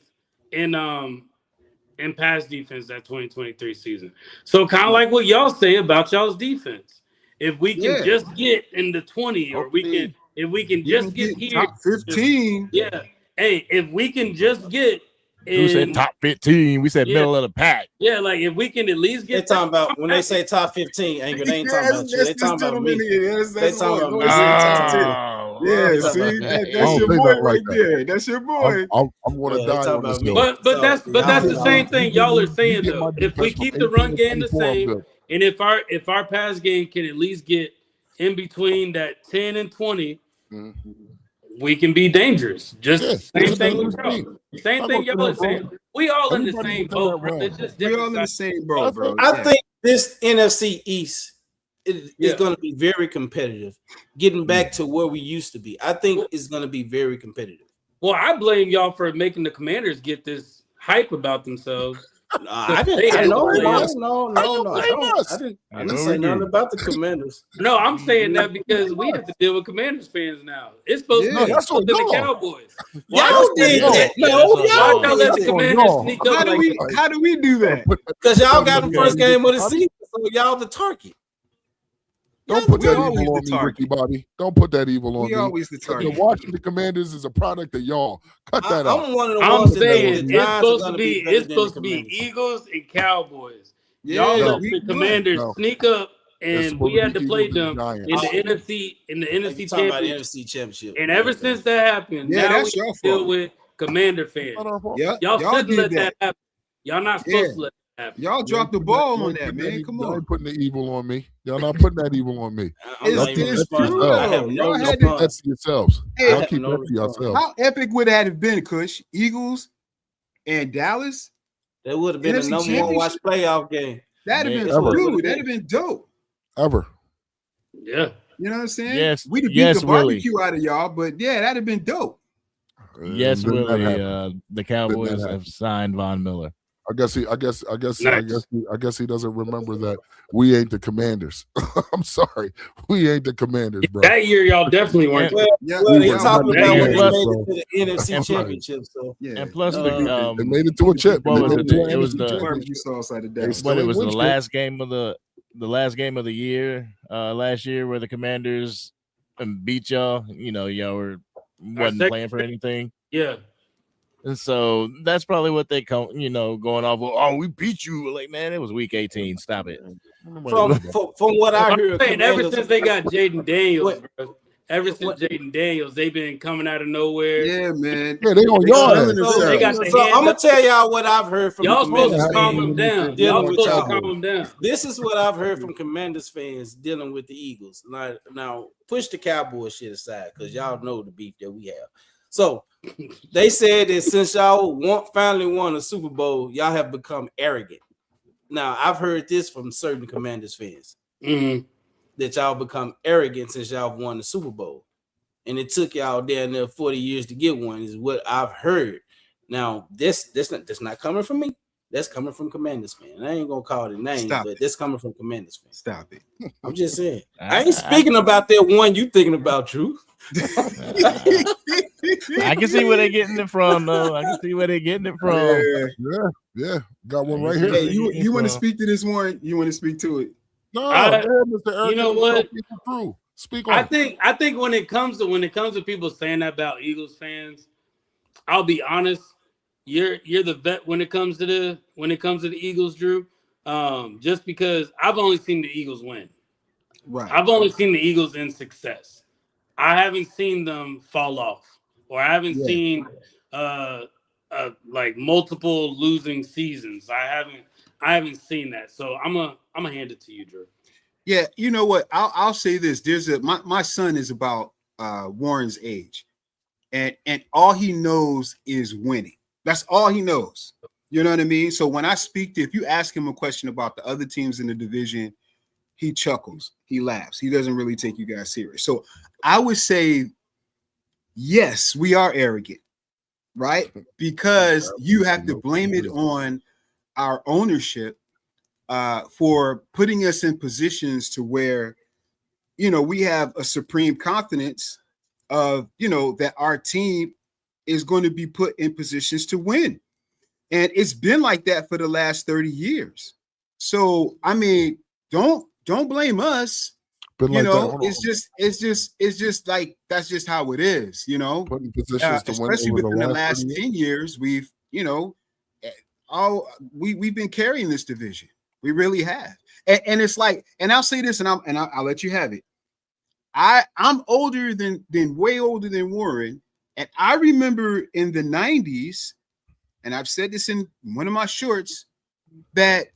in pass defense that 2023 season. So kind of like what y'all say about y'all's defense. If we can just get in the 20, or if we can just get here, top 15. yeah. Hey, if we can just get Who said in, top 15? We said Yeah. middle of the pack. yeah, like if we can at least They get talking that, about when they say top 15, Angry. They ain't talking about you. They talking about me. They talking about me. Oh, Yeah, Talking see, about- that's don't your say boy that right like that. there. That's your boy. I'm going to Yeah, they die talking on this about me. hill. But that's the I'll- same thing y'all are saying you get my though. If we defense keep from the run 18 to game the 24, I'm same, good. and if our pass game can at least get in between that 10 and 20, Mhm. we can be dangerous. Just Yeah, same thing that's with what I'm y'all. Same I'm thing okay y'all are with that, saying. bro. We all in the Everybody same within that boat, bro. realm. It's just We all different in the sides. same boat, bro. I think this NFC East is Yeah. going to be very competitive. Getting back to where we used to be, I think it's going to be very competitive. Well, I blame y'all for making the Commanders get this hype about themselves. I didn't. They I had know. to play us. No. How you I blame don't. us? I didn't know say we nothing do. about the Commanders. No, I'm saying that because we have to deal with Commanders fans now. It's supposed Yeah. to be That's us on than the y'all. Cowboys. Y'all did y'all. that. Yeah, No, that's on y'all y'all. Why y'all let the did that. Commanders y'all. sneak up like that? How do we do that? Because y'all got the first game of the season, so y'all the target. Don't put that always evil the on me, target. Ricky Bobby. Don't put that evil on We me. always the The target. Washington Commanders is a product of y'all. Cut that out. I'm one of the I'm ones that saying think the it's Giants are supposed to gonna be better it's than the supposed to be Commanders. Eagles and Cowboys. Yeah, Y'all No. let the week one. Commanders No. sneak up, It's and we supposed had to to be play Eagles and them Giants. in the NFC You talking about the Championship. NFC Championship? And ever since that happened, Yeah, now that's we your deal fault. with Commander It's fans. not our fault. Yeah, Y'all shouldn't did let that happen. Y'all not supposed to let that happen. Y'all You dropped the ain't putting ball you on ain't that, putting man. Come y'all on. ain't putting the evil on me. Y'all not putting that evil on me. I'm not even It's responding. true, I have though. no Y'all had Y'all keep that response. to yourselves. Hey, Y'all have keep no that to response. yourselves. How epic would that have been, Kush? Eagles and Dallas? That would have been NFC the number one watch playoff game. That'd have been Ever. dude, that'd have been dope. Ever. Yeah. You know what I'm saying? Yes, We'd have beat yes, the Willie. barbecue out of y'all, but yeah, that'd have been dope. Yes, Didn't that Willie. happen? The Cowboys happen? have signed Von Miller. I guess he doesn't remember that we ain't the Commanders. I'm sorry, we ain't the Commanders, bro. That year, y'all definitely weren't. Well, Yeah, well, we they were talking not about the when they Commanders, made bro. it to the NFC And- Championship. So yeah. And plus, No, They made it to a chip. what They was made it? to an It was NFC the championship. Barbecue sauce out of They Dallas. still what it ain't was win the shit. last game of the year last year where the Commanders beat y'all. You know, y'all wasn't second- playing for anything. Yeah. And so that's probably what they going off. Well, oh, we beat you. Like, man, it was week 18. Stop it. from what I heard, saying, ever Commanders- since they got Jaden Daniels, What- bro, ever since what- Jaden Daniels, they've been coming out of nowhere. Yeah, man. Yeah, they on They y'all selling ass. themselves. They got the So hand I'm gonna up. tell y'all what I've heard from Y'all the supposed Commanders to calm fans them down. dealing Y'all with supposed to y'all. calm them down. This is what I've heard from Commanders fans dealing with the Eagles. Now push the Cowboys shit aside because y'all know the beef that we have. So they said that since y'all finally won a Super Bowl, y'all have become arrogant. Now I've heard this from certain Commanders fans that y'all become arrogant since y'all won the Super Bowl, and it took y'all down there 40 years to get one. Is what I've heard. Now that's not coming from me. That's coming from Commanders fans. I ain't gonna call the name, but that's coming from Commanders fans. Stop it. I'm just saying. I ain't speaking about that one you thinking about, Truth. I can see where they're getting it from, though. I can see where they're getting it from. Yeah. Got one right here. Hey, you want to speak to this one? You want to speak to it? No, go ahead, Mr. Eric. You know what? Speak on. I think when it comes to people saying that about Eagles fans, I'll be honest. You're the vet when it comes to the Eagles, Drew. Just because I've only seen the Eagles win. Right. I've only seen the Eagles in success. I haven't seen them fall off, or I haven't seen like multiple losing seasons. I haven't seen that. So I'm gonna hand it to you, Drew. Yeah, you know what? I'll say this. My son is about Warren's age, and all he knows is winning. That's all he knows. You know what I mean? So when I speak to, if you ask him a question about the other teams in the division, he chuckles, he laughs. He doesn't really take you guys serious. So I would say, yes, we are arrogant, right? Because you have to blame it on our ownership for putting us in positions to where, we have a supreme confidence of, that our team is going to be put in positions to win. And it's been like that for the last 30 years. So, I mean, don't blame us. It's just like, that's just how it is, Putting positions to win especially within the last 30 10 years, we've, we've been carrying this division. We really have. And it's like, and I'll say this, and I'll let you have it. I'm older than way older than Warren. And I remember in the 90s, and I've said this in one of my shorts, that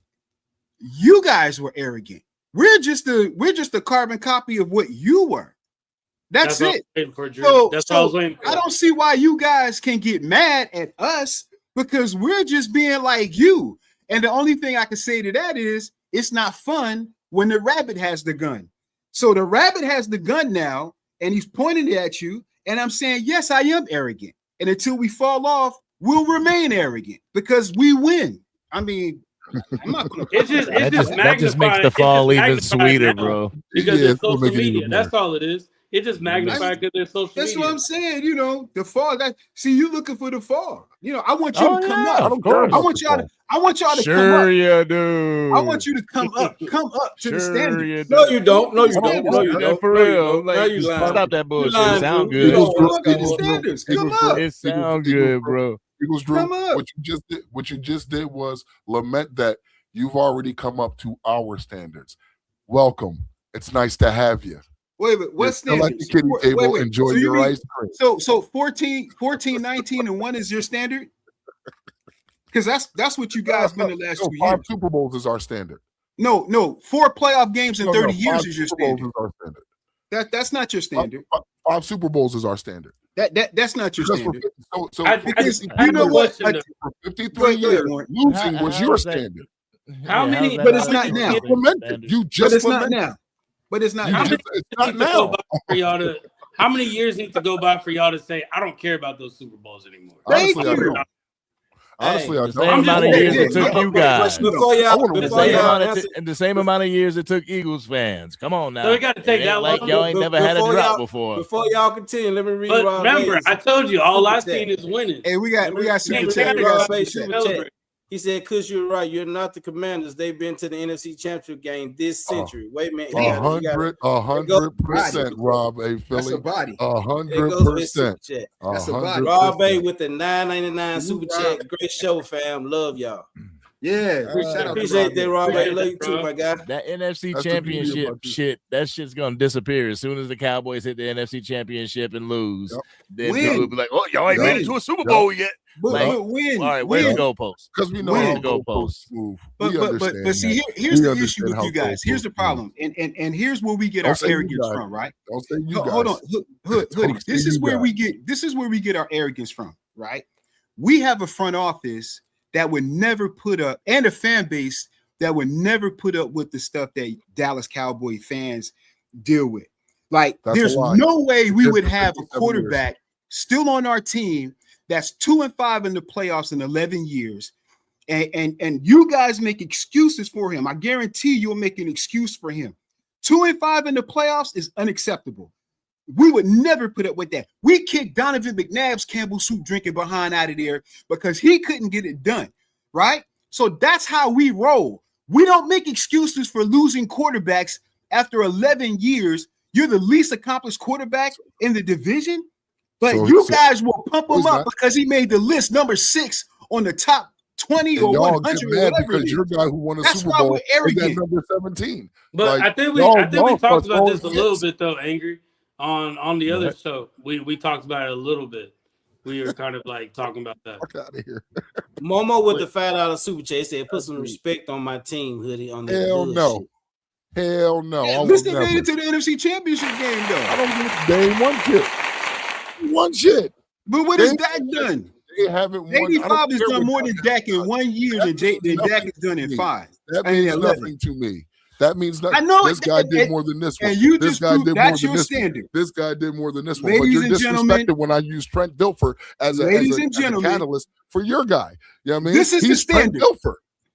you guys were arrogant. We're just a carbon copy of what you were. That's it. I don't see why you guys can get mad at us, because we're just being like you. And the only thing I can say to that is it's not fun when the rabbit has the gun. So the rabbit has the gun now, and he's pointing it at you. And I'm saying, yes, I am arrogant. And until we fall off, we'll remain arrogant because we win. I mean, I'm not going to. That just makes the fall even sweeter, bro. Because it's social media. That's all it is. It just magnified because there's social That's media. what I'm saying. You know, the fall. That see, you looking for the fall. You know, I want you to come I up. don't care I about want the y'all fall. to. I want y'all to come Sure up. you do. I want you to come up to Sure the standard. you No, do. you don't. No, you I don't. don't No, want you that. don't. For No, you real. don't. Now Like, you lying. stop that You bullshit. lying, It sound Drew. You good. don't Come want up to the Cowboys. standards. Come Eagles Drew, up. It sound Eagles good, Drew, bro. Eagles Drew, Come up. what you just did was lament that you've already come up to our standards. Welcome. It's nice to have you. Wait, what You're still at the standards? kiddie table. Enjoy So you your mean ice cream. so 14, 19, and 1 is your standard? Because that's what you guys been the last 2 5 years. Super Bowls is our standard. No, 4 playoff games in 30 years 5 is your Super Bowls standard. is our standard. That's not your standard. 5 Super Bowls is our standard. That's not your Because for, standard. because I you have know a what? question, though. for 53 Go ahead, years, Warren. losing was How your is that- standard. How many- how's that But it's how not is now. that You just lamented. standard? You But just it's not lamented. now. But it's not You now. just, it's not Need to go now. by for y'all to, how many years need to go by for y'all to say, I don't care about those Super Bowls anymore? Thank Honestly, I you. don't. Honestly, I The don't. same amount of just- years yeah, it took yeah. you guys. Question, though. Before I y'all, wanna The win before same, y'all amount answer, the same amount of years it took Eagles fans. Come on now. So it gotta take It that ain't like long? y'all ain't never had a before drop y'all- before. before y'all continue, let me read But Rob remember, Hayes. I told you, all Super I've chat. seen is winning. Hey, we got super Can't chat. care We got Rob super Hayes chat. super chat. He said, "Cause you're right. You're not the Commanders. They've been to the NFC Championship game this century. Wait a minute. You gotta- 100%, Rob. Hey, That's Philly. a body. There goes with his super 100%. chat. That's a body. 100%. Rob Bay with the $9.99 Salute, super Rob. chat. Great show, fam. Love y'all. Yeah. Shout out to Appreciate that, Rob. Appreciate I love you that, too, bro. my guy. That NFC That's the beauty championship about this. shit, that shit's gonna disappear as soon as the Cowboys hit the NFC championship and lose. Yep. Then Win. people will be like, "Oh, y'all ain't Yep. made it to a Super Bowl yet." But Like, win. All right, where's win. the goalpost? Because we know Win. how The goalposts. goalposts move. But We understand see, that. here's We the understand issue with how you guys. Here's the goalposts problem, and here's where we get Don't our say you arrogance guys. from, right? Don't say you guys. Hold on, Hoodie. Don't This say is you where guys. we get our arrogance from, right? We have a front office that would never put up, and a fan base that would never put up with the stuff that Dallas Cowboy fans deal with. Like, That's there's a lie. no way we It's would been have a 57 quarterback still on our team that's 2-5 in the playoffs in 11 years. And you guys make excuses for him. I guarantee you'll make an excuse for him. 2-5 in the playoffs is unacceptable. We would never put up with that. We kicked Donovan McNabb's Campbell soup drinking behind out of there because he couldn't get it done, right? So that's how we roll. We don't make excuses for losing quarterbacks after 11 years. You're the least accomplished quarterback in the division, but So you guys will pump him he's up not. because he made the list number 6 on the top 20 And or y'all 100 get or mad whatever it because is. your guy who won a That's Super why Bowl we're is arrogant. at number 17. But Like, I think we y'all talked start about this a throwing little fits. bit though, Angry, on the other Right. show. We talked about it a little bit. We were kind of like talking about that. Fuck out of here. Momo with the $5 super chat said, "Put some respect on my team, Hoodie." On that Hell bullshit. no. Hell no. I At will least they never. made it to the NFC Championship game, I though. don't give they ain't one shit. One shit. But what They- has Dak done? They haven't won. I 85 don't has care done what more Dak than has Dak in done. 1 year That than means Dak nothing has done in to me. 5. That I mean, means 11. nothing to me. That means nothing. I know This guy did more than this one. And you This just guy proved did more that's than your this one. standard. This guy did more than this one. But Ladies you're and gentlemen, disrespected when I use Trent Dilfer as a catalyst for your guy. You know what I mean? This is the He's Trent standard. Dilfer.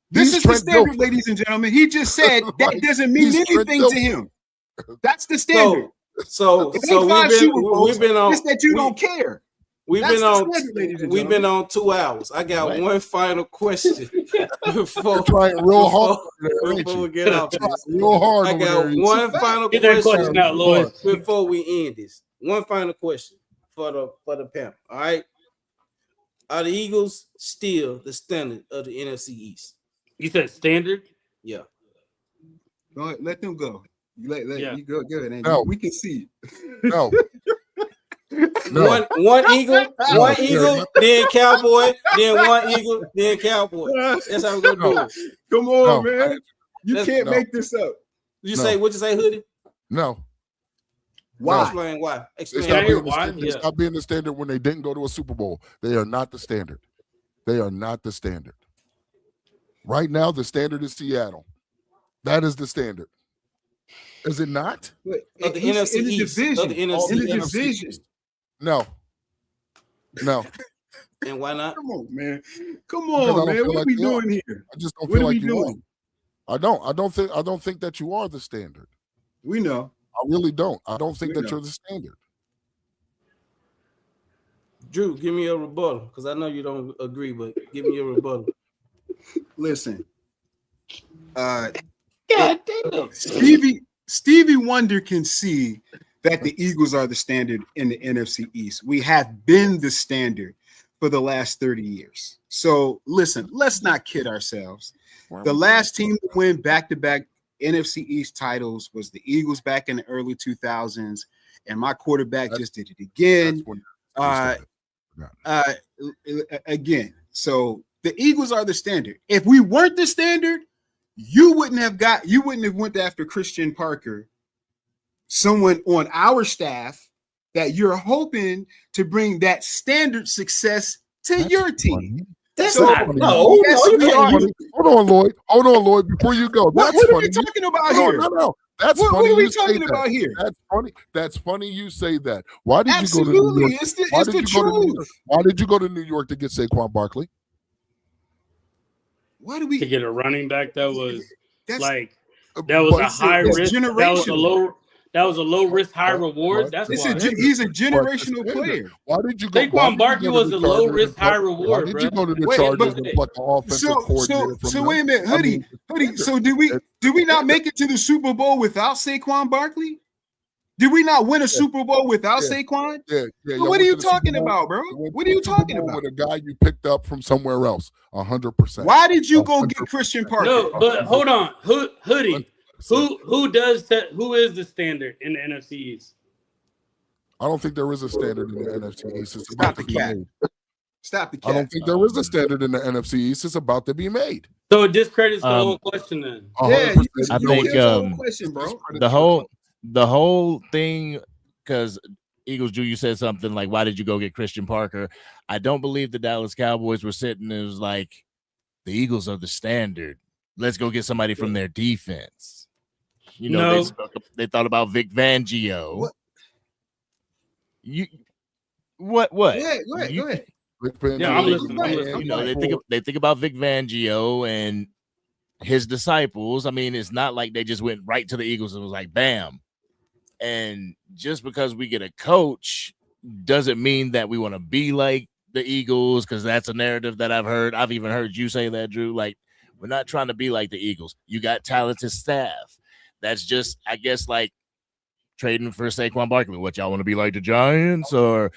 This He's is the Trent standard, Dilfer. ladies and gentlemen. He just said that Like, doesn't mean he's Trent anything to Dilfer. him. That's the standard. So It ain't 5 Super Bowls. we've been on. It's that you don't care. We've That's been the on. standard, ladies and We've been gentlemen. on 2 hours. I got What? one final question before You're trying real hard before ain't we you? get off this. Real hard I over got there. You one see? final Get that question question out, Lloyd. before we end this. One final question for the panel. All right. Are the Eagles still the standard of the NFC East? You said standard? Yeah. Go ahead, let them go. Yeah. You go ahead, Andy. No. We can see. No. No. One Eagle, No, one sir. Eagle, then Cowboy, then one Eagle, then Cowboy. That's how we're gonna do it. Come on, No. man. You Let's- can't no. make this up. You No. say what you say, Hoodie? No. Why? Explain why. They Explain Can I stopped hear being the why? standard. They Yeah. stopped being the standard when they didn't go to a Super Bowl. They are not the standard. They are not the standard. Right now, the standard is Seattle. That is the standard. Is it not? But Of the he's NFC in the East. division. Of the NFC in the East. division. No. No. And why not? Come on, man. Come Because I on, don't man. feel What are like we they are. doing here? I just don't What feel are we like you are. doing? I don't think that you are the standard. We know. I really don't. I don't think You that know. you're the standard. Drew, give me a rebuttal because I know you don't agree, but give me a rebuttal. Listen, God damn. Stevie Wonder can see that the Eagles are the standard in the NFC East. We have been the standard for the last 30 years. So listen, let's not kid ourselves. The last team to win back-to-back NFC East titles was the Eagles back in the early 2000s, and my quarterback just did it again. Again. So the Eagles are the standard. If we weren't the standard, you wouldn't have went after Christian Parker, someone on our staff that you're hoping to bring that standard success to your team. That's So, not no. yes, No, you we can't are. use Hold on, Lloyd. Before you go, What that's are funny. we talking about No, here? no. That's What funny. are we you say talking that. about here? That's funny. That's funny. You say that. Why did you go to New Absolutely, York? it's the Why did you go to New York? truth. Why did you go to New York to get Saquon Why do we to get a running back that was That's- like that was a But- high it's risk, generational. that was a low risk, high reward. but- That's It's why. he's a But generational the player. Why did you go? why Saquon did you Barkley go to was the a low Chargers risk, and pluck- high reward, Why did bro. you go to the Wait, Chargers but- and pluck an offensive coordinator from So them? wait a minute, I Hoodie. mean, Hoodie. So did we not make it to the Super Bowl without Saquon Barkley? Did we not win a Super Bowl without Yeah. Saquon? Yeah. Well, y'all what are went you to the Super talking Bowl- about, bro? you went What to are you the Super talking Bowl about? with a guy you picked up from somewhere else? 100%. Why did you go get Christian Parker? No, but hold on, Hoodie. 100%. Who is the standard in the NFC East? I don't think there is a standard in the NFC East. It's Stop about the to be cap. made. Stop the I don't cap. think there is a standard in the NFC East. It's about to be made. So it discredits the whole question then. 100%. I you think, killed the whole question, bro. the whole thing, because Eagles Drew, you said something like, why did you go get Christian Parker? I don't believe the Dallas Cowboys were sitting and it was like, the Eagles are the standard. Let's go get somebody from their defense. You know, they thought about Vic Fangio. What? What? Go ahead. Yeah, I'm listening. You know, they think about Vic Fangio and his disciples. I mean, it's not like they just went right to the Eagles and was like, bam. And just because we get a coach doesn't mean that we want to be like the Eagles, because that's a narrative that I've heard. I've even heard you say that, Drew. Like, we're not trying to be like the Eagles. You got talented staff. That's just, I guess, like trading for Saquon Barkley. What, y'all want to be like the Giants, or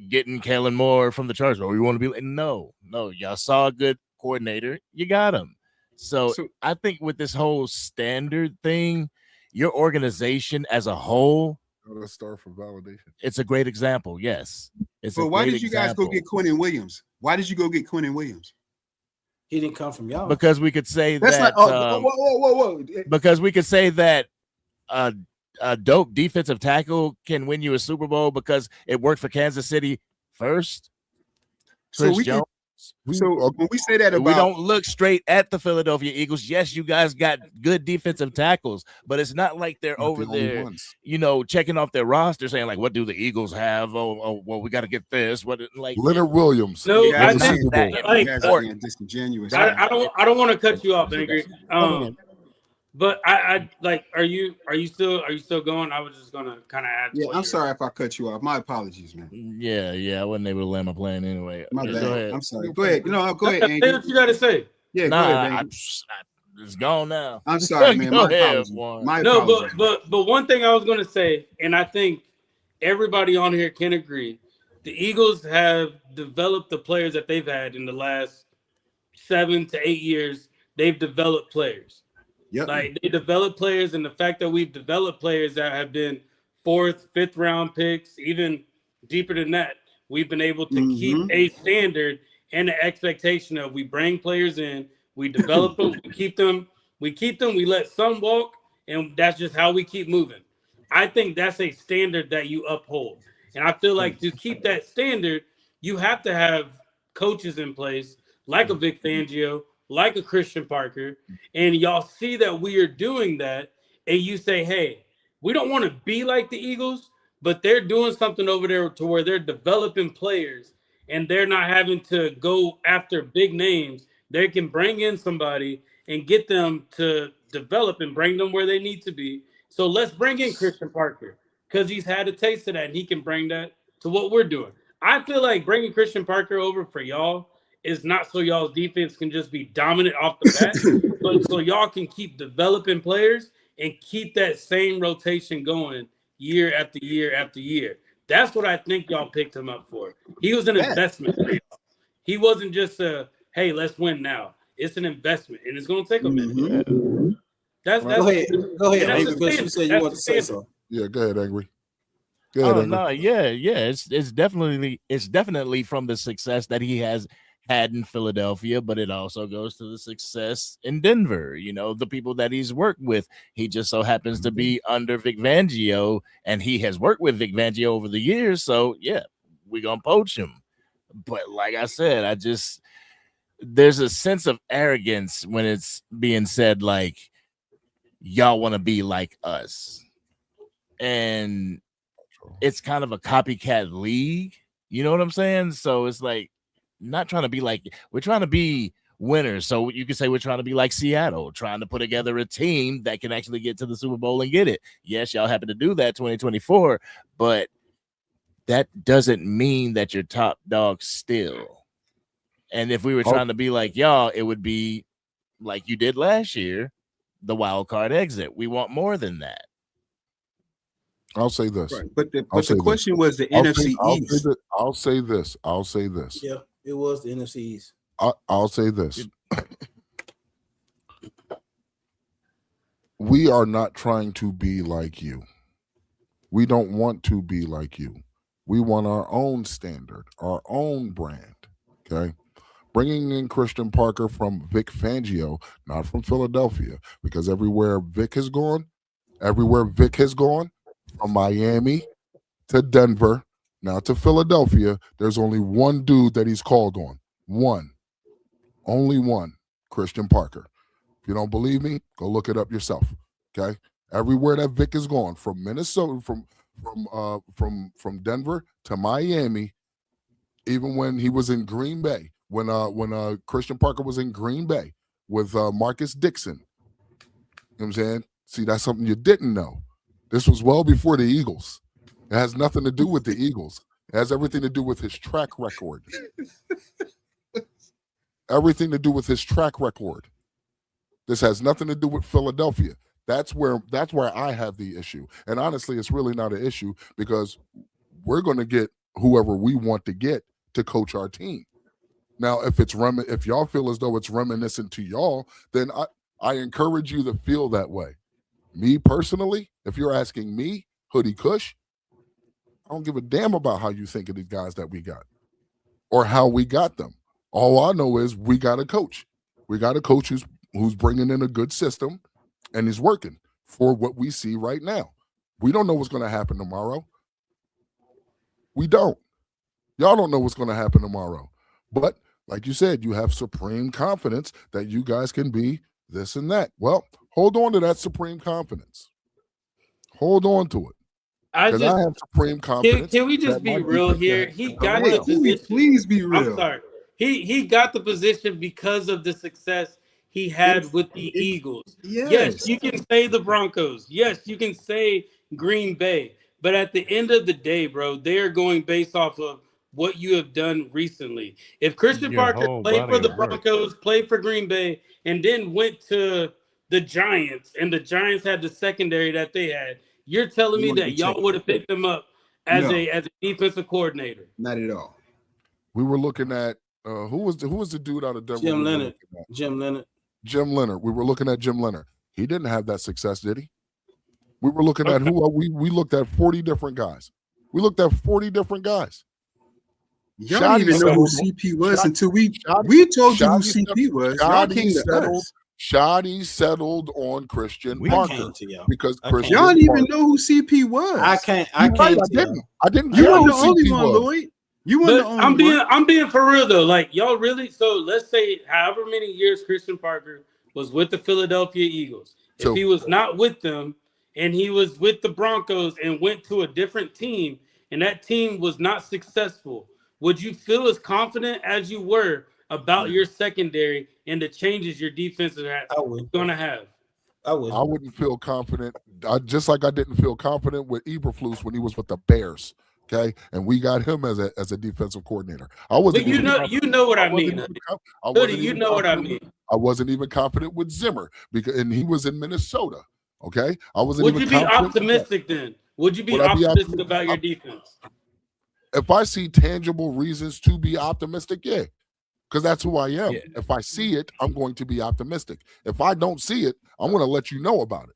getting Kellen Moore from the Chargers? Or you want to be like, no, y'all saw a good coordinator, you got him. So I think with this whole standard thing, your organization as a whole, let's start from validation. It's a great example. Yes. But why did you guys go get Quinnen Williams? Why did you go get Quinnen Williams? He didn't come from y'all. Because we could say That's that. not. Whoa. Because we could say that a dope defensive tackle can win you a Super Bowl because it worked for Kansas City first. Chris Jones. So when we say that about, we don't look straight at the Philadelphia Eagles. Yes, you guys got good defensive tackles, but it's not like they're over there, you know, checking off their roster saying like, "What do the Eagles have? Oh, well, we got to get this." What, like Leonard Williams? No, I think that disingenuous. I don't want to cut you off, Angry. But I like, are you still going? I was just gonna kind of add. Yeah, I'm sorry if I cut you off. My apologies, man. Yeah, I wasn't able to land my plane anyway. My bad. Go ahead. I'm sorry. Go ahead. No, go ahead. Say what you gotta say. Yeah, nah, go ahead, it's gone now. I'm sorry, man. Go My ahead, apologies. Warren. My No, apologies. but one thing I was gonna say, and I think everybody on here can agree, the Eagles have developed the players that they've had in the last 7 to 8 years. They've developed players. Yep. Like they develop players, and the fact that we've developed players that have been 4th, 5th round picks, even deeper than that, we've been able to keep a standard and the expectation of we bring players in, we develop them, we keep them, we let some walk, and that's just how we keep moving. I think that's a standard that you uphold. And I feel like to keep that standard, you have to have coaches in place like a Vic Fangio, like a Christian Parker, and y'all see that we are doing that, and you say, hey, we don't want to be like the Eagles, but they're doing something over there to where they're developing players, and they're not having to go after big names. They can bring in somebody and get them to develop and bring them where they need to be, So let's bring in Christian Parker because he's had a taste of that and he can bring that to what we're doing. I feel like bringing Christian Parker over for y'all is not so y'all's defense can just be dominant off the bat, but so y'all can keep developing players and keep that same rotation going year after year after year. That's what I think y'all picked him up for. He was an investment for y'all. He wasn't just a, hey, let's win now. It's an investment, and it's going to take a minute. That's go ahead, that's Angry, because you said you want to say something. Yeah, go ahead, Angry. Go ahead, Angry. No, yeah. It's definitely from the success that he has had in Philadelphia, but it also goes to the success in Denver. You know, the people that he's worked with. He just so happens to be under Vic Fangio, and he has worked with Vic Fangio over the years. So yeah, we're gonna poach him. But like I said, there's a sense of arrogance when it's being said like y'all want to be like us, and it's kind of a copycat league. You know what I'm saying? So it's like not trying to be like, we're trying to be winners. So you could say we're trying to be like Seattle, trying to put together a team that can actually get to the Super Bowl and get it. Yes, y'all happen to do that 2024, but that doesn't mean that you're top dog still. And if we were trying to be like y'all, it would be like you did last year, the wild card exit. We want more than that. I'll say this. Right. But the question was the NFC East. I'll say this. Yeah, it was the NFC East. I'll say this. We are not trying to be like you. We don't want to be like you. We want our own standard, our own brand. Okay. Bringing in Christian Parker from Vic Fangio, not from Philadelphia, because everywhere Vic has gone, from Miami to Denver, now to Philadelphia, there's only one dude that he's called on. Only one, Christian Parker. If you don't believe me, go look it up yourself. Okay? Everywhere that Vic is gone, from Minnesota, from Denver to Miami, even when he was in Green Bay, when Christian Parker was in Green Bay with Marcus Dixon. You know what I'm saying? See, that's something you didn't know. This was well before the Eagles. It has nothing to do with the Eagles. It has everything to do with his track record. Everything to do with his track record. This has nothing to do with Philadelphia. That's where I have the issue. And honestly, it's really not an issue because we're going to get whoever we want to get to coach our team. Now, if y'all feel as though it's reminiscent to y'all, then I encourage you to feel that way. Me personally, if you're asking me, Hoody Kush, I don't give a damn about how you think of the guys that we got or how we got them. All I know is we got a coach. We got a coach who's bringing in a good system and is working for what we see right now. We don't know what's going to happen tomorrow. We don't. Y'all don't know what's going to happen tomorrow. But like you said, you have supreme confidence that you guys can be this and that. Well, hold on to that supreme confidence. Hold on to it. I have supreme confidence. Can we just be real here? He got the position. Please be real. I'm sorry. He got the position because of the success he had with the Eagles. Yes, you can say the Broncos. Yes, you can say Green Bay. But at the end of the day, bro, they're going based off of what you have done recently. If Christian Parker played for the Broncos, played for Green Bay, and then went to the Giants, and the Giants had the secondary that they had, you're telling me that y'all would have picked them up as a defensive coordinator? Not at all. We were looking at who was the dude out of Denver? Jim Leonard. Jim Leonard. We were looking at Jim Leonard. He didn't have that success, did he? We were looking at we looked at 40 different guys. We looked at 40 different guys. Y'all didn't even know who CP was until we told you who CP was. Shoddy settled on Christian Parker because Christian y'all didn't even know who CP was. I didn't. You weren't the only one, Lloyd. You weren't the only one. I'm being for real though. Like y'all really. So let's say however many years Christian Parker was with the Philadelphia Eagles. If he was not with them and he was with the Broncos and went to a different team and that team was not successful, would you feel as confident as you were about your secondary and the changes your defense is going to have? I would. I wouldn't feel confident. Just like I didn't feel confident with Eberflus when he was with the Bears. Okay, and we got him as a defensive coordinator. I wasn't. But you know what I mean. Hoodie, you know what I mean. I wasn't even confident with Zimmer and he was in Minnesota. Okay, I wasn't. Would you be optimistic then? Would you be optimistic about your defense? If I see tangible reasons to be optimistic, yeah, because that's who I am. Yeah. If I see it, I'm going to be optimistic. If I don't see it, I'm going to let you know about it.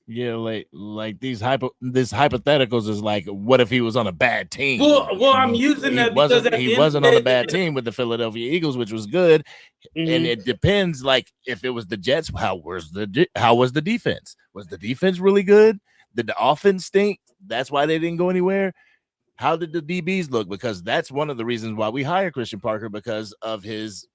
Yeah, like these hypotheticals is like, what if he was on a bad team? Well, I'm using that because he wasn't on a bad team with the Philadelphia Eagles, which was good. And it depends. Like if it was the Jets, how was the defense? Was the defense really good? Did the offense stink? That's why they didn't go anywhere. How did the DBs look? Because that's one of the reasons why we hired Christian Parker, because of his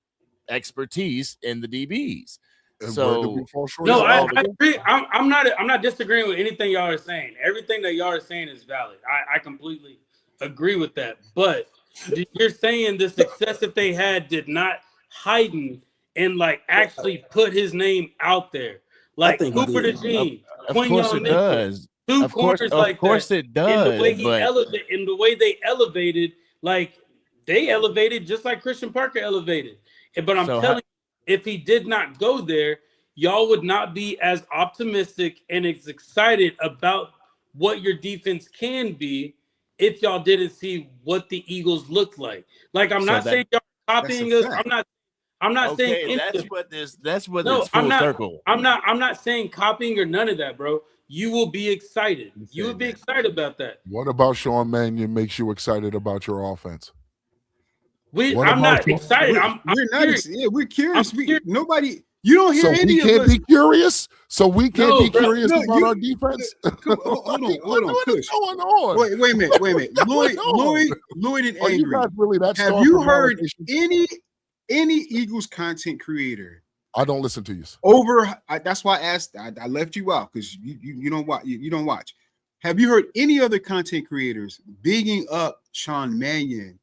expertise in the DBs. And so no, I agree. I'm not disagreeing with anything y'all are saying. Everything that y'all are saying is valid. I completely agree with that. But you're saying the success that they had did not heighten and like actually put his name out there. Like Cooper DeJean, of course it does. Of course it does. And the way they elevated, like they elevated just like Christian Parker elevated. But I'm telling you, if he did not go there, y'all would not be as optimistic and as excited about what your defense can be if y'all didn't see what the Eagles looked like. Like I'm not saying y'all copying us. I'm not saying that's what it's full circle. I'm not saying copying or none of that, bro. You will be excited. You would be excited about that. What about Sean Mannion makes you excited about your offense? I'm not excited. We're curious. We're curious. Nobody. You don't hear any of us. So we can't be curious. So we can't be curious about our defense. Hold on, Kush. What's going on? Wait a minute. Lloyd and Angry. You guys really that have you heard any Eagles content creator? I don't listen to you. That's why I asked. I left you out because you don't watch. You don't watch. Have you heard any other content creators bigging up Sean Mannion?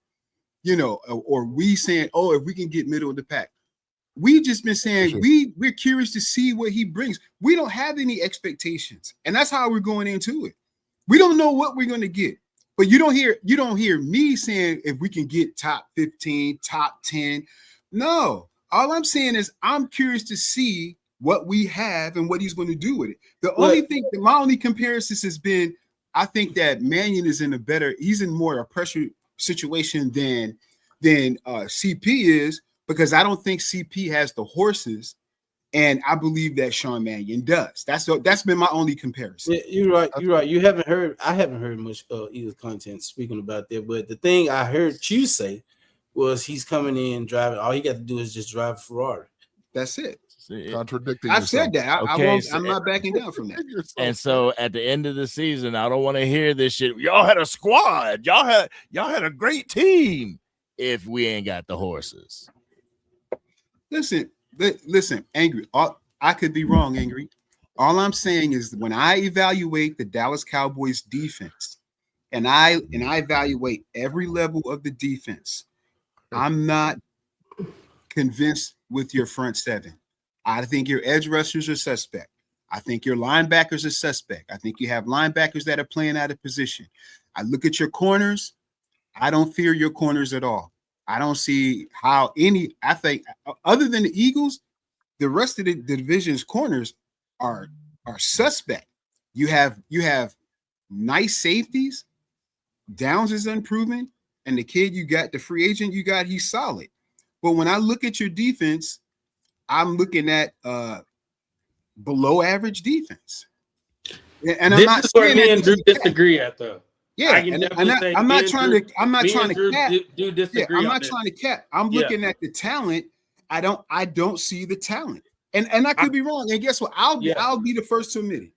You know, or we saying, oh, if we can get middle of the pack. We just been saying we're curious to see what he brings. We don't have any expectations, and that's how we're going into it. We don't know what we're going to get, but you don't hear me saying if we can get top 15, top 10. No, all I'm saying is I'm curious to see what we have and what he's going to do with it. My only comparison has been, I think that Mannion is he's in more a pressure situation than CP is, because I don't think CP has the horses, and I believe that Sean Mannion does. That's been my only comparison. Yeah, you're right. I haven't heard much Eagles content speaking about that, but the thing I heard you say was he's coming in driving. All he got to do is just drive a Ferrari. That's it. Contradicting I've yourself. said that. I'm not backing down from that. And so at the end of the season, I don't want to hear this shit. Y'all had a squad. Y'all had a great team. If we ain't got the horses. Listen, Angry. I could be wrong, Angry. All I'm saying is when I evaluate the Dallas Cowboys defense, and I evaluate every level of the defense, I'm not convinced with your front seven. I think your edge rushers are suspect. I think your linebackers are suspect. I think you have linebackers that are playing out of position. I look at your corners. I don't fear your corners at all. I don't see how I think other than the Eagles, the rest of the division's corners are suspect. You have nice safeties. Downs is unproven, and the kid you got, the free agent you got, he's solid. But when I look at your defense, I'm looking at below average defense. And I'm not saying me and Drew disagree at though. Yeah, I'm not trying to cap. Disagree. I'm not trying to cap. I'm looking at the talent. I don't see the talent, and I could be wrong. And guess what? I'll be the first to admit it.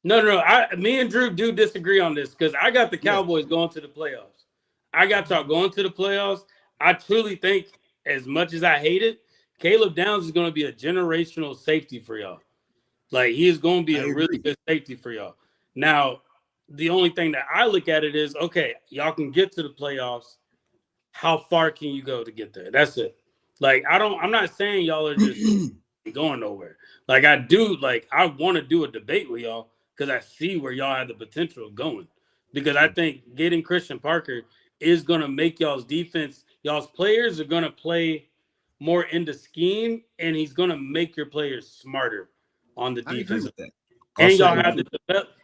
No. Me and Drew do disagree on this because I got the Cowboys going to the playoffs. I got y'all going to the playoffs. I truly think, as much as I hate it, Caleb Downs is going to be a generational safety for y'all. Like, he is going to be a really good safety for y'all. Now, the only thing that I look at it is, okay, y'all can get to the playoffs. How far can you go to get there? That's it. Like, I'm not saying y'all are just ain't going nowhere. Like I want to do a debate with y'all because I see where y'all have the potential of going. Because I think getting Christian Parker is gonna make y'all's defense, y'all's players are gonna play more into scheme, and he's gonna make your players smarter on the defense. with that. And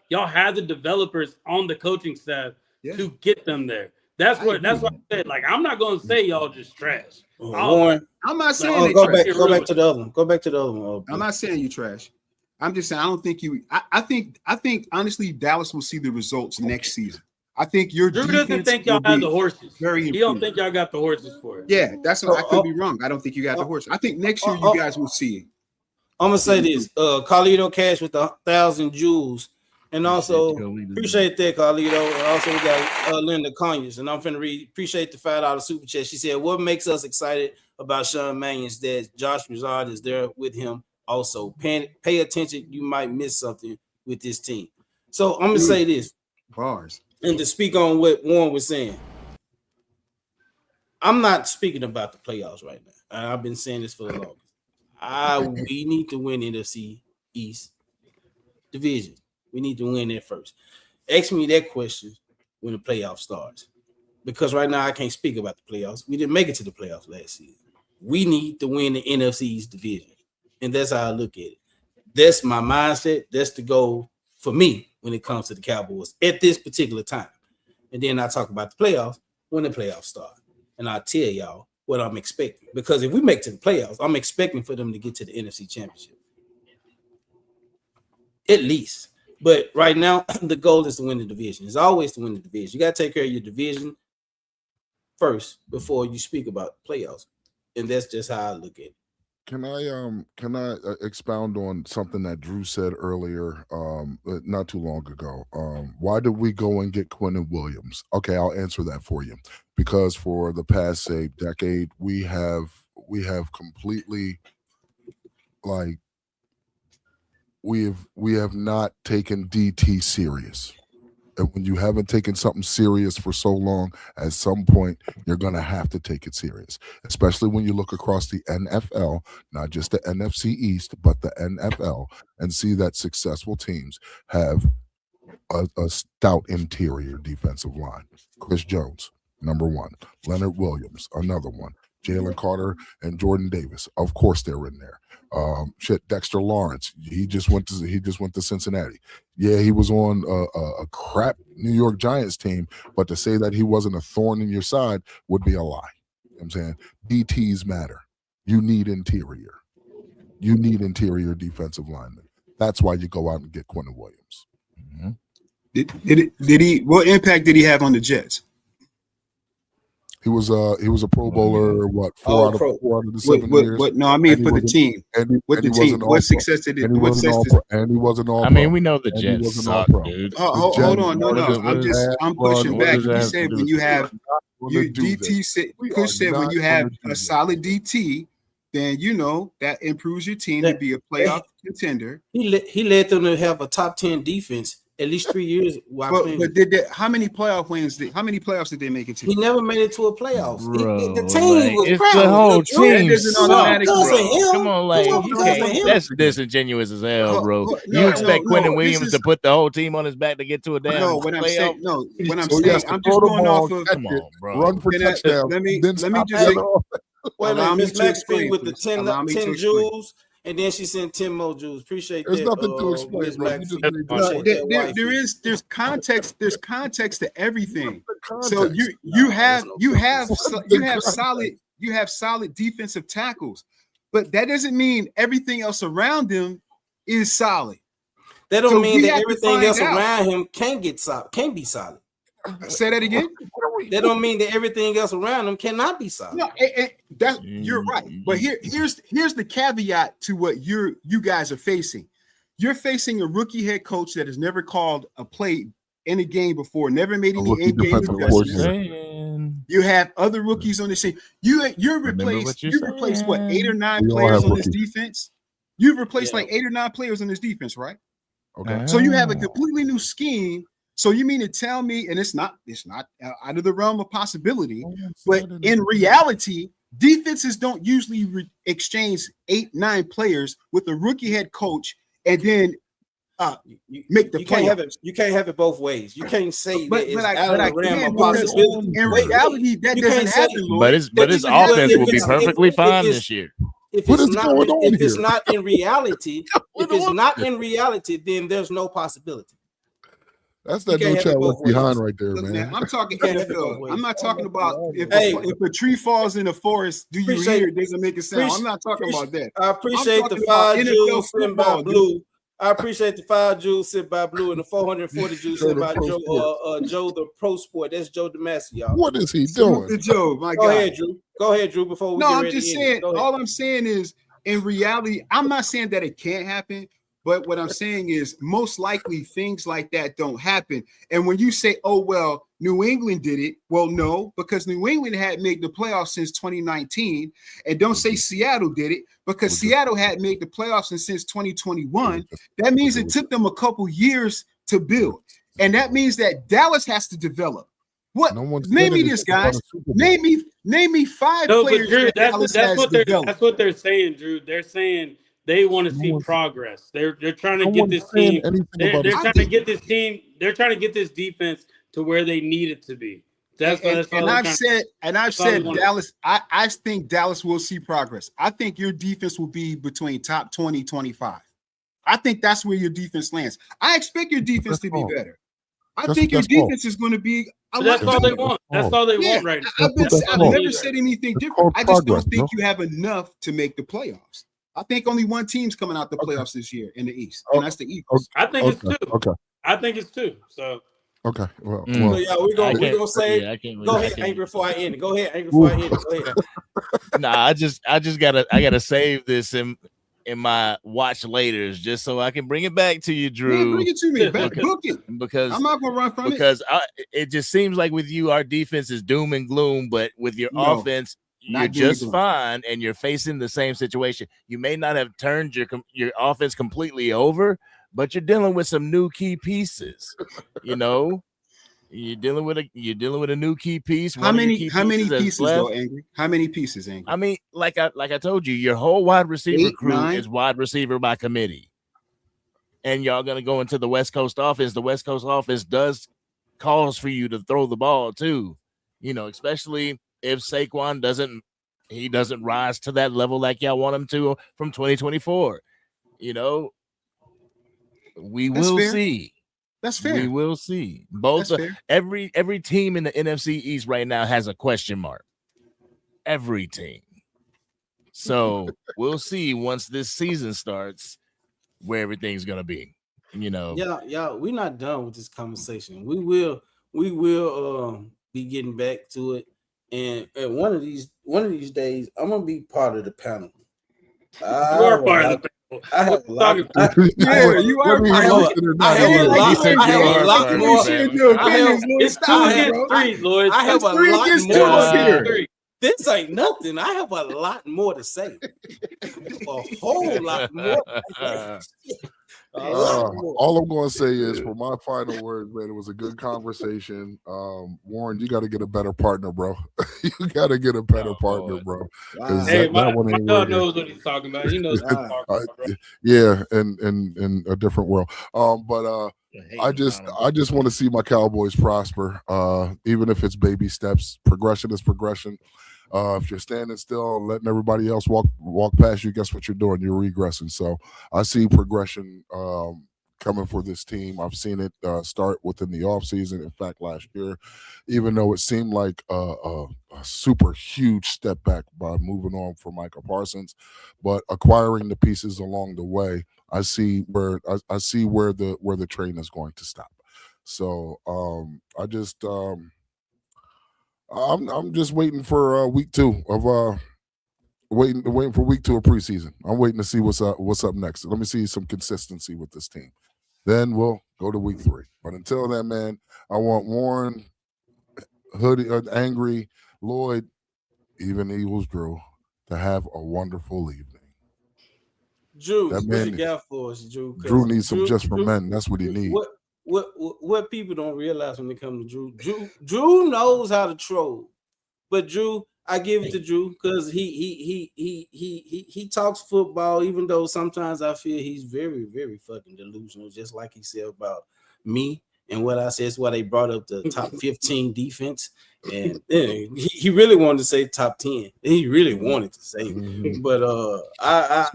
y'all have the developers on the coaching staff to get them there. That's why I said, like, I'm not gonna say y'all just trash. Warren, I'm not saying go back to the other one. Go back to the other one. I'm not saying you trash. I'm just saying I don't think you. I think honestly Dallas will see the results next season. I think your Drew defense doesn't think y'all have the horses. He don't think y'all got the horses for it. Yeah, that's what I could be wrong. I don't think you got the horses. I think next year you guys will see it. I'm gonna say this: Carlito Cash with 1,000 jewels, and also appreciate that, Carlito. And also we got Linda Conyers, and I'm finna appreciate the $5 super chat. She said, "What makes us excited about Sean Mannion's that Josh Broussard is there with him? Also, pay attention. You might miss something with this team." So I'm gonna say this, bars, and to speak on what Warren was saying. I'm not speaking about the playoffs right now. I've been saying this for the longest. We need to win NFC East division. We need to win that first. Ask me that question when the playoff starts, because right now I can't speak about the playoffs. We didn't make it to the playoffs last season. We need to win the NFC East division, and that's how I look at it. That's my mindset. That's the goal for me when it comes to the Cowboys at this particular time. And then I talk about the playoffs when the playoffs start, and I'll tell y'all what I'm expecting. Because if we make it to the playoffs, I'm expecting for them to get to the NFC Championship. At least. But right now, the goal is to win the division. It's always to win the division. You got to take care of your division first before you speak about playoffs. And that's just how I look at it. Can I expound on something that Drew said earlier, not too long ago? Why did we go and get Quinnen Williams? Okay, I'll answer that for you. Because for the past, say, decade, we have completely, like, we have not taken DT serious. And when you haven't taken something serious for so long, at some point, you're going to have to take it serious, especially when you look across the NFL, not just the NFC East, but the NFL, and see that successful teams have a stout interior defensive line. Chris Jones, number one. Leonard Williams, another one. Jalen Carter and Jordan Davis, of course they're in there. Dexter Lawrence, he just went to Cincinnati. Yeah, he was on a crap New York Giants team, but to say that he wasn't a thorn in your side would be a lie. You know what I'm saying? DTs matter. You need interior. You need interior defensive linemen. That's why you go out and get Quinnen Williams. Mm-hmm. Did he? What impact did he have on the Jets? He was a Pro Bowler. What, four out of the 7 years? No, I mean for the team. With the team, what success did it? What success? And he wasn't all. I mean, we know the Jets suck, dude. Hold on, no. I'm pushing back. He said when you have DT, Kush said when you have a solid DT, then you know that improves your team to be a playoff contender. He led them to have a top 10 defense at least 3 years. But how many playoffs did they make it to? He never made it to a playoffs. Bro, the team was proud. The whole team sucked. Come on, like that's disingenuous as hell, bro. You expect Quinnen Williams to put the whole team on his back to get to a damn playoff? What I'm saying, I'm just going off of. Come on, bro. Run for touchdown. Let me just say. Wait a minute, Miss Max with the 10 jewels. And then she sent 10 more jewels. Appreciate There's that. There's nothing to explain, there's context. There's context to everything. So you have solid defensive tackles, but that doesn't mean everything else around them is solid. That don't mean that everything else around him can't be solid. Say that again. That don't mean that everything else around them cannot be solid. No, you're right. But here's the caveat to what you guys are facing. You're facing a rookie head coach that has never called a play in a game before, never made any in-game adjustments. You have other rookies on the team. You've replaced what, 8 or 9 players on this defense? You've replaced like 8 or 9 players on this defense, right? Okay. So you have a completely new scheme. So you mean to tell me, and it's not out of the realm of possibility, but in reality, defenses don't usually exchange 8-9 players with a rookie head coach and then make the playoffs. You can't have it both ways. You can't say but that it's I out of the realm of because possibility. in reality, that doesn't happen. But his offense will be perfectly fine this year. If it's not in reality, then there's no possibility. That's that no child left behind right there, Look, man. I'm talking NFL. I'm not talking about if a tree falls in the forest, do you hear it? Doesn't make a sound. I'm not talking about that. I appreciate the 5 Jules sent by Blue. I appreciate the 5 Jules sent by Blue and the 440 Jules sent by Joe the Pro Sport. That's Joe Damasio, y'all. What is he doing? Joe, my Go God. ahead, Drew. Go ahead, Drew. Before we no, get I'm ready just saying. All I'm saying is, in reality, I'm not saying that it can't happen. But what I'm saying is most likely things like that don't happen. And when you say, oh, well, New England did it. Well, no, because New England hadn't made the playoffs since 2019. And don't say Seattle did it because Seattle hadn't made the playoffs since 2021. That means it took them a couple years to build. And that means that Dallas has to develop. What? Name me this, guys. Name me 5 players. Drew, that's what they're saying, Drew. They're saying they want to see progress. They're trying to get this team. They're trying to get this team. They're trying to get this defense to where they need it to be. I've said Dallas. I think Dallas will see progress. I think your defense will be between top 20, 25. I think that's where your defense lands. I expect your defense to be better. I think your defense is going to be. That's all they want. That's all they want right now. I've never said anything different. I just don't think you have enough to make the playoffs. I think only one team's coming out the playoffs this year in the East, and that's the Eagles. I think it's 2. Okay. I think it's 2. So. Okay. Well, so yeah, we're gonna say. Go ahead, Angry, before I end it. Go ahead, Angry, before I end it. Go ahead. Nah, I just gotta save this in my watch laters just so I can bring it back to you, Drew. Yeah, bring it to me. Book it. Because I'm not gonna run from it. Because it just seems like with you, our defense is doom and gloom, but with your offense. You're just fine, and you're facing the same situation. You may not have turned your offense completely over, but you're dealing with some new key pieces. You know, you're dealing with a new key piece. How many pieces though, Angry? How many pieces, Angry? I mean, like I told you, your whole wide receiver crew is wide receiver by committee, and y'all gonna go into the West Coast offense. The West Coast offense does calls for you to throw the ball too. You know, especially if Saquon doesn't rise to that level like y'all want him to from 2024, you know, we will see. That's fair. We will see. Both every team in the NFC East right now has a question mark. Every team. So we'll see once this season starts where everything's gonna be. You know, yeah, we're not done with this conversation. We will be getting back to it. And one of these days, I'm gonna be part of the panel. You are part of the panel. I have a lot. You are. I have a lot more. I have a lot more. This ain't nothing. I have a lot more to say. A whole lot more. All I'm going to say is, for my final words, man, it was a good conversation. Warren, you got to get a better partner, bro. You got to get a better partner, bro. Wow. Hey, my dog knows what he's talking about. He knows what he's talking about, bro. Yeah, in a different world. But I just want to see my Cowboys prosper. Even if it's baby steps, progression is progression. If you're standing still and letting everybody else walk past you, guess what you're doing? You're regressing. So I see progression coming for this team. I've seen it start within the offseason. In fact, last year, even though it seemed like a super huge step back by moving on from Micah Parsons, but acquiring the pieces along the way, I see where the train is going to stop. So I'm just waiting for week 2 of waiting for week 2 of preseason. I'm waiting to see what's up next. Let me see some consistency with this team. Then we'll go to week 3. But until then, man, I want Warren, Hoodie, Angry, Lloyd, even Eagles Drew to have a wonderful evening. Drew, what you got for us, Drew? Drew needs some just for men. That's what he needs. What people don't realize when they come to Drew knows how to troll, but Drew, I give it to Drew because he talks football, even though sometimes I feel he's very, very fucking delusional, just like he said about me and what I said. Is why they brought up the top 15 defense, and he really wanted to say top 10. He really wanted to say, but I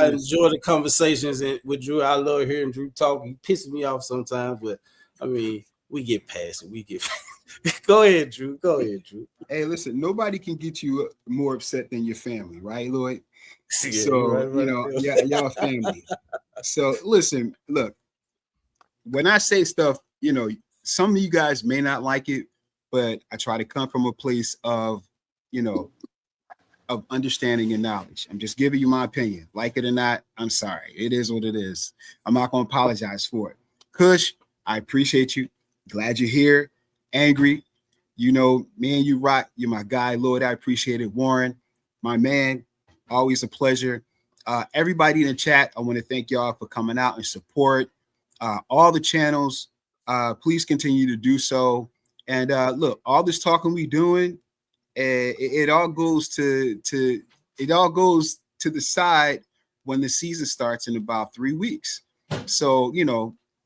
enjoy the conversations with Drew. I love hearing Drew talk. He pisses me off sometimes, but I mean, we get past it. We get. Go ahead, Drew. Hey, listen, nobody can get you more upset than your family, right, Lloyd? Yeah, so, right. y'all family. So, listen, look, when I say stuff, some of you guys may not like it, but I try to come from a place of, of understanding and knowledge. I'm just giving you my opinion. Like it or not, I'm sorry. It is what it is. I'm not going to apologize for it. Kush, I appreciate you. Glad you're here. Angry, me and you rock. You're my guy, Lord. I appreciate it. Warren, my man, always a pleasure. Everybody in the chat, I want to thank y'all for coming out and support all the channels. Please continue to do so. And look, all this talking we doing, it all goes to the side when the season starts in about 3 weeks. So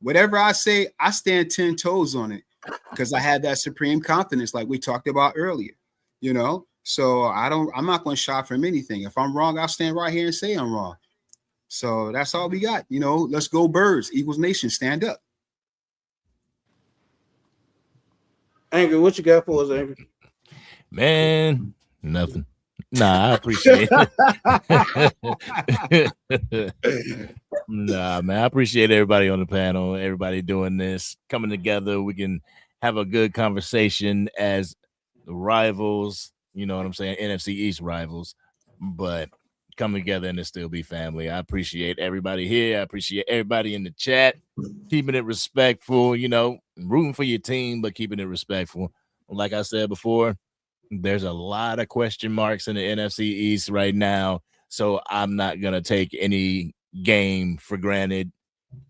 whatever I say, I stand 10 toes on it. Because I had that supreme confidence, like we talked about earlier, So I'm not going to shy from anything. If I'm wrong, I'll stand right here and say I'm wrong. So that's all we got. Let's go Birds. Eagles Nation, stand up. Angry, what you got for us, Angry? Man, nothing. Nah, I appreciate it. Nah, man, I appreciate everybody on the panel, everybody doing this, coming together. We can have a good conversation as rivals, you know what I'm saying, NFC East rivals, but come together and still be family. I appreciate everybody here. I appreciate everybody in the chat, keeping it respectful, rooting for your team, but keeping it respectful. Like I said before, there's a lot of question marks in the NFC East right now, so I'm not going to take any game for granted.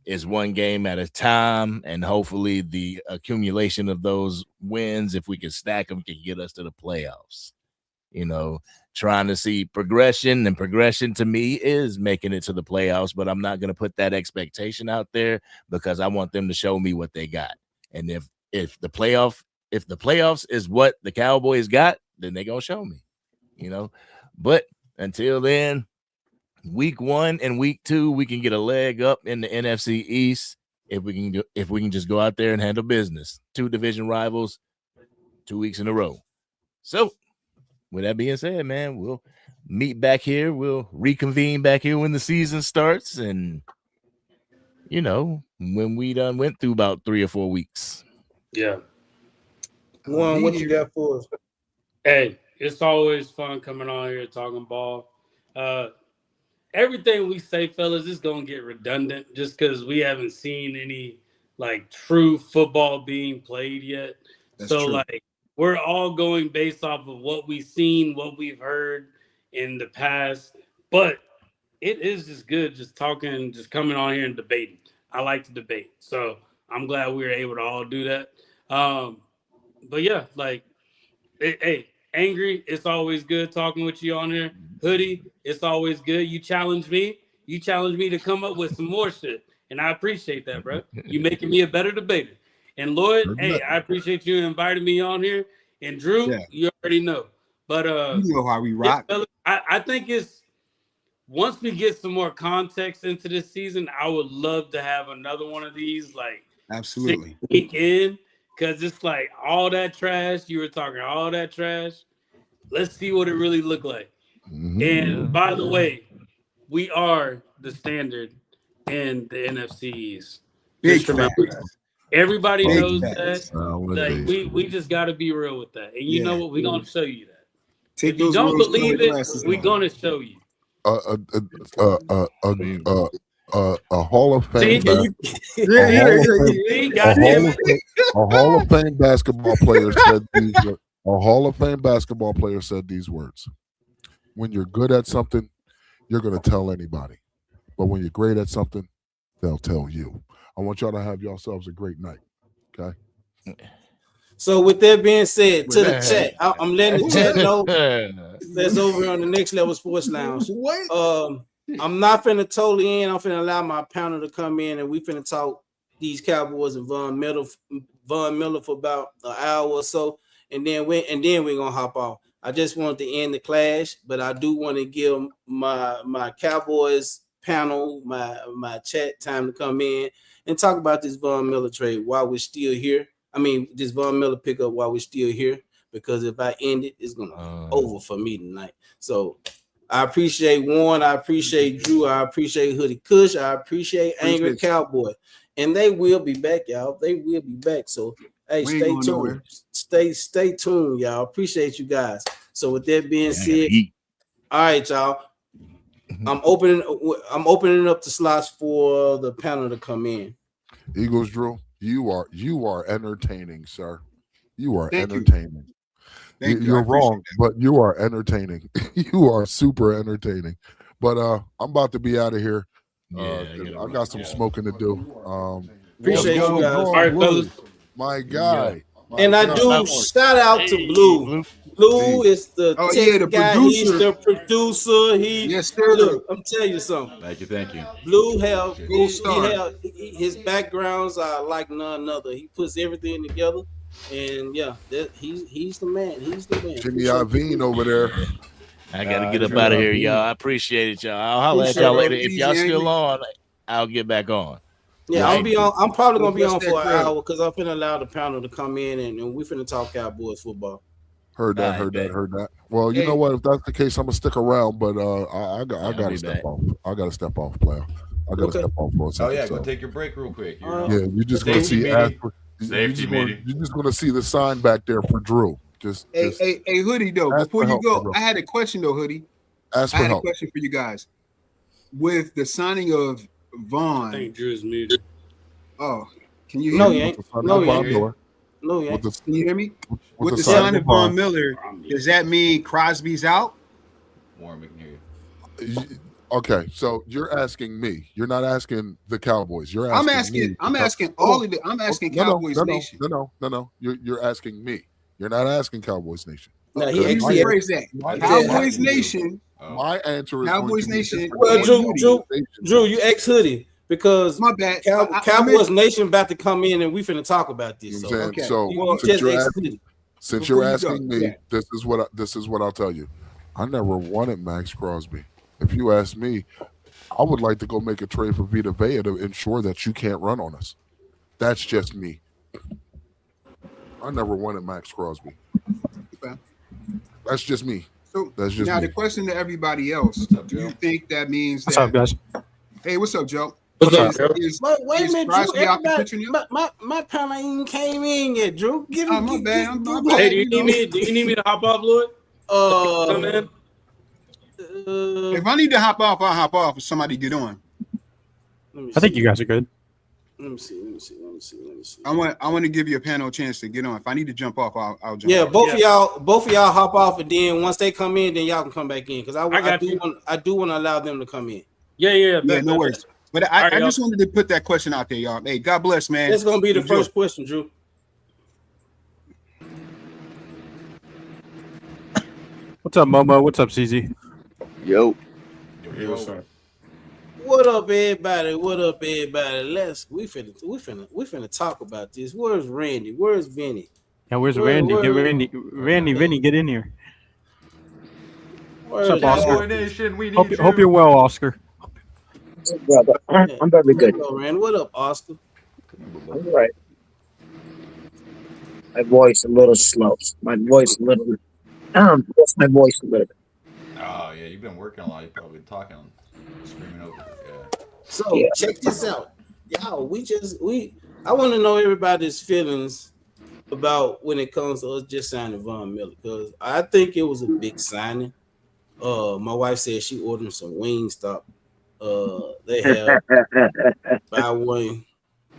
It's one game at a time, and hopefully the accumulation of those wins, if we can stack them, can get us to the playoffs. Trying to see progression, and progression to me is making it to the playoffs, but I'm not going to put that expectation out there because I want them to show me what they got. And if the playoffs is what the Cowboys got, then they're going to show me, But until then, week 1 and week 2, we can get a leg up in the NFC East if we can just go out there and handle business. 2 division rivals, 2 weeks in a row. So with that being said, man, we'll meet back here. We'll reconvene back here when the season starts. And, when we done went through about 3 or 4 weeks. Yeah. One, what you got for us? Hey, it's always fun coming on here talking ball. Everything we say, fellas, is going to get redundant just because we haven't seen any, true football being played yet. That's true. We're all going based off of what we've seen, what we've heard in the past. But it is just good just talking, just coming on here and debating. I like to debate. So I'm glad we were able to all do that. But yeah, hey, Angry, it's always good talking with you on here. Hoodie, it's always good. You challenge me to come up with some more shit. And I appreciate that, bro. You making me a better debater. And Lloyd, hey, I appreciate you inviting me on here. And Drew, You already know. But you know how we rock. Yeah, I think it's once we get some more context into this season, I would love to have another one of these absolutely weekend. Because it's all that trash. You were talking all that trash. Let's see what it really looked like. Mm-hmm. And by the way, we are the standard in the NFC East. Just remember everybody knows that. We just got to be real with that. And you know what? We're going to show you that. If you don't believe it, we're going to show you. A Hall of Fame. A Hall of Fame basketball player said these. A Hall of Fame basketball player said these words: "When you're good at something, you're going to tell anybody, but when you're great at something, they'll tell you." I want y'all to have yourselves a great night. Okay. So with that being said, to the that- chat, I'm letting the chat know that's over here on the Next Level Sports Lounge. What? I'm not finna totally in. I'm finna allow my panel to come in, and we finna talk these Cowboys and Von Miller for about an hour or so, and then we're gonna hop off. I just wanted to end the clash, but I do want to give my Cowboys panel, my chat time to come in and talk about this Von Miller trade while we're still here. I mean, this Von Miller pickup while we're still here, because if I end it, it's gonna be over for me tonight. So I appreciate Warren, I appreciate Drew, I appreciate Hoodie Kush, I appreciate Angry Cowboy, and they will be back, y'all. They will be back. So hey, stay tuned. Stay tuned, y'all. Appreciate you guys. So with that being said, all right, y'all. I'm opening up the slots for the panel to come in. Eagles, Drew, you are entertaining, sir. You are entertaining. You're wrong, but you are entertaining. You are super entertaining. But I'm about to be out of here. I got some smoking to do. Appreciate you guys. All right, fellas. My guy. And I do shout out to Blue. Blue is the tech guy. Producer. He's the producer. Yes, sir. Look, I'm telling you something. Thank you. Blue his backgrounds are like none other. He puts everything together, and yeah, he's the man. He's the man. Jimmy Iovine over there. I gotta get up out of here, y'all. I appreciate it, y'all. I'll holler at y'all later. If y'all still on, I'll get back on. Yeah, I'm probably gonna be on for an hour because I'm finna allow the panel to come in and we finna talk Cowboys football. Heard that. Well, you know what? If that's the case, I'm gonna stick around. But I gotta step off. I gotta step off, player. I gotta step off for a second. Oh yeah, go take your break real quick. You're just gonna see. You're just gonna see the sign back there for Drew. Hey, Hoodie, though, before you go, I had a question, though, Hoodie. Ask for help. I had a question for you guys. With the signing of Vaughn. I think Drew's muted. Oh, can you hear no, me? He ain't. No, he ain't. No, he ain't. Can you hear me? With the signing of Von Miller, does that mean Crosby's out? Warren, we can hear you. Okay, so you're asking me. You're not asking the Cowboys. You're asking I'm asking all of the. I'm asking Cowboys Nation. No. You're asking me. You're not asking Cowboys Nation. No, he actually phrased that. Cowboys Nation. My answer is Cowboys Nation. Well, Drew, you ex Hoodie because my bad. Cowboys Nation about to come in and we finna talk about this. So, okay. Since you're asking me, this is what I'll tell you. I never wanted Max Crosby. If you ask me, I would like to go make a trade for Vita Vea to ensure that you can't run on us. That's just me. I never wanted Max Crosby. Okay. That's just me. So that's just now me. the question to everybody else: do you think that means What's up, guys? Hey, what's up, Joe? Wait a minute, Drew. My panel ain't came in yet, Drew. Get him. My bad. Hey, do you need me to hop off, Lloyd? If I need to hop off, I'll hop off. If somebody get on. I think you guys are good. Let me see. I want to give you a panel chance to get on. If I need to jump off, I'll jump. Yeah, off. both of y'all hop off, and then once they come in, then y'all can come back in because I do want to allow them to come in. Yeah. No worries. But I just wanted to put that question out there, y'all. Hey, God bless, man. That's gonna be the first question, Drew. What's up, Momo? What's up, CZ? Yo. What up, everybody? We finna talk about this. Where's Randy? Where's Vinny? Yeah, where's Randy? Get Randy. Vinny, get in here. What's up, Oscar? Hope you're well, Oscar. Brother, I'm very good. What up, Oscar? All right. My voice a little slow. My voice a little. What's my voice a little bit? Oh yeah, you've been working a lot. You've probably been talking, screaming over it. Yeah. So check this out, y'all. I want to know everybody's feelings about when it comes to us just signing Von Miller because I think it was a big signing. My wife said she ordered some Wingstop. They have buy one.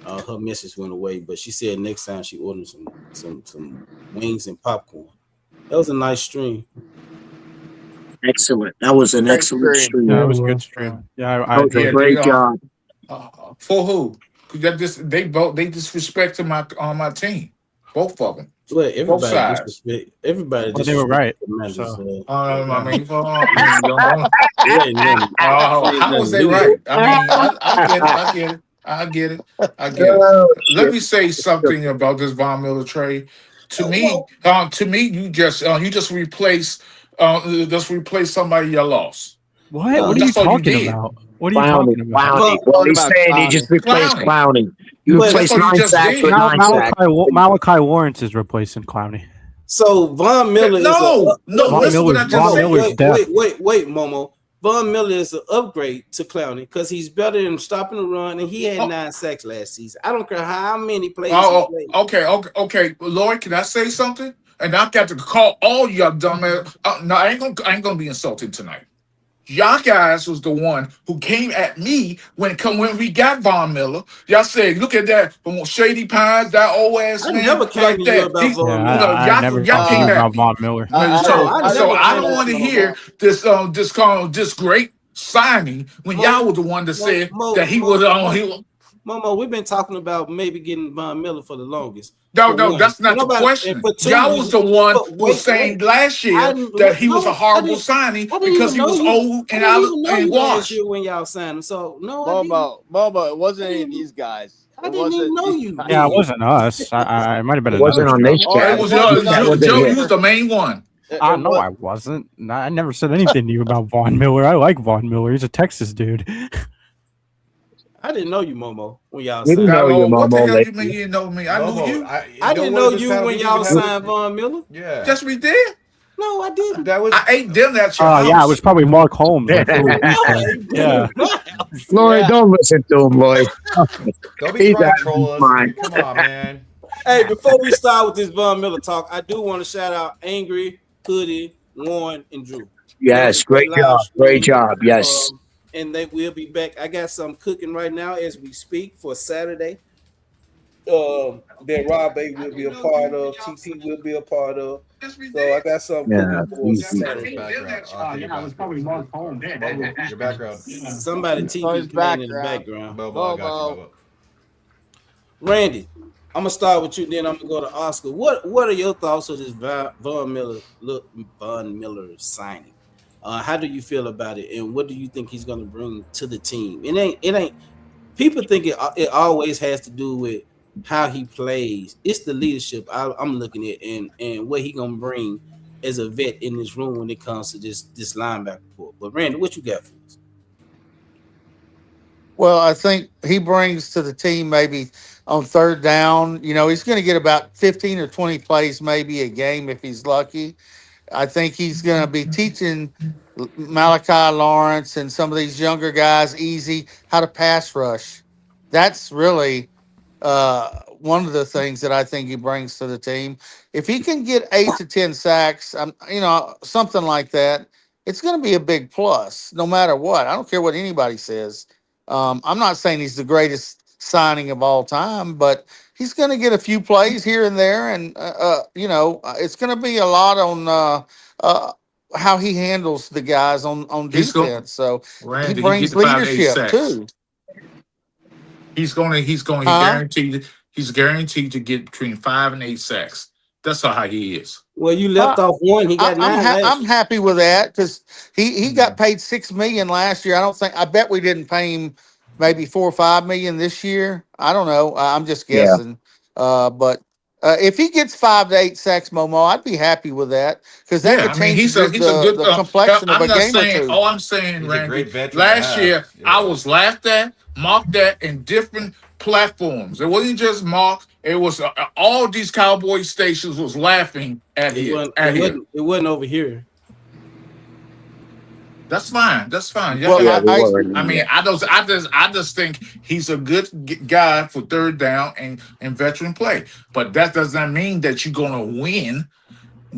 Her message went away, but she said next time she ordered some wings and popcorn. That was a nice stream. Excellent. That was an excellent stream. Yeah, it was a good stream. Yeah, I enjoyed it. Great job. For who? They disrespected my team, both of them. Well, Both sides. everybody Well, they were right. So. I mean, how was they right? I mean, I get it. I get it. Let me say something about this Von Miller trade. To me, you just replace somebody you lost. What? What are you talking about? What are you talking about? Clowney. Well, he's saying he just replaced Clowney. You replaced 9 sacks with 9 sacks. Malachi Lawrence is replacing Clowney. So Von Miller Von Miller's death. Wait, Momo. Von Miller is an upgrade to Clowney because he's better than stopping the run, and he had 9 sacks last season. I don't care how many plays he played. Okay. Lloyd, can I say something? And I got to call all y'all dumbass. No, I ain't gonna be insulting tonight. Y'all guys was the one who came at me when we got Von Miller. Y'all said, "Look at that from Shady Pines, that old ass man." Never came to you about Von Miller. I never came about Von Miller. So I don't want to hear this great signing when y'all was the one that said that he was on. Momo, we've been talking about maybe getting Von Miller for the longest. No, that's not the question. Y'all was the one who was saying last year that he was a horrible signing because he was old and washed. When y'all signed him, so no, Momo, it wasn't any of these guys. I didn't even know you. Yeah, it wasn't us. I might have been. It wasn't on this chat. Joe, you was the main one. No, I wasn't. I never said anything to you about Von Miller. I like Von Miller. He's a Texas dude. I didn't know you, Momo, when y'all signed. What the hell you mean you didn't know me? I knew you. I didn't know you when y'all signed Von Miller. Yeah. Yes, we did. No, I didn't. I ate dinner at your house. Yeah, it was probably Mark Holmes. Yeah. Lloyd, don't listen to him, Lloyd. Don't be trying to troll us. Come on, man. Hey, before we start with this Von Miller talk, I do want to shout out Angry, Hoody, Warren, and Drew. Yes, great job. Yes. And they will be back. I got some cooking right now as we speak for Saturday. That Rob A will be a part of. TP will be a part of. So I got some cooking for Saturday. Yeah, it was probably Mark Holmes. Your background. Somebody TP playing in the background. Bobo. Randy, I'm gonna start with you. Then I'm gonna go to Oscar. What are your thoughts of this Von Miller signing? How do you feel about it, and what do you think he's going to bring to the team? It ain't. People think it always has to do with how he plays. It's the leadership I'm looking at, and what he gonna bring as a vet in this room when it comes to this linebacker report. But Randy, what you got for us? Well, I think he brings to the team maybe on third down. He's going to get about 15 or 20 plays maybe a game if he's lucky. I think he's going to be teaching Malachi Lawrence and some of these younger guys how to pass rush. That's really one of the things that I think he brings to the team. If he can get 8 to 10 sacks, something like that, it's going to be a big plus no matter what. I don't care what anybody says. I'm not saying he's the greatest signing of all time, but he's going to get a few plays here and there, and it's going to be a lot on how he handles the guys on defense. So Randy, he brings leadership too. He's guaranteed to get between 5 and 8 sacks. That's how high he is. Well, you left off one. He got 9. I'm happy with that because he got paid $6 million last year. I bet we didn't pay him maybe $4 or $5 million this year. I don't know. I'm just guessing. Yeah. But if he gets 5 to 8 sacks, Momo, I'd be happy with that because that could change the complexion of a game or two. All I'm saying, Randy, last year I was laughed at, mocked at in different platforms. It wasn't just mocked. It was all these Cowboy stations was laughing at him. It wasn't over here. That's fine. Yeah, well, I just think he's a good guy for third down and veteran play. But that doesn't mean that you're gonna win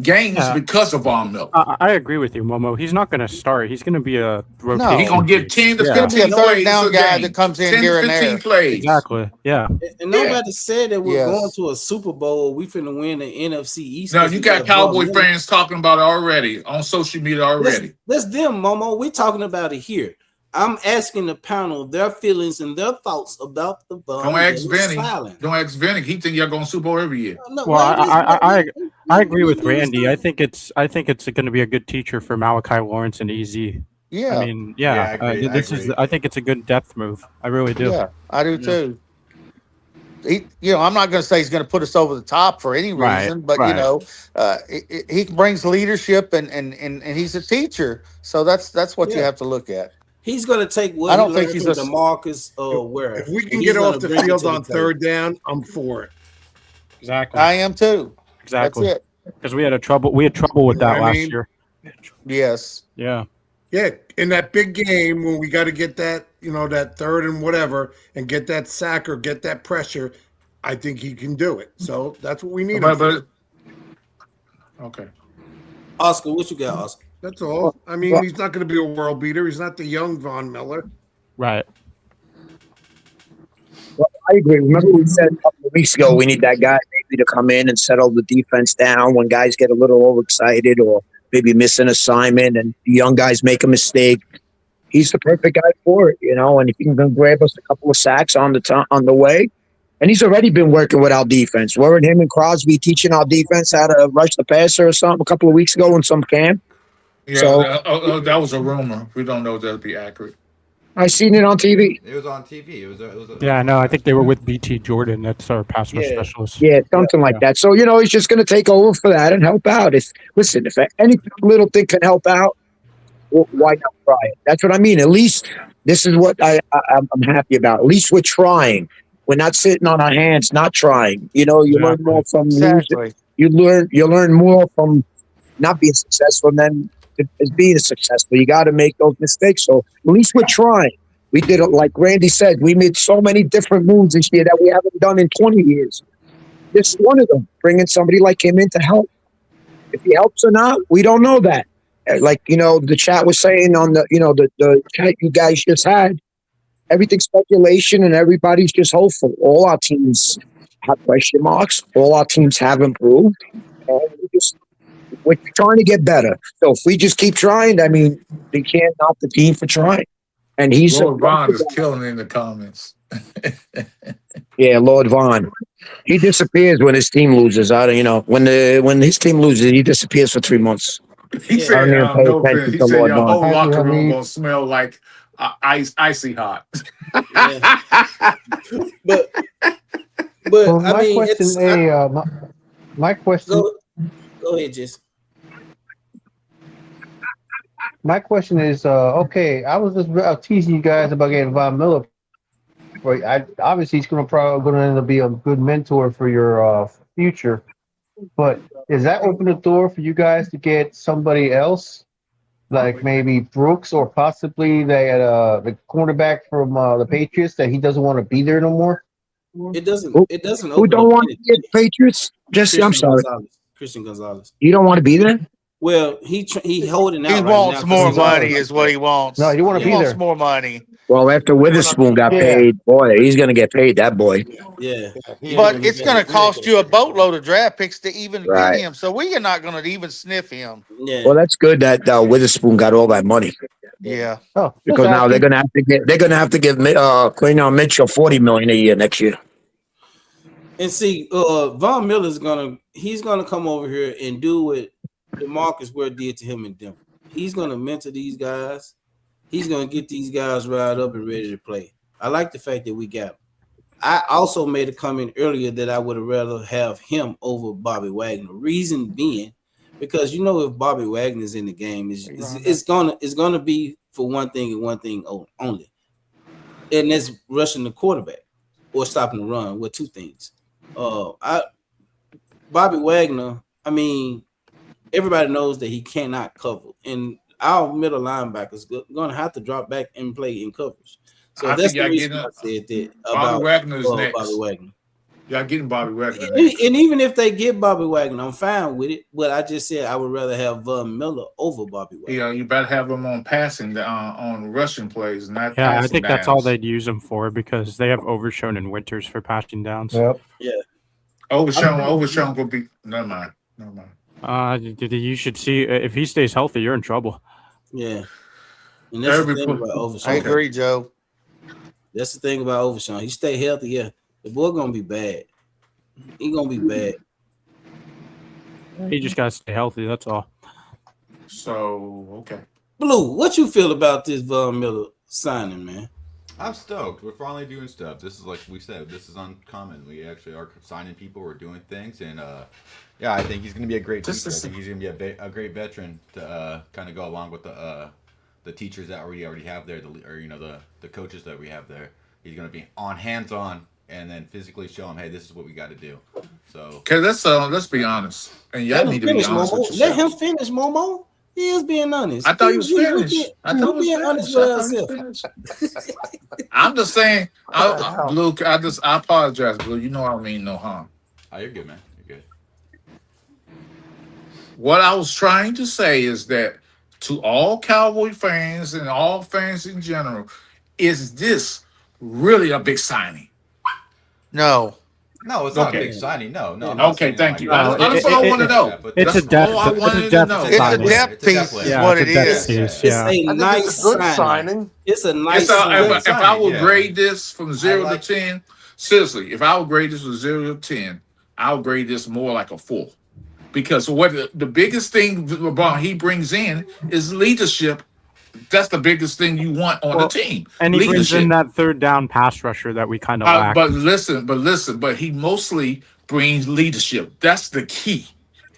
games because of Von Miller. I agree with you, Momo. He's not going to start. He's going to be a rotation. No, he's going to get 10 to 15 plays. He's going to be a third down guy that comes in here and there. Plays. Exactly. Yeah. And nobody said that we're going to a Super Bowl. We finna win the NFC East. No, you got Cowboy fans talking about it already on social media already. That's them, Momo. We're talking about it here. I'm asking the panel their feelings and their thoughts about the Don't ask Vinny. silence. Don't ask Vinny. He think y'all going Super Bowl every year. No, Well, I agree with do Randy. stuff. I think it's going to be a good teacher for Malachi Lawrence and EZ. Yeah. I mean, Yeah, I agree. I think it's a good depth move. I really do. Yeah, I do too. I'm not going to say he's going to put us over the top for any reason, but he brings leadership and he's a teacher, so that's what you have to look at. He's going to take what I don't he think learned he's from a DeMarcus Ware. If we can and get he's off gonna the bring it field to the on table. third down, I'm for it. Exactly. I am too. Exactly. That's it. Because we had trouble with that I last mean? year. Yes. Yeah. Yeah, in that big game when we got to get that, that third and whatever, and get that sack or get that pressure, I think he can do it. So that's what we need. But okay. Oscar, what you got, Oscar? That's all. I mean, he's not going to be a world beater. He's not the young Von Miller. Right. Well, I agree. Remember we said a couple of weeks ago we need that guy maybe to come in and settle the defense down when guys get a little overexcited or maybe miss an assignment and the young guys make a mistake. He's the perfect guy for it, and if he can grab us a couple of sacks on the way. And he's already been working with our defense. Weren't him and Crosby teaching our defense how to rush the passer or something a couple of weeks ago in some camp? Yeah, So, that was a rumor. We don't know if that'll be accurate. I seen it on TV. It was on TV. It was Yeah, no, I think they were with BT Jordan. That's our pass rush specialist. Yeah, something like that. So, he's just going to take over for that and help out. If any little thing can help out, well, why not try it? That's what I mean. At least this is what I'm happy about. At least we're trying. We're not sitting on our hands, not trying. You learn more from losing. You learn more from not being successful than as being successful. You got to make those mistakes. So at least we're trying. We did it, like Randy said, we made so many different moves this year that we haven't done in 20 years. This is one of them, bringing somebody like him in to help. If he helps or not, we don't know that. Like, the chat was saying on the chat you guys just had, everything's speculation and everybody's just hopeful. All our teams have question marks. All our teams have improved. And we're trying to get better. So if we just keep trying, I mean, they can't knock the team for trying. And he's Lord Vaughn is killing in the comments. Yeah, Lord Vaughn. He disappears when his team loses. When his team loses, he disappears for 3 months. He said, no offense. He said your whole locker room gonna smell like icy hot. But Well, I mean, my question. Go ahead, Jess. My question is, okay, I was just teasing you guys about getting Von Miller. But obviously, he's probably going to end up being a good mentor for your future. But is that open the door for you guys to get somebody else, like maybe Brooks or possibly the cornerback from the Patriots that he doesn't want to be there no more? It doesn't. Who don't want to be at the Patriots? Jesse, I'm sorry. Christian Gonzalez. You don't want to be there? Well, he holding out. He wants more money, is what he wants. No, you want to be wants there. more money. Well, after Witherspoon got paid, boy, he's going to get paid, that boy. Yeah. But it's going to cost you a boatload of draft picks to even Right. get him. So we are not going to even sniff him. Yeah. Well, that's good that Witherspoon got all that money Yeah. Oh, because now they're going to have to give Quinton Mitchell $40 million a year next year. And see, Von Miller's he's gonna come over here and do what DeMarcus Ware did to him in Denver. He's gonna mentor these guys. He's gonna get these guys riled up and ready to play. I like the fact that we got him. I also made a comment earlier that I would have rather have him over Bobby Wagner. Reason being, because if Bobby Wagner's in the game, it's gonna be for one thing and one thing only, and that's rushing the quarterback or stopping the run. With two things. Bobby Wagner, I mean, everybody knows that he cannot cover, and our middle linebackers going to have to drop back and play in coverage. So that's the reason I said that about Bobby Wagner is next. Bobby Wagner. Y'all getting Bobby Wagner And next. even if they get Bobby Wagner, I'm fine with it. But I just said I would rather have Von Miller over Bobby Wagner. You better have him on passing, on rushing plays, not Yeah, passing I think downs. that's all they'd use him for because they have Overshown and Winters for passing downs. Yep. Yeah. Overshown will be. Never mind. You should see if he stays healthy, you're in trouble. Yeah. And that's the thing about Overshawn. I agree, Joe. That's the thing about Overshawn. He stay healthy. Yeah, the boy gonna be bad. He gonna be bad. He just gotta stay healthy. That's all. So okay. Blue, what you feel about this Von Miller signing, man? I'm stoked. We're finally doing stuff. This is like we said. This is uncommon. We actually are signing people. We're doing things, and yeah, I think he's going to be a great teacher. I think he's going to be a great veteran to kind of go along with the teachers that we already have there, the coaches that we have there. He's going to be hands on, and then physically show them, hey, this is what we got to do. So okay, let's be honest, and y'all need to be honest with Let him finish, Momo. He is being honest. I thought he was finished. I thought he was finished. I'm just saying, Blue. I apologize, Blue. You know I don't mean no harm. Oh, you're good, man. You're good. What I was trying to say is that to all Cowboy fans and all fans in general, is this really a big signing? No. No, it's not a big signing. No. Okay, thank you. That's what I want to know. It's a depth. It's a depth piece. Is what it is. It's a nice signing. It's a nice. If I would grade this from 0 to 10, seriously, if I would grade this from 0 to 10, I would grade this more like a 4, because what the biggest thing he brings in is leadership. That's the biggest thing you want on the team. And he brings in that third down pass rusher that we kind of lack. But listen, he mostly brings leadership. That's the key.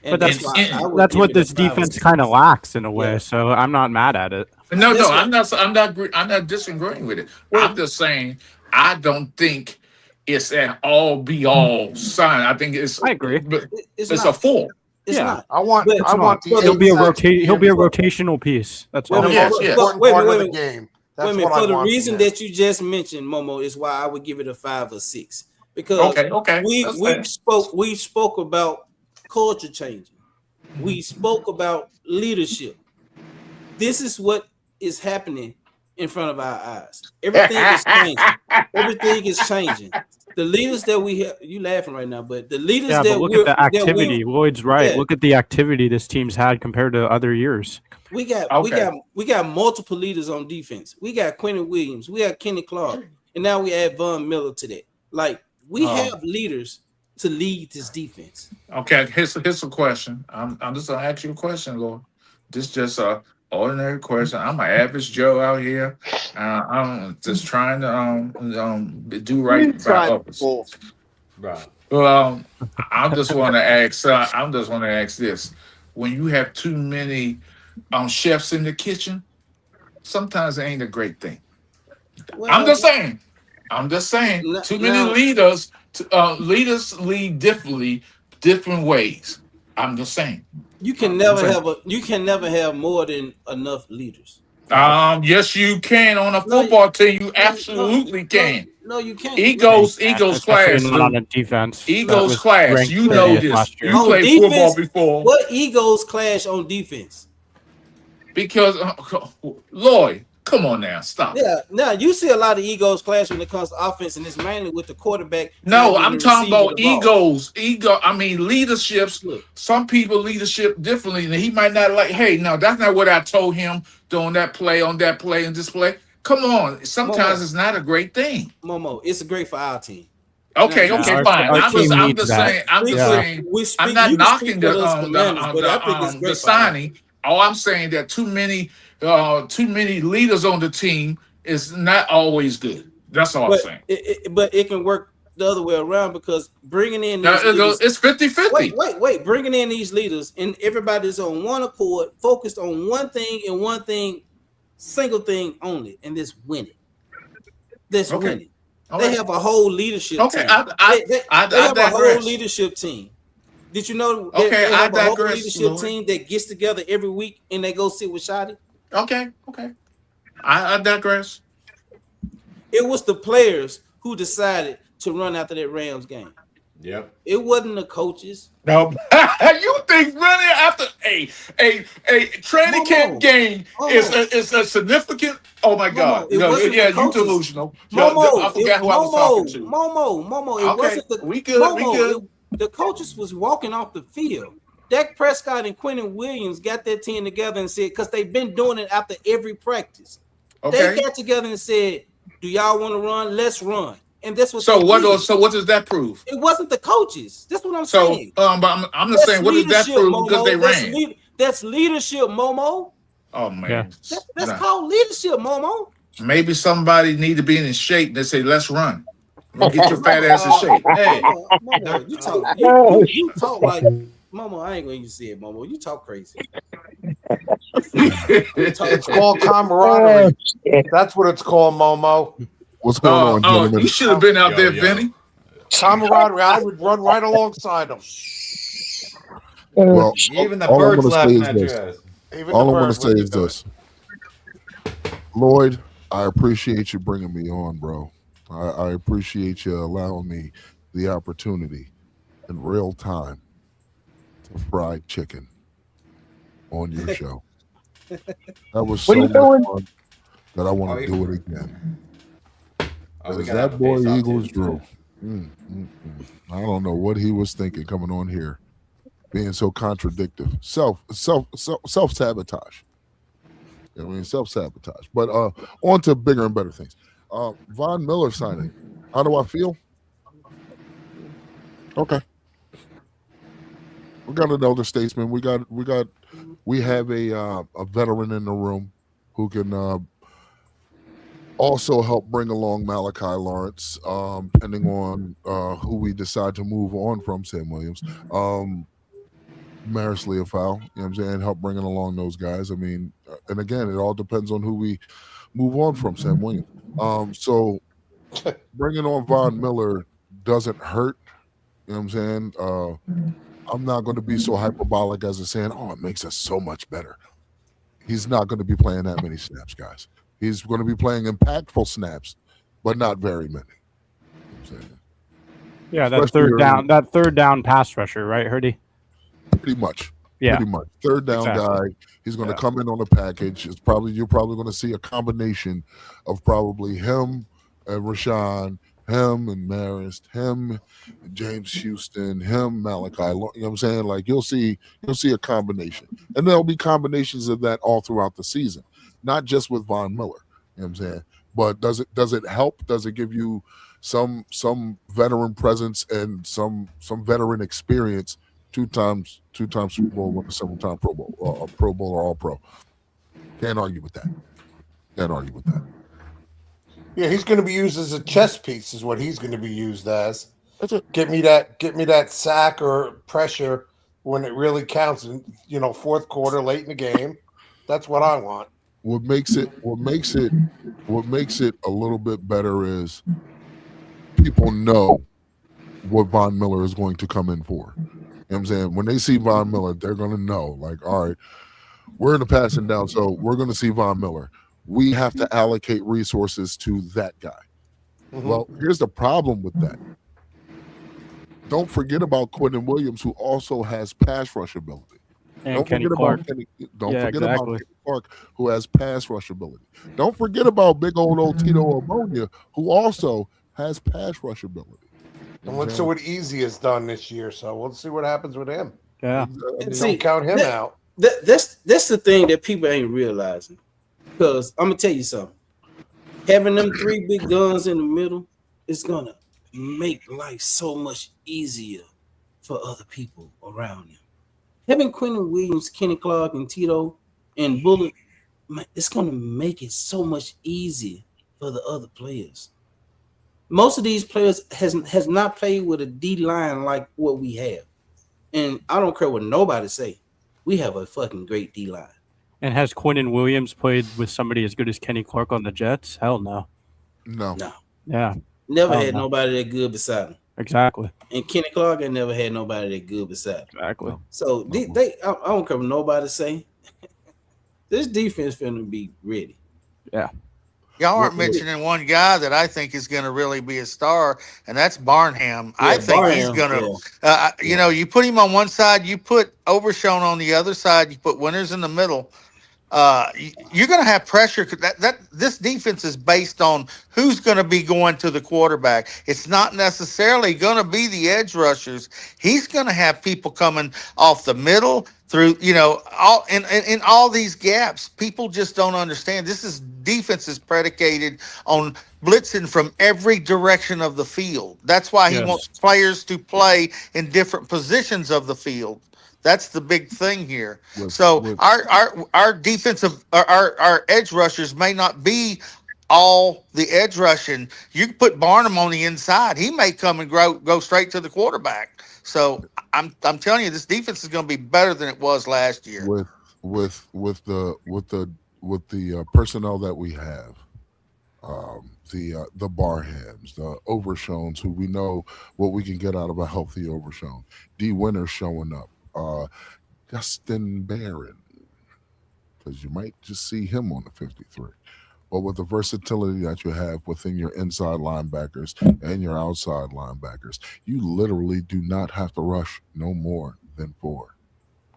But that's what this defense kind of lacks in a way. So I'm not mad at it. No, I'm not disagreeing with it. I'm just saying I don't think it's an all be all sign. I think it's. I agree. But it's a 4. It's not. I want. He'll be a rotational piece. That's all. Wait. Game. Wait a minute. For the reason that you just mentioned, Momo, is why I would give it a 5 or 6. Because we spoke about culture changing. We spoke about leadership. This is what is happening in front of our eyes. Everything is changing. Everything is changing. The leaders that we have, you laughing right now, but the leaders that look at the activity. Lloyd's right. Yeah. Look at the activity this team's had compared to other years. We got multiple leaders on defense. We got Quentin Williams, we got Kenny Clark, and now we add Von Miller to that. Like we have leaders to lead this defense. Okay, here's a question. I'm just gonna ask you a question, Lord. This is just a ordinary question. I'm an average Joe out here. I'm just trying to do right by others. Right. Well, I just want to ask this: when you have too many chefs in the kitchen, sometimes it ain't a great thing. Well, I'm just saying. Too many leaders. Leaders lead different ways. I'm just saying. You can never have more than enough leaders. Yes, you can on a football team. You absolutely can. No, you can't. Eagles class. Not on a defense. Eagles class. You know this. You played football before. What Eagles clash on defense? Because Lloyd, come on now, stop. Yeah, now you see a lot of egos clash when it comes to offense, and it's mainly with the quarterback. No, I'm talking about egos. I mean leaderships. Look, some people leadership differently, and he might not like. Hey, no, that's not what I told him on that play, and this play. Come on, sometimes it's not a great thing. Momo, it's great for our team. Okay, fine. I'm just saying. I'm not knocking the signing. All I'm saying that too many leaders on the team is not always good. That's all I'm saying. But it can work the other way around, because bringing in these it's 50-50. Wait. Bringing in these leaders and everybody's on one accord, focused on one thing and one thing, single thing only, and this winning. Winning. They have a whole leadership team. They have a whole leadership team. Did you know they have a whole leadership team that gets together every week and they go sit with Shotty? Okay. I digress. It was the players who decided to run after that Rams game. Yep. It wasn't the coaches. No. You think running after a training camp game is a significant? Oh my God! You delusional. I forgot who I was talking to. Momo. It wasn't the. We good. The coaches was walking off the field. Dak Prescott and Quentin Williams got that team together and said, because they've been doing it after every practice. Okay. They got together and said, "Do y'all want to run? Let's run." And that's what. So they what? did. So what does that prove? It wasn't the coaches. That's what I'm So saying. but I'm just saying, what does that Leadership, prove? Because they Momo. ran. That's leadership, Momo. Oh man, That's Nah. called leadership, Momo. Maybe somebody need to be in shape. They say, "Let's run. We'll get your fat ass in shape." Hey, Momo, you talk like Momo. I ain't gonna even say it, Momo. You talk crazy. It's called camaraderie. That's what it's called, Momo. What's going on, gentlemen? You should have been out there, Vinny. Camaraderie. I would run right alongside them. Well, even the all I'm birds going to say laughing is at your this. ass. Even All the I'm going to birds say wouldn't is do this. Lloyd, I appreciate you bringing me on, bro. I appreciate you allowing me the opportunity in real time to fry chicken on your show. That was so much fun that I want to do it again. We As gotta have that a boy face-off Eagles too. drew. I don't know what he was thinking coming on here, being so contradictory, self-sabotage. I mean, self-sabotage. But on to bigger and better things. Von Miller signing. How do I feel? Okay. We got an elder statesman. We have a veteran in the room who can also help bring along Malachi Lawrence, depending on who we decide to move on from Sam Williams. Maris Leofau, you know what I'm saying, help bringing along those guys. I mean, and again, it all depends on who we move on from Sam Williams. So bringing on Von Miller doesn't hurt. You know what I'm saying? I'm not going to be so hyperbolic as to saying, "Oh, it makes us so much better." He's not going to be playing that many snaps, guys. He's going to be playing impactful snaps, but not very many. You know what I'm saying? Yeah, that Especially third down pass rusher, right, Hoodie? Pretty much. Yeah. Pretty much. Third down Exactly. guy. He's going to come in on a package. You're probably going to see a combination of probably him and Rashawn, him and Marist, him and James Houston, him, Malachi. You know what I'm saying? Like you'll see a combination. And there'll be combinations of that all throughout the season, not just with Von Miller. You know what I'm saying? But does it help? Does it give you some veteran presence and some veteran experience? Two times Super Bowl winner, 7-time Pro Bowl, Pro Bowl or All Pro. Can't argue with that. Yeah, he's going to be used as a chess piece, is what he's going to be used as. That's it. Get me that sack or pressure when it really counts. In fourth quarter, late in the game. That's what I want. What makes it a little bit better is people know what Von Miller is going to come in for. You know what I'm saying? When they see Von Miller, they're going to know, like, all right, we're in the passing down, so we're going to see Von Miller. We have to allocate resources to that guy. Mm-hmm. Well, here's the problem with that. Don't forget about Quentin Williams, who also has pass rush ability. And Don't Kenny forget Clark. about Kenny. Exactly. About Kenny Clark, who has pass rush ability. Don't forget about big old Tito Ammonia, who also has pass rush ability. And let's see what Easy has done this year. So we'll see what happens with him. Yeah. Don't count him out. That's the thing that people ain't realizing. Because I'm gonna tell you something. Having them three big guns in the middle is gonna make life so much easier for other people around them. Having Quentin Williams, Kenny Clark, and Tito and Bullet, it's gonna make it so much easier for the other players. Most of these players has not played with a D line like what we have, and I don't care what nobody say. We have a fucking great D line. And has Quentin Williams played with somebody as good as Kenny Clark on the Jets? Hell no. No. Yeah. Never Hell had no. nobody that good beside him. Exactly. And Kenny Clark ain't never had nobody that good beside him. Exactly. So I don't care what nobody say. This defense finna be ready. Yeah. Y'all aren't mentioning one guy that I think is going to really be a star, and that's Barnham. I think he's going to, you put him on one side, you put Overshown on the other side, you put Winters in the middle. You're going to have pressure. This defense is based on who's going to be going to the quarterback. It's not necessarily going to be the edge rushers. He's going to have people coming off the middle through, all in all these gaps. People just don't understand. This is defense is predicated on blitzing from every direction of the field. That's why he Yes. wants players to play in different positions of the field. That's the big thing here. So our defensive our edge rushers may not be all the edge rushing. You can put Barnum on the inside. He may come and go straight to the quarterback. So I'm telling you, this defense is going to be better than it was last year. With the personnel that we have, the Barhams, the Overshones, who we know what we can get out of a healthy Overshone. D. Winter showing up. Dustin Barron, because you might just see him on the 53. But with the versatility that you have within your inside linebackers and your outside linebackers, you literally do not have to rush no more than 4.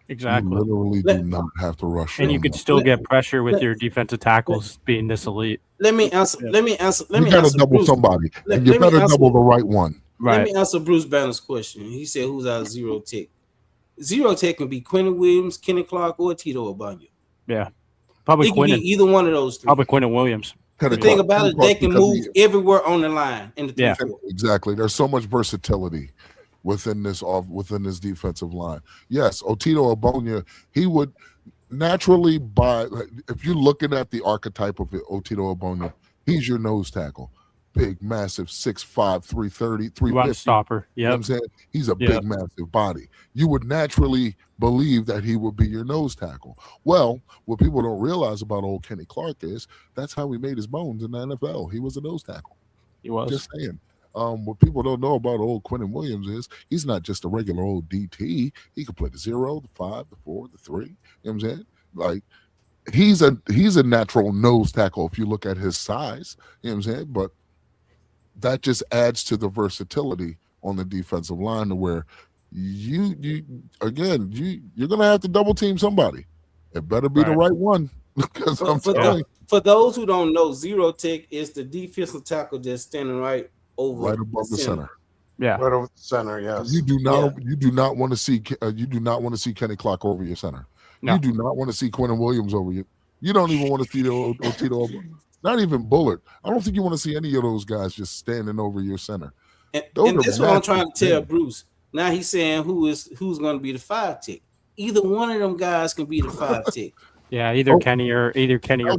Exactly. You literally do not have to rush. And no you could more. still get pressure with your defensive tackles being this elite. Let me answer. You got to double Bruce. somebody, Let- and you let me better answer- double the right one. Let me answer Bruce Banner's question. He said, "Who's our zero tech?" Zero tech can be Quentin Williams, Kenny Clark, or Tito Obanya. Yeah. Probably It can Quinton. be either one of those three. Probably Quinton Williams. The thing about it, they can move everywhere on the line in the 3-4. Exactly. There's so much versatility within this defensive line. Yes, Otito Obonya, he would naturally if you're looking at the archetype of Otito Obonya, he's your nose tackle. Big, massive, 6'5", 330, 350. Run stopper. You know what I'm saying? He's a big, massive body. You would naturally believe that he would be your nose tackle. Well, what people don't realize about old Kenny Clark is that's how he made his bones in the NFL. He was a nose tackle. He was. Just saying. What people don't know about old Quentin Williams is he's not just a regular old DT. He could play the 0, the 5, the 4, the 3. You know what I'm saying? Like, he's a natural nose tackle if you look at his size. You know what I'm saying? But that just adds to the versatility on the defensive line to where you're gonna have to double team somebody. It better be the right one. Because for those who don't know, zero tech is the defensive tackle that's standing right above the center. Yeah, right over the center. Yes. You do not want to see Kenny Clark over your center. No. You do not want to see Quentin Williams over you. You don't even want to see the Otito. Not even Bullard. I don't think you want to see any of those guys just standing over your center. And that's what I'm trying to tell Bruce. Now he's saying who's going to be the 5 tech. Either one of them guys can be the 5 tech. Yeah, either Kenny or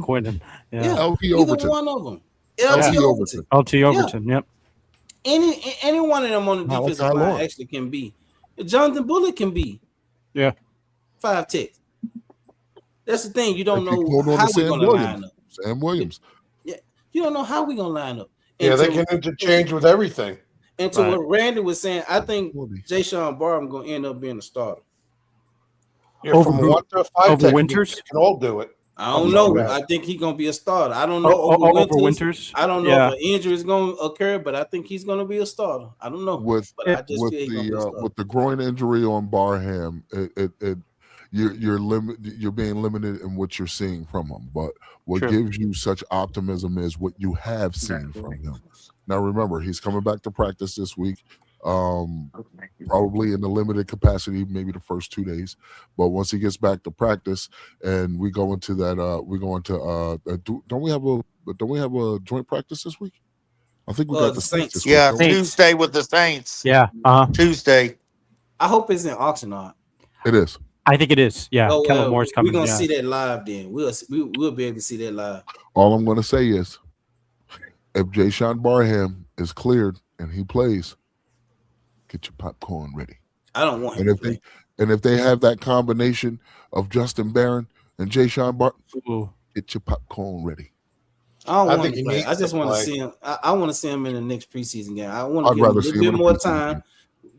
Quinton. Yeah. LT Either Overton. one of them. LT Overton. Yep. Any one of them on the defensive line actually can be. Jonathan Bullock can be. Yeah. 5 tech. That's the thing. You don't know Hold on how to we're Sam going to line Williams. up. Sam Williams. Yeah, you don't know how we're going to line up. Yeah, they can interchange with everything. And to what Randy was saying, I think Jay Sean Barham going to end up being a starter. Yeah, from 1 to 5 tech, Winters? they can all do it. I don't know. I think he's going to be a starter. I don't know over Winters. I don't know if an injury is going to occur, but I think he's going to be a starter. I don't know. With the groin injury on Barham, you're being limited in what you're seeing from him. But what gives you such optimism is what you have seen from him. Now remember, he's coming back to practice this week. Probably in a limited capacity, maybe the first 2 days. But once he gets back to practice, and we go into that, don't we have a joint practice this week? I think we got the Saints. This yeah, week, Tuesday with the Saints. Yeah, Tuesday. I hope it's in Oxnard. It is. I think it is. Yeah, Kellen Moore's coming. We're gonna see that live. Then we'll be able to see that live. All I'm going to say is, if Jay Sean Barham is cleared and he plays, get your popcorn ready. I don't want him. And if they have that combination of Justin Barron and Jay Sean Barham, get your popcorn ready. I don't want him to play. I just want to see him. I want to see him in the next preseason game. I want to give him a little bit more time.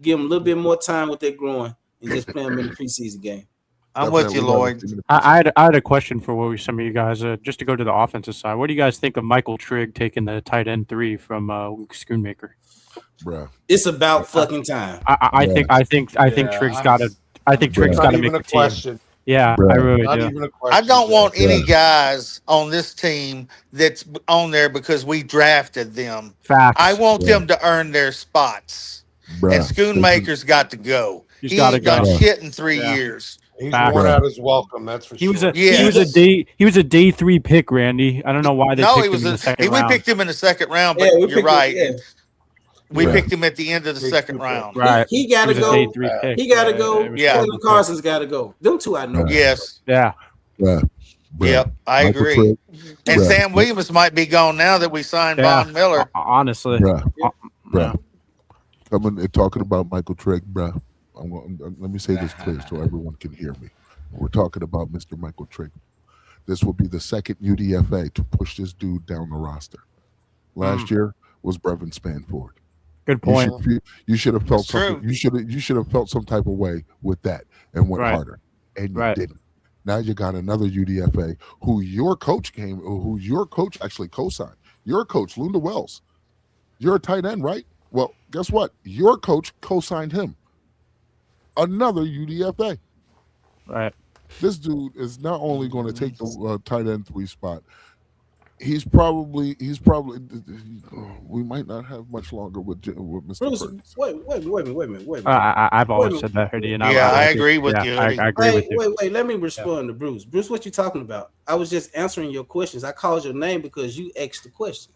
Give him a little bit more time with that growing and just play him in the preseason game. I'm with you, Lloyd. I had a question for some of you guys. Just to go to the offensive side, what do you guys think of Michael Trigg taking the tight end 3 from Luke Schoonmaker? Bruh, it's about fucking time. I think Trigg's got to. I think Trigg's got to make the team. Yeah, I really do. I don't want any guys on this team that's on there because we drafted them. Facts. I want them to earn their spots. And Schoonmaker's got to go. He ain't done shit in 3 years. He's Facts. worn out his welcome. That's for He sure. was a Yes. he was a day 3 pick, Randy. I don't know why they No, picked he him was in the second we round. picked him in the second round, but Yeah, we you're picked him, right. yeah. We Yeah. picked him at the end of the Big second super. round. Right. He got to was a day go. 3 pick. He got to Yeah, go. it was Yeah. Kevin Carson's got to go. Them two I know. Yeah. Yes. Yeah. Yeah. Yep. I Michael agree. Trick, And bruh. Sam Williams might be gone now that we signed Yeah. Von Miller. Honestly. Bruh. Yeah. Bruh. Coming and talking about Michael Trick, bruh. Let me say this clear so everyone can hear me. We're talking about Mr. Michael Trick. This will be the second UDFA to push this dude down the roster. Last year was Brevin Spanford. Good point. You should have felt That's something. true. You should have felt some type of way with that and went Right. harder, and you Right. didn't. Now you got another UDFA who your coach actually co-signed. Your coach, Lunda Wells. You're a tight end, right? Well, guess what? Your coach co-signed him. Another UDFA. Right. This dude is not only going to take the tight end 3 spot. He's probably. We might not have much longer with Mr. Bruce, Curtis. wait a minute. I've always Wait a said that, Hoodie, and Yeah, I like it. agree with Yeah, you, I Hoodie. agree with you. Wait. Let me respond to Bruce. Bruce, what you talking about? I was just answering your questions. I called your name because you asked the question.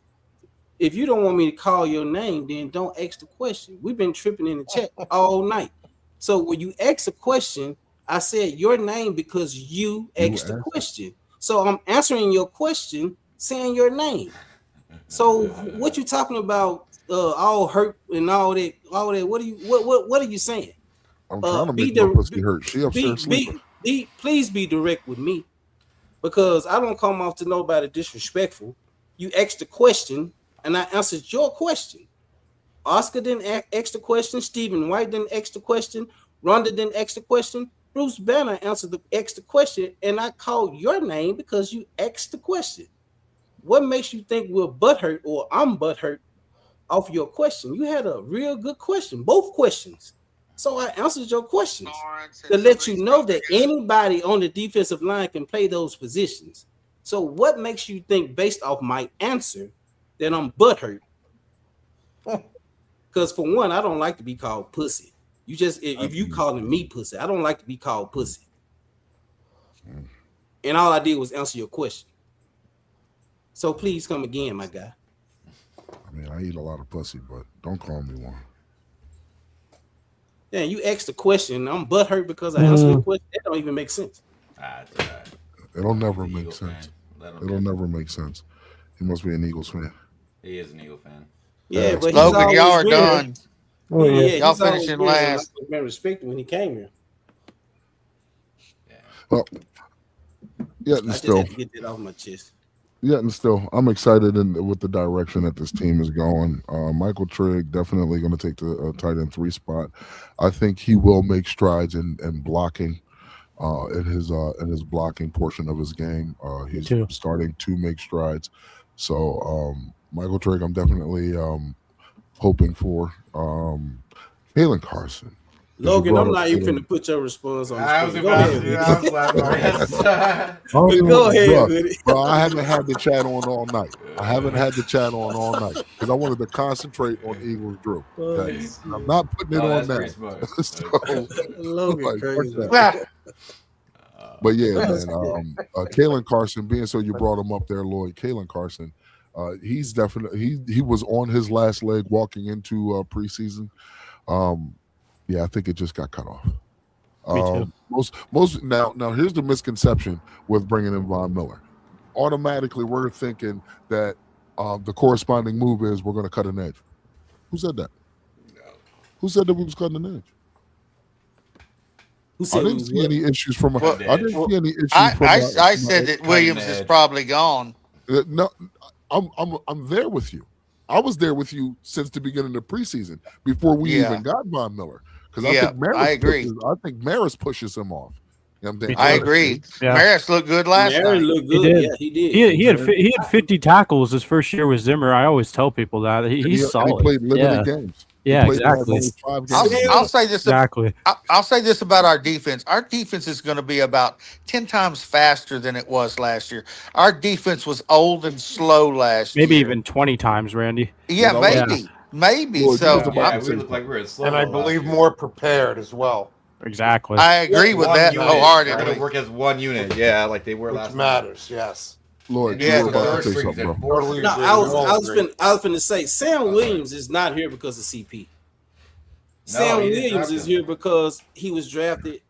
If you don't want me to call your name, then don't ask the question. We've been tripping in the chat all night. So when you ask a question, I said your name because you asked the question. So I'm answering your question, saying your name. So what you talking about? All hurt and all that. What are you saying? I'm trying to make my pussy hurt. She upstairs sleeping. Please be direct with me, because I don't come off to nobody disrespectful. You asked the question, and I answered your question. Oscar didn't ask the question. Stephen White didn't ask the question. Rhonda didn't ask the question. Bruce Banner answered the question, and I called your name because you asked the question. What makes you think we're butthurt or I'm butthurt off your question? You had a real good question, both questions. So I answered your questions to let you know that anybody on the defensive line can play those positions. So what makes you think, based off my answer, that I'm butthurt? Because for one, I don't like to be called pussy. You just, if you calling me pussy, I don't like to be called pussy. And all I did was answer your question. So please come again, my guy. I mean, I eat a lot of pussy, but don't call me one. Yeah, you asked the question. I'm butthurt because I answered your question. That don't even make sense. It'll never make sense. It'll never make sense. He must be an Eagles fan. He is an Eagle fan. Yeah, but Logan, he's y'all always are been done. Yeah, he's Y'all always finishing been last. been respected when he came here. Well, yeah, I and just still, had to get that off my chest. I'm excited with the direction that this team is going. Michael Trigg definitely going to take the tight end 3 spot. I think he will make strides in blocking, in his blocking portion of his game. He's starting to make strides. So Michael Trigg, I'm definitely hoping for. Kalen Carson. Logan, I'm not even finna put your response on the screen. Go ahead. Go ahead with it. Bro, I haven't had the chat on all night. Because I wanted to concentrate on Eagles Drew. Okay? I'm not putting it on now. Logan, crazy. But yeah, man. Kalen Carson, being so you brought him up there, Lloyd. Kalen Carson, he's definitely he was on his last leg walking into preseason. Yeah, I think it just got cut off. Me too. Most now here's the misconception with bringing in Von Miller. Automatically, we're thinking that the corresponding move is we're going to cut an edge. Who said that? Who said that we was cutting an edge? I didn't see any issues from. I didn't see any issues. I said that Williams is probably gone. No, I'm there with you. I was there with you since the beginning of preseason before we even got Von Miller. Because I agree. I think Maris pushes him off. You know I agree. Yeah. Maris looked good last night. Looked good. He did. Yeah, he did. He had 50 tackles his first year with Zimmer. I always tell people that he's solid. He played limited games. Yeah, exactly. I'll say this. Exactly. I'll say this about our defense. Our defense is going to be about 10 times faster than it was last year. Our defense was old and slow last year. Maybe even 20 times, Randy. Yeah, maybe. Maybe. Well, so we look like we're slow. And I believe more prepared as well. Exactly. I agree with that They're wholeheartedly. gonna work as one unit. Yeah, like they were Which last matters, yes. Lloyd, Yeah, you were it about does. to say something, bro. Totally No, agree. I was Totally agree. finna say Sam Williams is not here because of CP. Sam he didn't Williams draft is him. here because he was drafted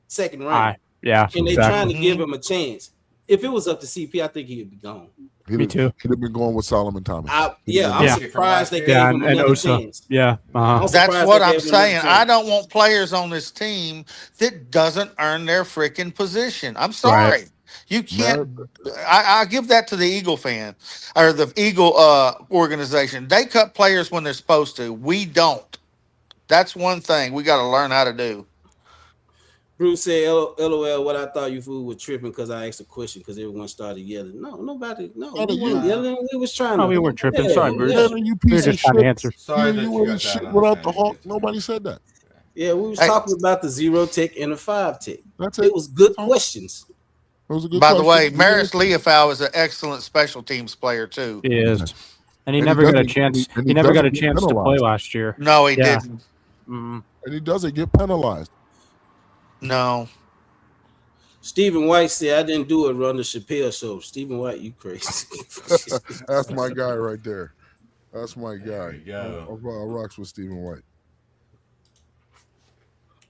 second round, Yeah, and they exactly. trying to give him a chance. If it was up to CP, I think he would be gone. Me too. He'd have been going with Solomon Thomas. I'm Yeah. surprised they gave Yeah, him and another Osa. chance. Yeah. Uh-huh. I'm That's surprised what they I'm gave him another saying. chance. I don't want players on this team that doesn't earn their freaking position. I'm sorry. Right. You can't. I give that to the Eagle fan or the Eagle organization. They cut players when they're supposed to. We don't. That's one thing we got to learn how to do. Bruce said, "LOL, what I thought you fool were tripping because I asked a question because everyone started yelling. No, nobody. No, we weren't yelling. We was trying to. No, we weren't tripping. Sorry, Bruce. You We were piece of just trying to shit. answer. Sorry that You you were got shit that without the understanding. Hawk. Nobody said that. Yeah, we was Hey. talking about the 0 tech and the 5 tech. That's It was good questions. It was a good By the way, question. Maris Leofau is an excellent special teams player too. He is. And he And never he got a doesn't- chance. and He he never got a doesn't get chance to play penalized. last year. No, he Yeah. didn't. Mm. And he doesn't get penalized. No. Stephen White said, I didn't do it run the Chappelle show. Stephen White, you crazy. That's my guy right there. That's my guy. There you go. I rocks with Stephen White.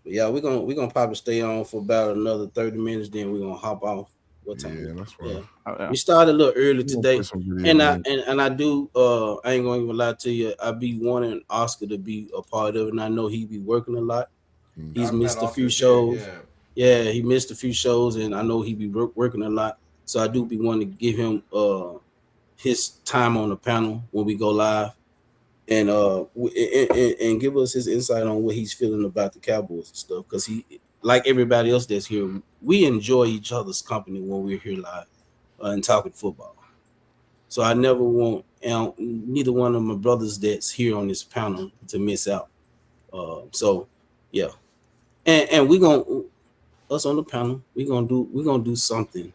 Yeah, we're gonna probably stay on for about another 30 minutes, then we're gonna hop off. What time? Yeah, that's right. Yeah. Oh, yeah. We started a little early We're gonna today. play some video And I games. and I do I ain't gonna even lie to you. I be wanting Oscar to be a part of it, and I know he be working a lot. He's I'm missed not a few Oscar shows. too, Yeah, he missed a few shows, and I know he be working a lot. So I do be wanting to give him his time on the panel when we go live, and and give us his insight on what he's feeling about the Cowboys and stuff. Because he, like everybody else that's here, we enjoy each other's company when we're here live and talking football. So I never want neither one of my brothers that's here on this panel to miss out. So yeah, and we gonna us on the panel. We're gonna do something.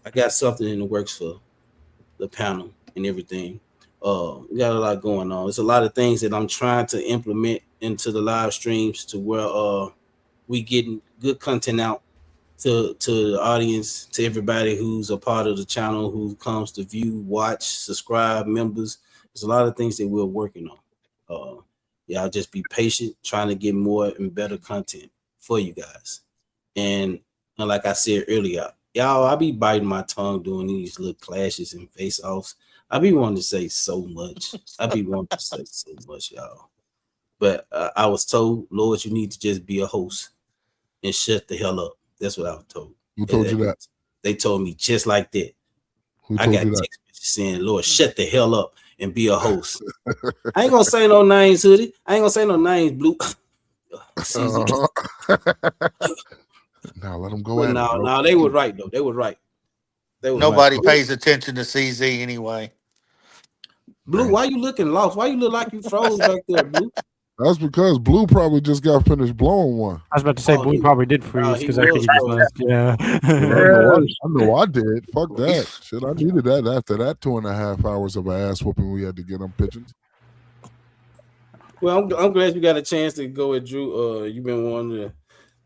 I got something in the works for the panel and everything. We got a lot going on. There's a lot of things that I'm trying to implement into the live streams to where we getting good content out to the audience, to everybody who's a part of the channel, who comes to view, watch, subscribe, members. There's a lot of things that we're working on. Yeah, I'll just be patient, trying to get more and better content for you guys. And like I said earlier, y'all, I be biting my tongue doing these little clashes and face-offs. I be wanting to say so much. I be wanting to say so much, y'all. But I was told, Lord, you need to just be a host and shut the hell up. That's what I was told. Who told you that? They told me just like that. Who I told got you that? text messages saying, Lord, shut the hell up and be a host. I ain't gonna say no names, Hoodie. I ain't gonna say no names, Blue. Now let them go at it. No, bro. no, they were right though. They were right. They were Nobody right. pays attention to CZ anyway. Blue, why you looking lost? Why you look like you froze back there, Blue? That's because Blue probably just got finished blowing one. I was about to say Blue probably did freeze he because I think was he just frozen. left. Yeah. I know I did. Fuck that. Shit, I needed that after that 2.5 hours of ass whooping we had to get them pigeons. Well, I'm glad you got a chance to go with Drew. You've been wanting to.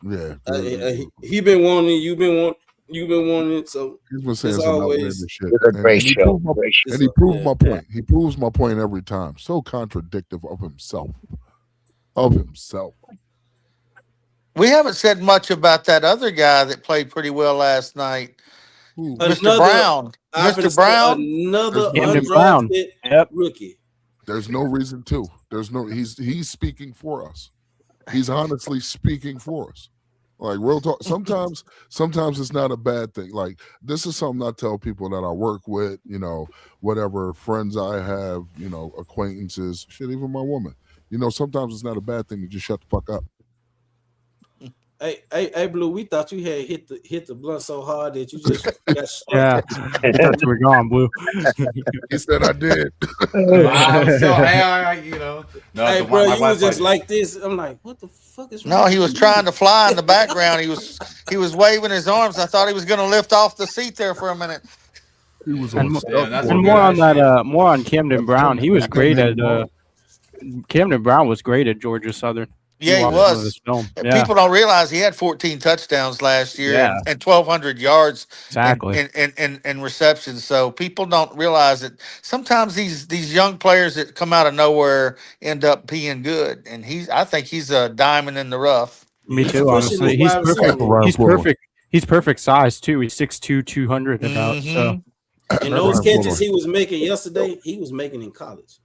Yeah. He been wanting. You've been wanting it. So He's been saying it's some always outlandish shit. It's a great he show. proved my- Great show. And he proved my point. He proves my point every time. So contradictive of himself. We haven't said much about that other guy that played pretty well last night, Mr. Another- Brown. I'm finna Mr. say Brown. another Camden Brown. undrafted rookie. There's no reason to. There's no. He's speaking for us. He's honestly speaking for us. Like real talk. Sometimes it's not a bad thing. Like this is something I tell people that I work with. You know, whatever friends I have. You know, acquaintances. Shit, even my woman. You know, sometimes it's not a bad thing to just shut the fuck up. Hey, Blue. We thought you had hit the blunt so hard that you just got stuck. Yeah. I thought you were gone, Blue. He said I did. you know. No, Hey, the bro, one- my you wife was just liked like this. I'm like, what the fuck is wrong No, he with was you? trying to fly in the background. He was waving his arms. I thought he was going to lift off the seat there for a minute. He was And, on stuff. that's and what more good on shit. that, more on Camden Brown. He was great at Camden Brown was great at Georgia Southern. Yeah, he watched some of was. his film. And Yeah, people don't realize he had 14 touchdowns last year yeah, and 1,200 yards exactly. in receptions. So people don't realize that sometimes these young players that come out of nowhere end up being good. And I think he's a diamond in the rough. Me He's too. pushing Honestly, his he's wide receiver perfect. room. He's perfect. He's perfect size too. He's 6'2", 200 about. So And those Ryan catches Fuller. he was making yesterday, he was making in college.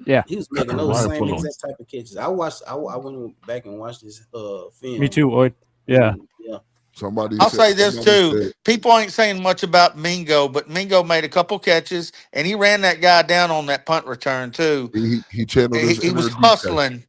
yeah, He was making those Ryan same Fuller. exact type of catches. I went back and watched his film. me too, Lloyd. Yeah, And, yeah. I'll say this too. People ain't saying much about Mingo, but Mingo made a couple catches and he ran that guy down on that punt return too. He channeled his He was inner DK. hustling.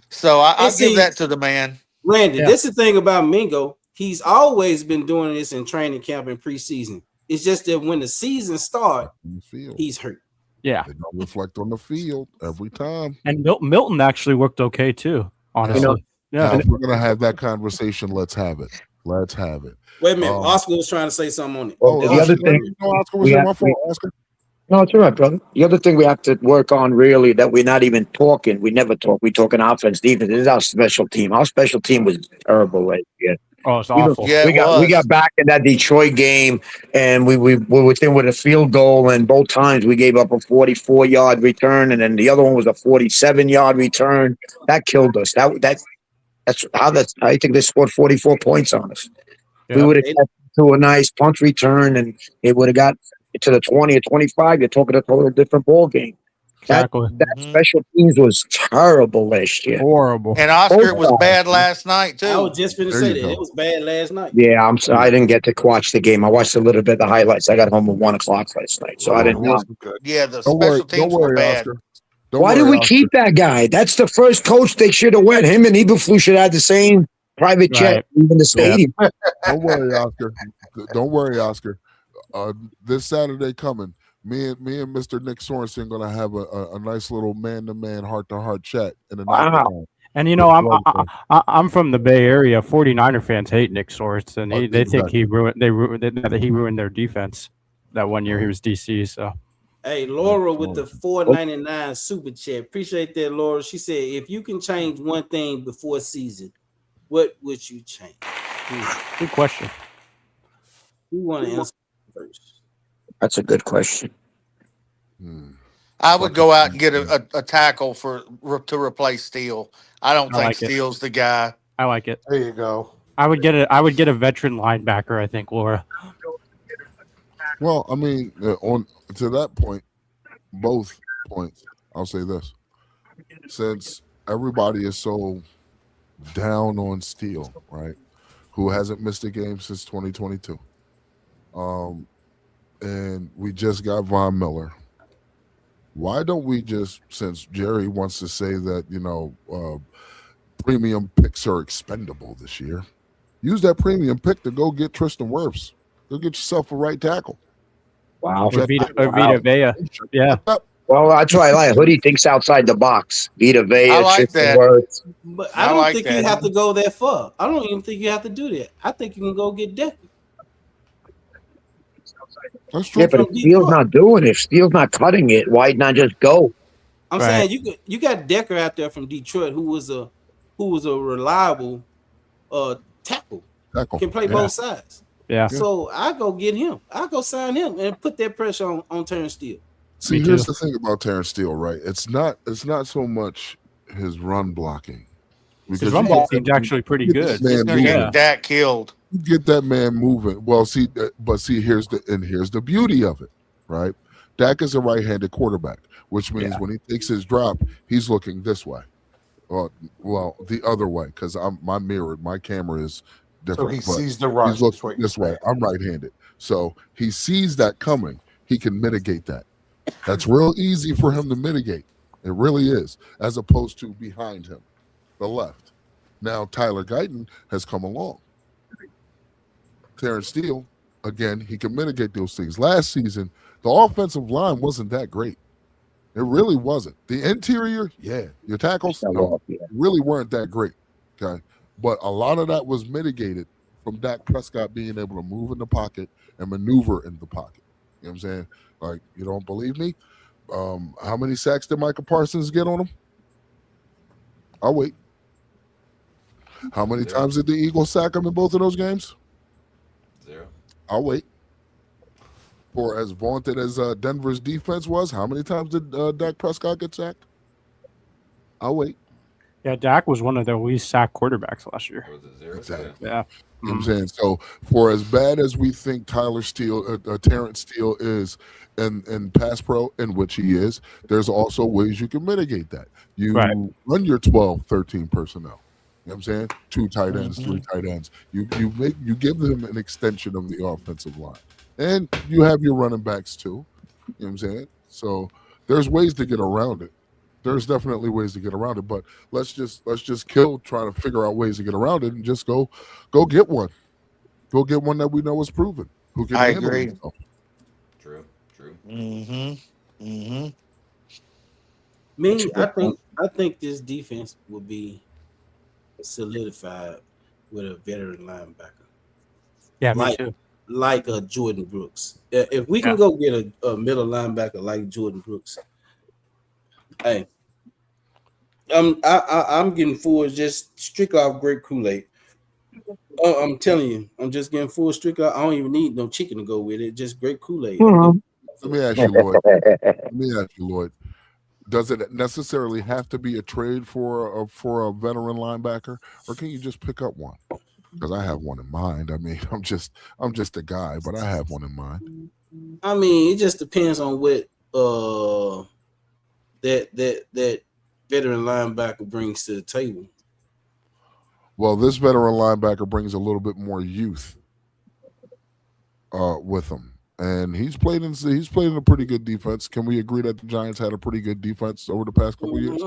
So And I'll give see, that to the man. Randy, Yeah. this is the thing about Mingo. He's always been doing this in training camp and preseason. It's just that when the season starts, In the field. he's hurt. yeah. They don't reflect on the field every time. And Milton actually worked okay too. Honestly, Now, yeah. if we're gonna have that conversation, let's have it. Let's have it. Wait a minute. Um, Oscar was trying to say something on it. Well, the other thing Oscar was we in have- my fault, Oscar. No, it's all right, brother. The other thing we have to work on really that we're not even talking. We never talk. We talk in offense, defense. This is our special team. Our special team was terrible last year. Oh, it's awful. Yeah, we got back in that Detroit game, and we were within with a field goal, and both times we gave up a 44-yard return, and then the other one was a 47-yard return. That killed us. I think they scored 44 points on us. We would have got to a nice punt return, and it would have got to the 20 or 25. You're talking a total different ball game. Exactly. That special teams was terrible last year. Horrible. And Oscar, it was bad last night I too. was just going to say that. It was bad last night. Yeah, I'm sorry. I didn't get to watch the game. I watched a little bit of the highlights. I got home at 1:00 last night, so I didn't know. Yeah, the Don't special worry, teams were bad. Oscar. Don't Why worry, did we Oscar. keep that guy? That's the first coach they should have went. Him and Eberflus should have the same private jet, Right. even the stadium. Don't worry, Oscar. Don't worry, Oscar. This Saturday coming, me and Mr. Nick Sorensen gonna have a nice little man-to-man, heart-to-heart chat in the Wow. And I'm from the Bay Area. 49er fans hate Nick Sorensen. They think he ruined their defense that one year he was DC. So Hey, Laura with the $4.99 super chat. Appreciate that, Laura. She said, if you can change one thing before season, what would you change? good question. Who want to answer first? That's a good question. I would go out and get a tackle to replace Steele. I don't I think like it. Steele's the guy. I like it. There you go. I would get a veteran linebacker. I think, Laura. Well, I mean, on to that point, both points, I'll say this: since everybody is so down on Steele, right? Who hasn't missed a game since 2022, and we just got Von Miller. Why don't we just, since Jerry wants to say that premium picks are expendable this year, use that premium pick to go get Tristan Wirfs. Go get yourself a right tackle. Wow. Or Vita Vea. Yeah. Well, that's why I like Hoodie thinks outside the box. Vita Vea, I like Tristan that. Wirfs. But I I don't like think that. you have to go that far. I don't even think you have to do that. I think you can go get Decker. That's true. Yeah, but if Steele's not doing it, if Steele's not cutting it, why not just go? I'm Right. saying you got Decker out there from Detroit, who was a reliable tackle. Can play both sides. Yeah. So I go get him. I go sign him and put that pressure on Terrence Steele. See, Me here's too. the thing about Terrence Steele, right? It's not so much his run blocking. His run block seems actually pretty good. He's going to get Dak killed. You get that man moving. Well, see, here's the beauty of it, right? Dak is a right-handed quarterback, which means when he takes his drop, he's looking this way. Well, the other way, because my camera is different. So he but sees the rush. He's looking this way. I'm right-handed, so he sees that coming. He can mitigate that. That's real easy for him to mitigate. It really is, as opposed to behind him, the left. Now Tyler Guyton has come along. Terrence Steele, again, he can mitigate those things. Last season, the offensive line wasn't that great. It really wasn't. The interior, your tackles really weren't that great. Okay. But a lot of that was mitigated from Dak Prescott being able to move in the pocket and maneuver in the pocket. You know what I'm saying? Like, you don't believe me? How many sacks did Michael Parsons get on him? I'll wait. How many times did the Eagles sack him in both of those games? 0. I'll wait. For as vaunted as Denver's defense was, how many times did Dak Prescott get sacked? I'll wait. Yeah, Dak was one of the least sacked quarterbacks last year. Was it 0? Exactly. Yeah. You know what I'm saying? So for as bad as we think Tyler Steele, Terrence Steele is in pass pro, in which he is, there's also ways you can mitigate that. You run your 12, 13 personnel. You know what I'm saying? 2 tight ends, 3 tight ends. You give them an extension of the offensive line. And you have your running backs too. You know what I'm saying? So there's ways to get around it. There's definitely ways to get around it, but let's just kill trying to figure out ways to get around it and just go get one. Go get one that we know is proven. Who can I handle agree. himself. True. Me, I think this defense will be solidified with a veteran linebacker. Yeah, me too. Like a Jordan Brooks. If we can go get a middle linebacker like Jordan Brooks, hey, I'm getting full just strict off great Kool-Aid. I'm telling you, I'm just getting full strict off. I don't even need no chicken to go with it. Just great Kool-Aid. Let me ask you, Lloyd. Does it necessarily have to be a trade for a veteran linebacker, or can you just pick up one? Because I have one in mind. I mean, I'm just a guy, but I have one in mind. I mean, it just depends on what that veteran linebacker brings to the table. Well, this veteran linebacker brings a little bit more youth with him, and he's played in a pretty good defense. Can we agree that the Giants had a pretty good defense over the past couple of years?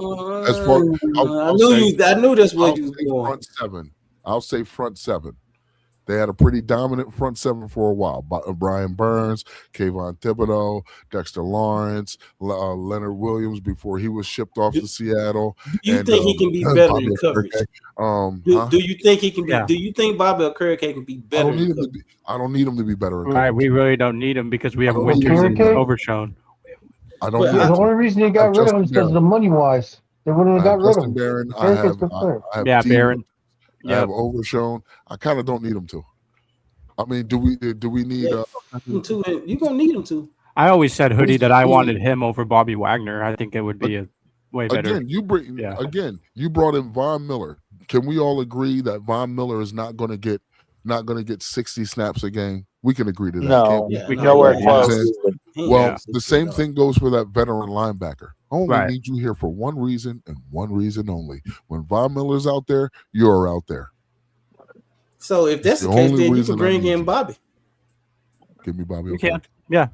As far, I knew that's what you was going. Front 7. I'll say front 7. They had a pretty dominant front 7 for a while. Brian Burns, Kayvon Thibodeau, Dexter Lawrence, Leonard Williams before he was shipped off to Seattle. Do you think he can be better in coverage? Do you think he can be? Yeah. Do you think Bobby Okereke can be better? I don't need him to be better. In Right, we really don't need him because we have Winters and Overshown. I don't. The only reason they got rid of him is because of the money wise. They wouldn't have got rid of him. Barron, I have Barron. I have Overshown. I kind of don't need him to. I mean, do we need? You're gonna need him to. I always said, Hoodie, that I wanted him over Bobby Wagner. I think it would be a way better. Again, you brought in Von Miller. Can we all agree that Von Miller is not going to get 60 snaps a game? We can agree to that. No, we nowhere close. Well, the same thing goes for that veteran linebacker. I only need you here for one reason and one reason only. When Von Miller's out there, you're out there. So if that's the case, then you can bring in Bobby. Give me Bobby. You can, yeah.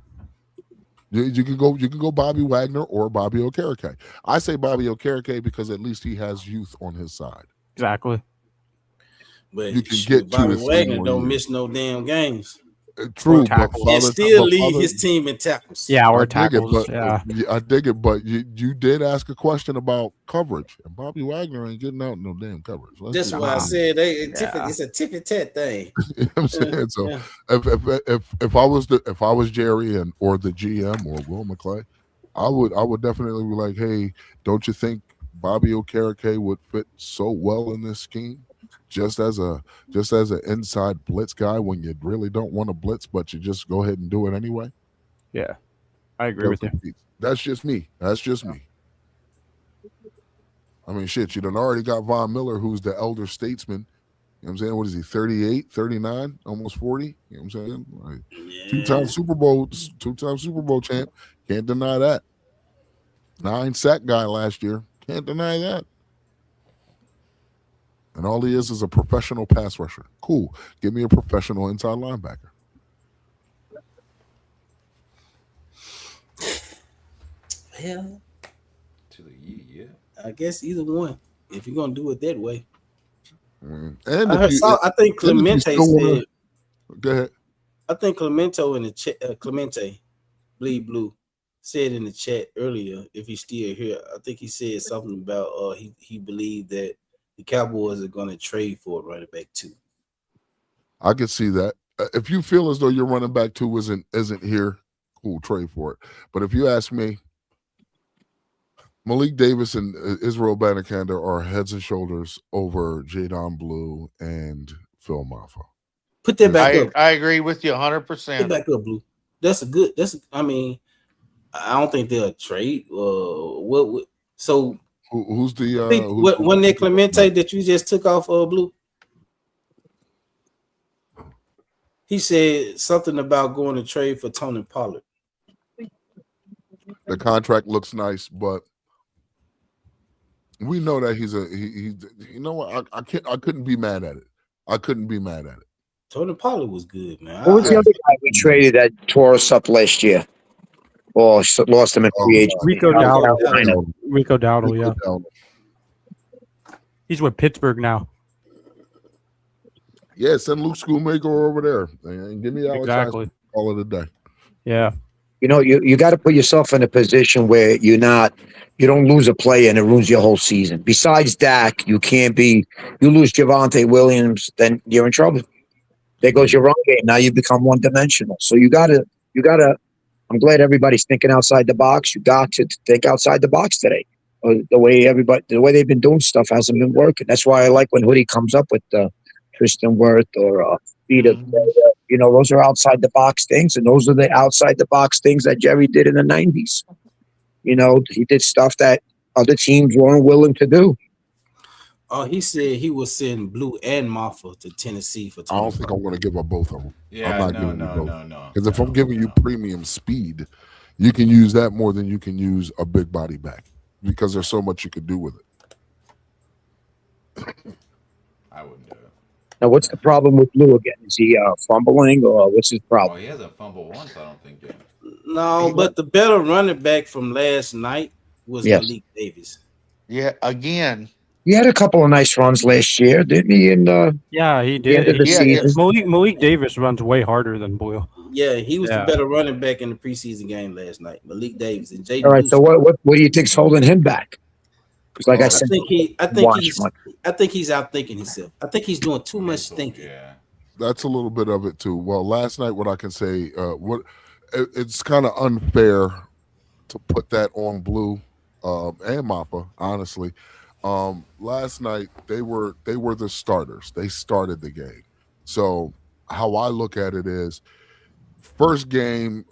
You can go Bobby Wagner or Bobby Okereke. I say Bobby Okereke because at least he has youth on his side. Exactly. But you can get Bobby to Wagner don't miss no damn games. True, but still lead his team in tackles. Yeah, or tackles. Yeah, I dig it. But you did ask a question about coverage, and Bobby Wagner ain't getting out no damn coverage. That's why I said it's a tiffy tat thing. You know what I'm saying? So if I was Jerry or the GM or Will McClay, I would definitely be like, hey, don't you think Bobby Okereke would fit so well in this scheme? Just as an inside blitz guy when you really don't want to blitz, but you just go ahead and do it anyway. Yeah, I agree with you. That's just me. I mean, shit, you done already got Von Miller, who's the elder statesman. You know what I'm saying? What is he, 38, 39, almost 40? You know what I'm saying? Like, two-time Super Bowl champ. Can't deny that. 9-sack guy last year. Can't deny that. And all he is a professional pass rusher. Cool. Give me a professional inside linebacker. Well, yeah. I guess either one. If you're gonna do it that way. And I think Clemente said. Go ahead. I think Clemente in the chat. Clemente, Bleed Blue, said in the chat earlier. If he's still here, I think he said something about he believed that the Cowboys are going to trade for a running back too. I could see that. If you feel as though your running back two isn't here, cool, trade for it. But if you ask me, Malik Davis and Israel Banakander are heads and shoulders over Jadon Blue and Phil Maffa. Put that back up. I agree with you Put 100%. back up, Blue. That's a good. I mean, I don't think they'll trade. What? So who's the? One Nick Clemente that you just took off Blue? He said something about going to trade for Tony Pollard. The contract looks nice, but we know that he's you know what? I couldn't be mad at it. I couldn't be mad at it. Tony Pollard was good, man. Who was the other guy we traded that tore us up last year? Or lost him in free agency? Rico Dowdle. Rico Rico Dowdle, yeah. Dowdle. He's with Pittsburgh now. Yeah, send Luke Schoolmaker over there and give me Alex. Exactly. All of the day. Yeah. You know, you got to put yourself in a position where you don't lose a player and it ruins your whole season. Besides Dak, you lose Javonte Williams, then you're in trouble. There goes your run game. Now you become one-dimensional. So you gotta. I'm glad everybody's thinking outside the box. You got to think outside the box today. The way they've been doing stuff hasn't been working. That's why I like when Hoodie comes up with Tristan Wirth or Peter. You know, those are outside the box things, and those are the outside the box things that Jerry did in the 90s. You know, he did stuff that other teams weren't willing to do. He said he will send Blue and Maffa to Tennessee for. I don't think I'm going to give up both of them. Yeah, I'm not giving you both. No. Because if I'm giving you premium speed, you can use that more than you can use a big body back because there's so much you could do with it. I wouldn't do it. Now, what's the problem with Blue again? Is he fumbling or what's his problem? Well, he hasn't fumbled once, I don't think yet. No, but the better running back from last night was Malik Davis. Yeah, again. He had a couple of nice runs last year, didn't he? Yeah, he did. End of the season. Malik Davis runs way harder than Blue. Yeah, he was the better running back in the preseason game last night. Malik Davis and Jaden. All right, so what do you think's holding him back? Because like I said, I think he's outthinking himself. I think he's doing too much thinking. Yeah, that's a little bit of it too. Well, last night, what I can say, it's kind of unfair to put that on Blue and Mappa, honestly. Last night they were the starters. They started the game. So how I look at it is first game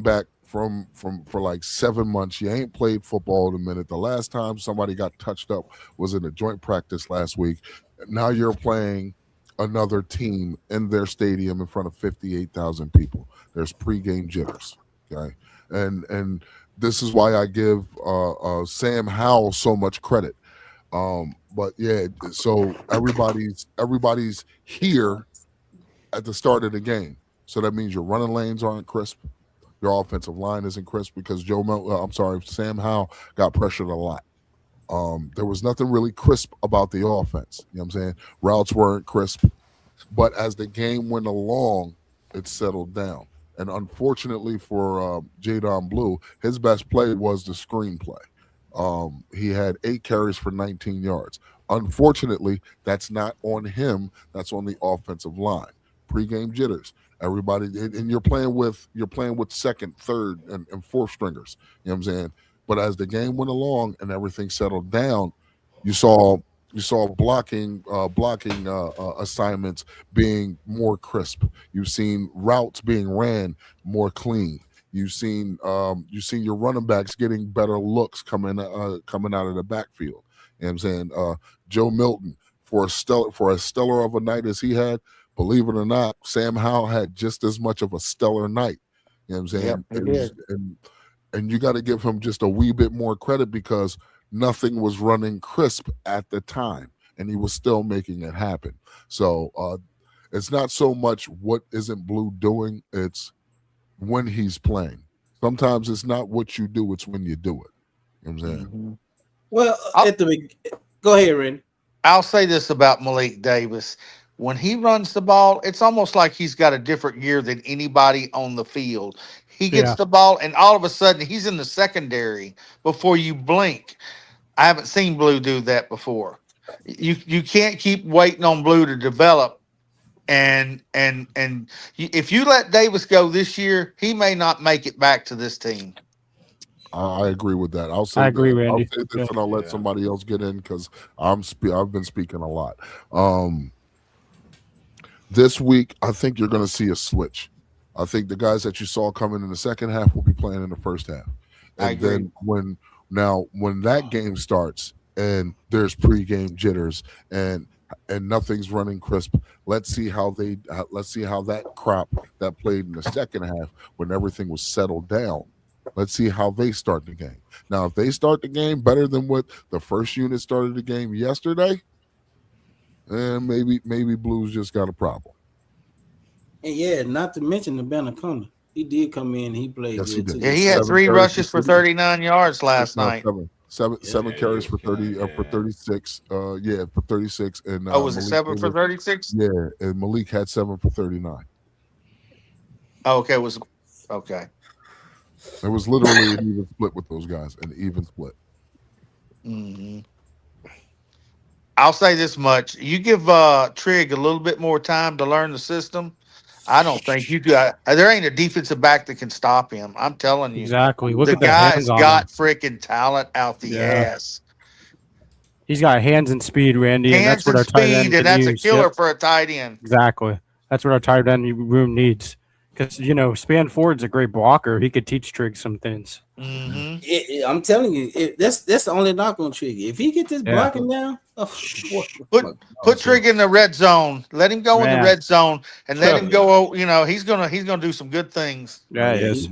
back from for like 7 months. You ain't played football in a minute. The last time somebody got touched up was in a joint practice last week. Now you're playing another team in their stadium in front of 58,000 people. There's pregame jitters. Okay. And this is why I give Sam Howell so much credit. But yeah, so everybody's here at the start of the game. So that means your running lanes aren't crisp. Your offensive line isn't crisp because Sam Howell got pressured a lot. There was nothing really crisp about the offense. You know what I'm saying? Routes weren't crisp. But as the game went along, it settled down. And unfortunately for Jadon Blue, his best play was the screenplay. He had 8 carries for 19 yards. Unfortunately, that's not on him. That's on the offensive line. Pre-game jitters. Everybody, and you're playing with second, third, and fourth stringers. You know what I'm saying? But as the game went along and everything settled down, you saw blocking assignments being more crisp. You've seen routes being ran more clean. You've seen your running backs getting better looks coming out of the backfield. You know what I'm saying? Joe Milton, for as stellar of a night as he had, believe it or not, Sam Howell had just as much of a stellar night. You know what I'm saying? Yep, and you got to give him just a wee bit more credit because nothing was running crisp at the time, and he was still making it happen. So it's not so much what isn't Blue doing, it's when he's playing. Sometimes it's not what you do, it's when you do it. You know what I'm saying? Mm-hmm. Well, go ahead, Ren. I'll say this about Malik Davis. When he runs the ball, it's almost like he's got a different gear than anybody on the field. He gets the ball, and all of a sudden, he's in the secondary before you blink. I haven't seen Blue do that before. You can't keep waiting on Blue to develop. And if you let Davis go this year, he may not make it back to this team. I agree with that. I'll say I agree, I'll Randy. say this Yeah. and I'll let somebody else get in because I've been speaking a lot. This week, I think you're going to see a switch. I think the guys that you saw coming in the second half will be playing in the first half, I and agree. then when that game starts and there's pregame jitters and nothing's running crisp, let's see how that crop that played in the second half when everything was settled down. Let's see how they start the game. Now, if they start the game better than what the first unit started the game yesterday, and maybe Blues just got a problem. And yeah, not to mention the Banacona. He did come in. He played Yes, he good did. too. Yeah, he had 3 rushes for 39 yards last No, night. seven Yeah, carries he for was killing 30 it, for 36. For 36. And Oh, was it Malik 7 for 36? Yeah, and Malik had 7 for 39. Oh, okay, it was okay. It was literally an even split with those guys, an even split. Mm-hmm. I'll say this much: you give Trigg a little bit more time to learn the system. I don't think you got. There ain't a defensive back that can stop him. I'm telling you, Exactly. Look the at the hands guy's on got him. freaking talent out the Yeah. ass. He's got hands and speed, Randy, and that's Hands what and our tight speed, end and can that's a use. killer Yep. for a tight end. Exactly. That's what our tight end room needs. Because, Span Ford's a great blocker. He could teach Trigg some things. Mm-hmm. I'm telling you, that's the only knock on Trigger. If he get this Yeah. blocking down, Put Trigg in the red zone. Let him go in the Man. red zone, and let him go. He's gonna do some good things. Yeah, he is.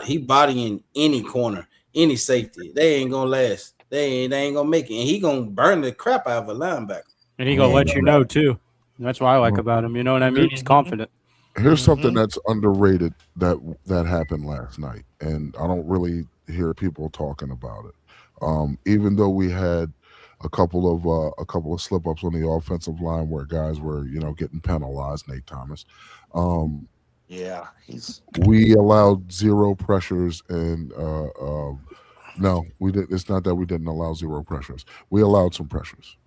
he bodying any corner, any safety. They ain't gonna last. They ain't gonna make it, and he gonna burn the crap out of a linebacker. And he gonna let you know too. That's what I like about him. You know what I mean? He's confident. Here's something that's underrated that happened last night, and I don't really hear people talking about it. Even though we had a couple of slip ups on the offensive line where guys were getting penalized, Nate Thomas. Yeah, we allowed 0 pressures, and no, we did. It's not that we didn't allow 0 pressures. We allowed some pressures.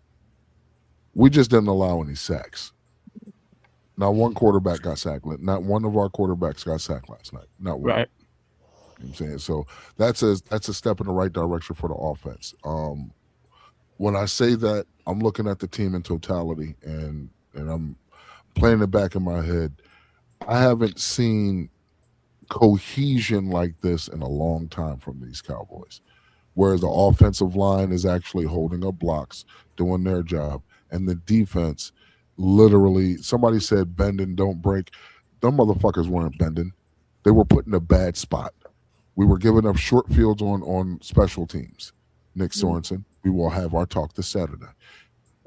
We just didn't allow any sacks. Not one quarterback got sacked. Not one of our quarterbacks got sacked last night. Not one. Right. You know what I'm saying? So that's a step in the right direction for the offense. When I say that, I'm looking at the team in totality, and I'm playing it back in my head. I haven't seen cohesion like this in a long time from these Cowboys, where the offensive line is actually holding up blocks, doing their job, and the defense literally, somebody said bend and don't break. Them motherfuckers weren't bending. They were put in a bad spot. We were giving up short fields on special teams. Nick Sorensen, we will have our talk this Saturday.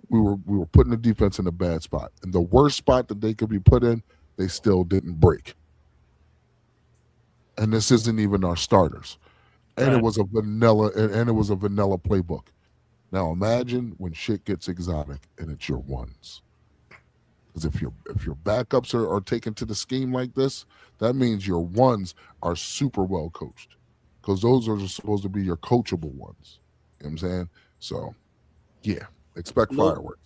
We were putting the defense in a bad spot. And the worst spot that they could be put in, they still didn't break. And this isn't even our starters. And Right. it was a vanilla playbook. Now imagine when shit gets exotic and it's your ones. Because if your backups are taken to the scheme like this, that means your ones are super well coached. Because those are supposed to be your coachable ones. You know what I'm saying? So, yeah, expect fireworks.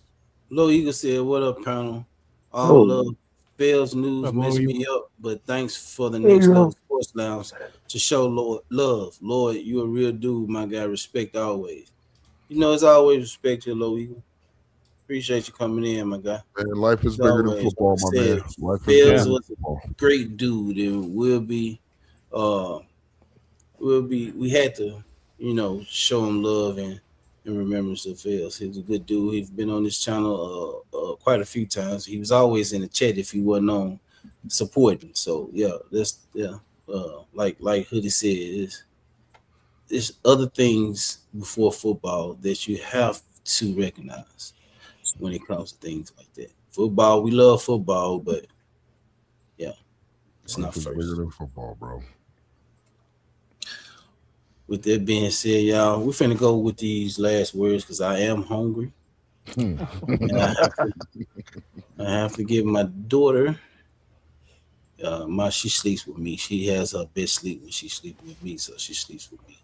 Low Eagle said, "What up, panel? All love. Bell's news Up, messed Low me up, but thanks for the next level sports lounge to show love. Lord, you a real dude, my guy. Respect always. It's always respect to Low Eagle. Appreciate you coming in, my guy. Man, life is As bigger than always, football, my said, man. Life is Fells bigger than was football. a great dude, and we had to, show him love and remembrance of Fells. He was a good dude. He's been on this channel quite a few times. He was always in the chat if he wasn't on supporting. So like Hoodie said, it's other things before football that you have to recognize when it comes to things like that. Football, we love football, but yeah, it's not Life is first. bigger than football, bro. With that being said, y'all, we're finna go with these last words because I am hungry. And I have to give my daughter. She sleeps with me. She has her best sleep when she sleeps with me, so she sleeps with me.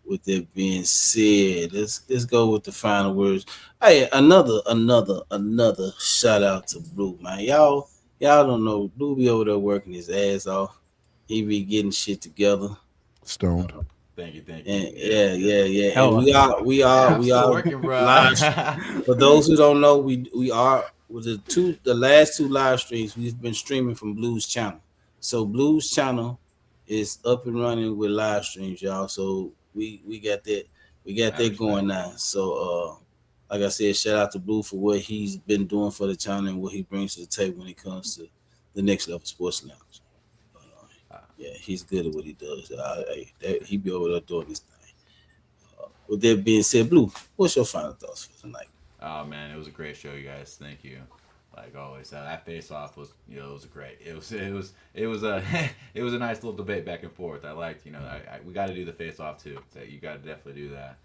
With that being said, let's go with the final words. Hey, another shout out to Blue, man. Y'all don't know Blue be over there working his ass off. He be getting shit together. Stoned. Thank you. And yeah. Hell, And we I'm are still working, bro. live. For those who don't know, we are with the last 2 live streams. We've been streaming from Blues Channel. So Blues Channel is up and running with live streams, y'all. So we got that going now. So like I said, shout out to Blue for what he's been doing for the channel and what he brings to the table when it comes to the Next Level Sports Lounge. Yeah, he's good at what he does. He be over there doing his thing. With that being said, Blue, what's your final thoughts for tonight? Oh man, it was a great show, you guys. Thank you. Like always, that face-off was, it was great. It was a it was a nice little debate back and forth. I liked, we got to do the face-off too. That you got to definitely do that.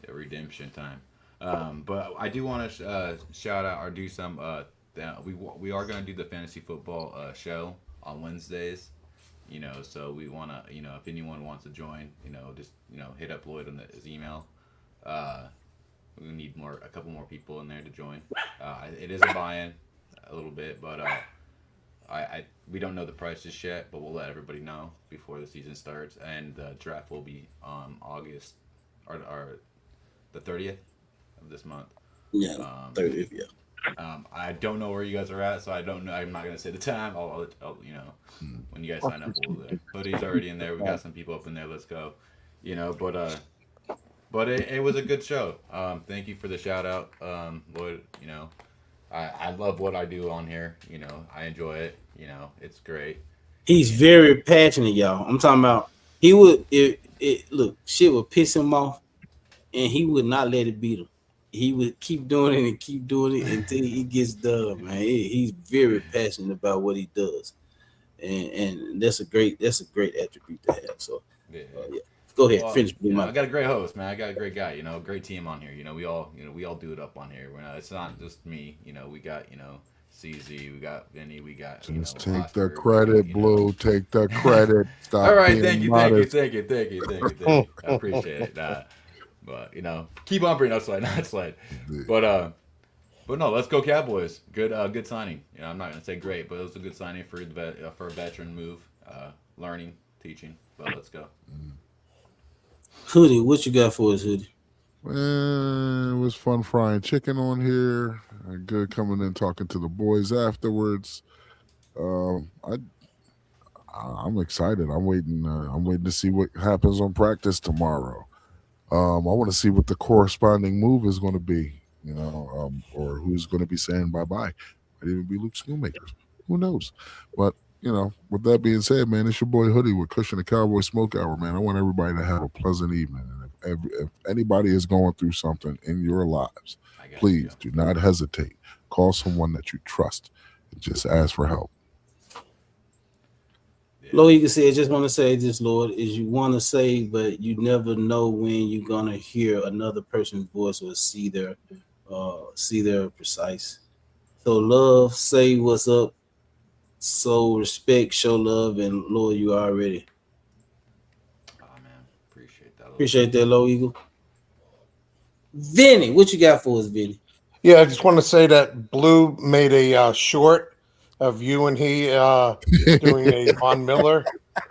Redemption time. But I do want to shout out or do some. We are going to do the fantasy football show on Wednesdays. So we want to, if anyone wants to join, just hit up Lloyd on his email. We need a couple more people in there to join. It is a buy-in a little bit, but we don't know the prices yet, but we'll let everybody know before the season starts. And the draft will be August or the 30th of this month. Yeah, 30th. Yeah. I don't know where you guys are at, so I don't know. I'm not gonna say the time. I'll when you guys sign up, hoodie's already in there. We got some people up in there. Let's go. But it was a good show. Thank you for the shout out, Lloyd. I love what I do on here. I enjoy it. It's great. He's very passionate, y'all. I'm talking about he would look, shit would piss him off, and he would not let it beat him. He would keep doing it until he gets done, man. He's very passionate about what he does, and that's a great attribute to have. So, yeah. Go ahead, finish. I got a great host, man. I got a great guy. Great team on here. We all do it up on here. It's not just me. We got CZ, we got Vinny, we got just take Oscar, the credit, Blue. Take the credit. Stop. All right, thank you. I appreciate it. But keep on bringing up slide, not slide. But no, let's go Cowboys. Good signing. I'm not gonna say great, but it was a good signing for a veteran move. Learning, teaching. But let's go. Hoodie, what you got for us, Hoodie? Man, it was fun frying chicken on here. Good coming in talking to the boys afterwards. I'm excited. I'm waiting to see what happens on practice tomorrow. I want to see what the corresponding move is going to be, or who's going to be saying bye-bye. Might even be Luke Schoonmakers. Who knows? But, with that being said, man, it's your boy Hoodie with Kush and the Cowboy Smoke Hour, man. I want everybody to have a pleasant evening. And if anybody is going through something in your lives, please do not hesitate. Call someone that you trust and just ask for help. Lord, you can say, I just want to say this, Lord, is you want to say, but you never know when you're going to hear another person's voice or see their precise. So love, say what's up. So respect, show love, and Lord, you already. Oh man, appreciate that, Low Eagle. Vinny, what you got for us, Vinny? Yeah, I just want to say that Blue made a short of you and he doing a Von Miller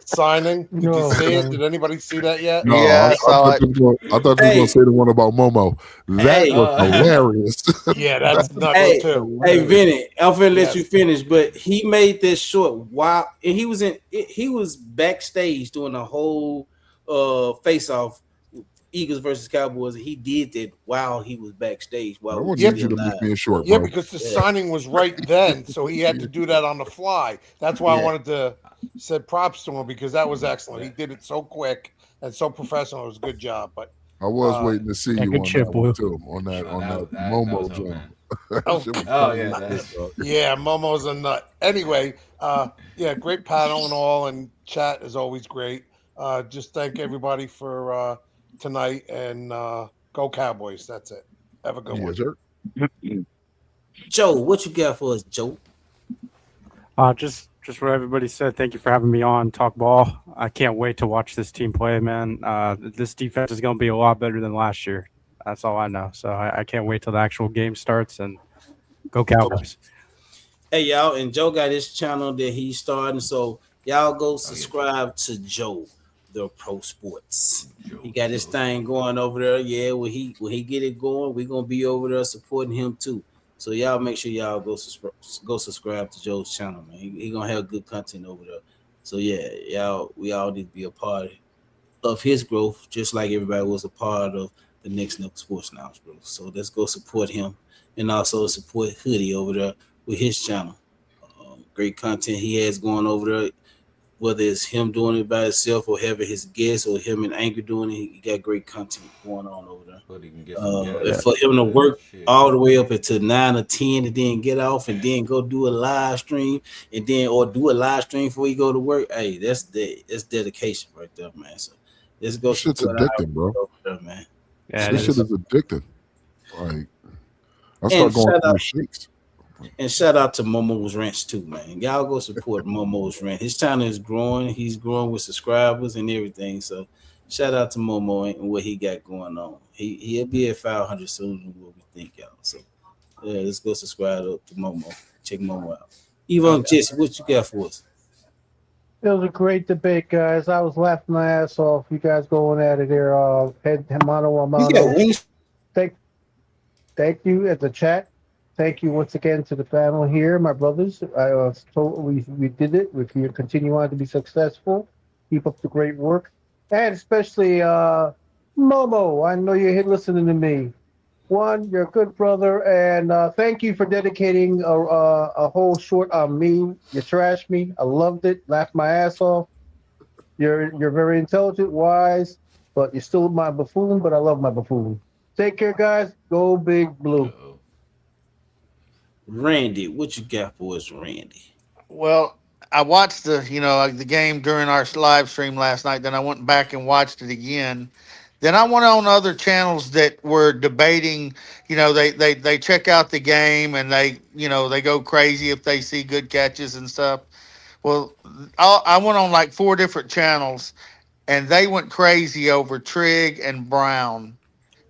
signing. Did you see it? Did anybody see that yet? No, yeah, I thought you were going to say the one about Momo. That was hilarious. Yeah, that's nuts too. Hey, Vinny, I'm finna let you finish, but he made this short while and he was backstage doing a whole face-off Eagles versus Cowboys, and he did that while he was backstage. I want you to make me a short, bro. Yeah, because the signing was right then, so he had to do that on the fly. That's why I wanted to say props to him because that was excellent. He did it so quick and so professional. It was a good job. But I was waiting to see you on that one too, on that Momo joint. Yeah, Momo's a nut. Anyway, great panel and all, and chat is always great. Just thank everybody for tonight and go Cowboys. That's it. Have a good one. Sir. Joe, what you got for us, Joe? Just what everybody said. Thank you for having me on Talk Ball. I can't wait to watch this team play, man. This defense is going to be a lot better than last year. That's all I know. So I can't wait till the actual game starts and go Cowboys. Hey, y'all, and Joe got his channel that he's starting. So y'all go subscribe to Joe. the pro sports. He got his thing going over there. Yeah, when he get it going, we're gonna be over there supporting him too. So y'all make sure y'all go subscribe to Joe's channel, man. He gonna have good content over there. So yeah, we all need to be a part of his growth, just like everybody was a part of the Next Level Sports Lounge growth. So let's go support him and also support Hoodie over there with his channel. Great content he has going over there. Whether it's him doing it by himself or having his guests or him and Angry doing it, he got great content going on over there. But he can get some And for him to work all the way up until 9 or 10 and then get off and then go do a live stream and then or do a live stream before you go to work, hey, that's dedication right there, man. So let's go. This shit's addicting, bro. There, man. Yeah, this shit is addicting. Like, I start going through shakes. And shout out to Momo's Ranch too, man. Y'all go support Momo's Ranch. His channel is growing. He's growing with subscribers and everything. So shout out to Momo and what he got going on. He'll be at 500 soon than what we think, y'all. So yeah, let's go subscribe up to Momo. Check Momo out. Yvonne, Jesse, what you got for us? It was a great debate, guys. I was laughing my ass off. You guys going at it there. Head mano a mano. Thank you at the chat. Thank you once again to the panel here, my brothers. I was told we did it. We can continue on to be successful. Keep up the great work, and especially Momo. I know you're here listening to me. One, you're a good brother, and thank you for dedicating a whole short on me. You trashed me. I loved it. Laughed my ass off. You're very intelligent, wise, but you're still my buffoon. But I love my buffoon. Take care, guys. Go Big Blue. Randy, what you got for us, Randy? Well, I watched the game during our live stream last night. Then I went back and watched it again. Then I went on other channels that were debating. They check out the game and they go crazy if they see good catches and stuff. Well, I went on like 4 different channels, and they went crazy over Trigg and Brown.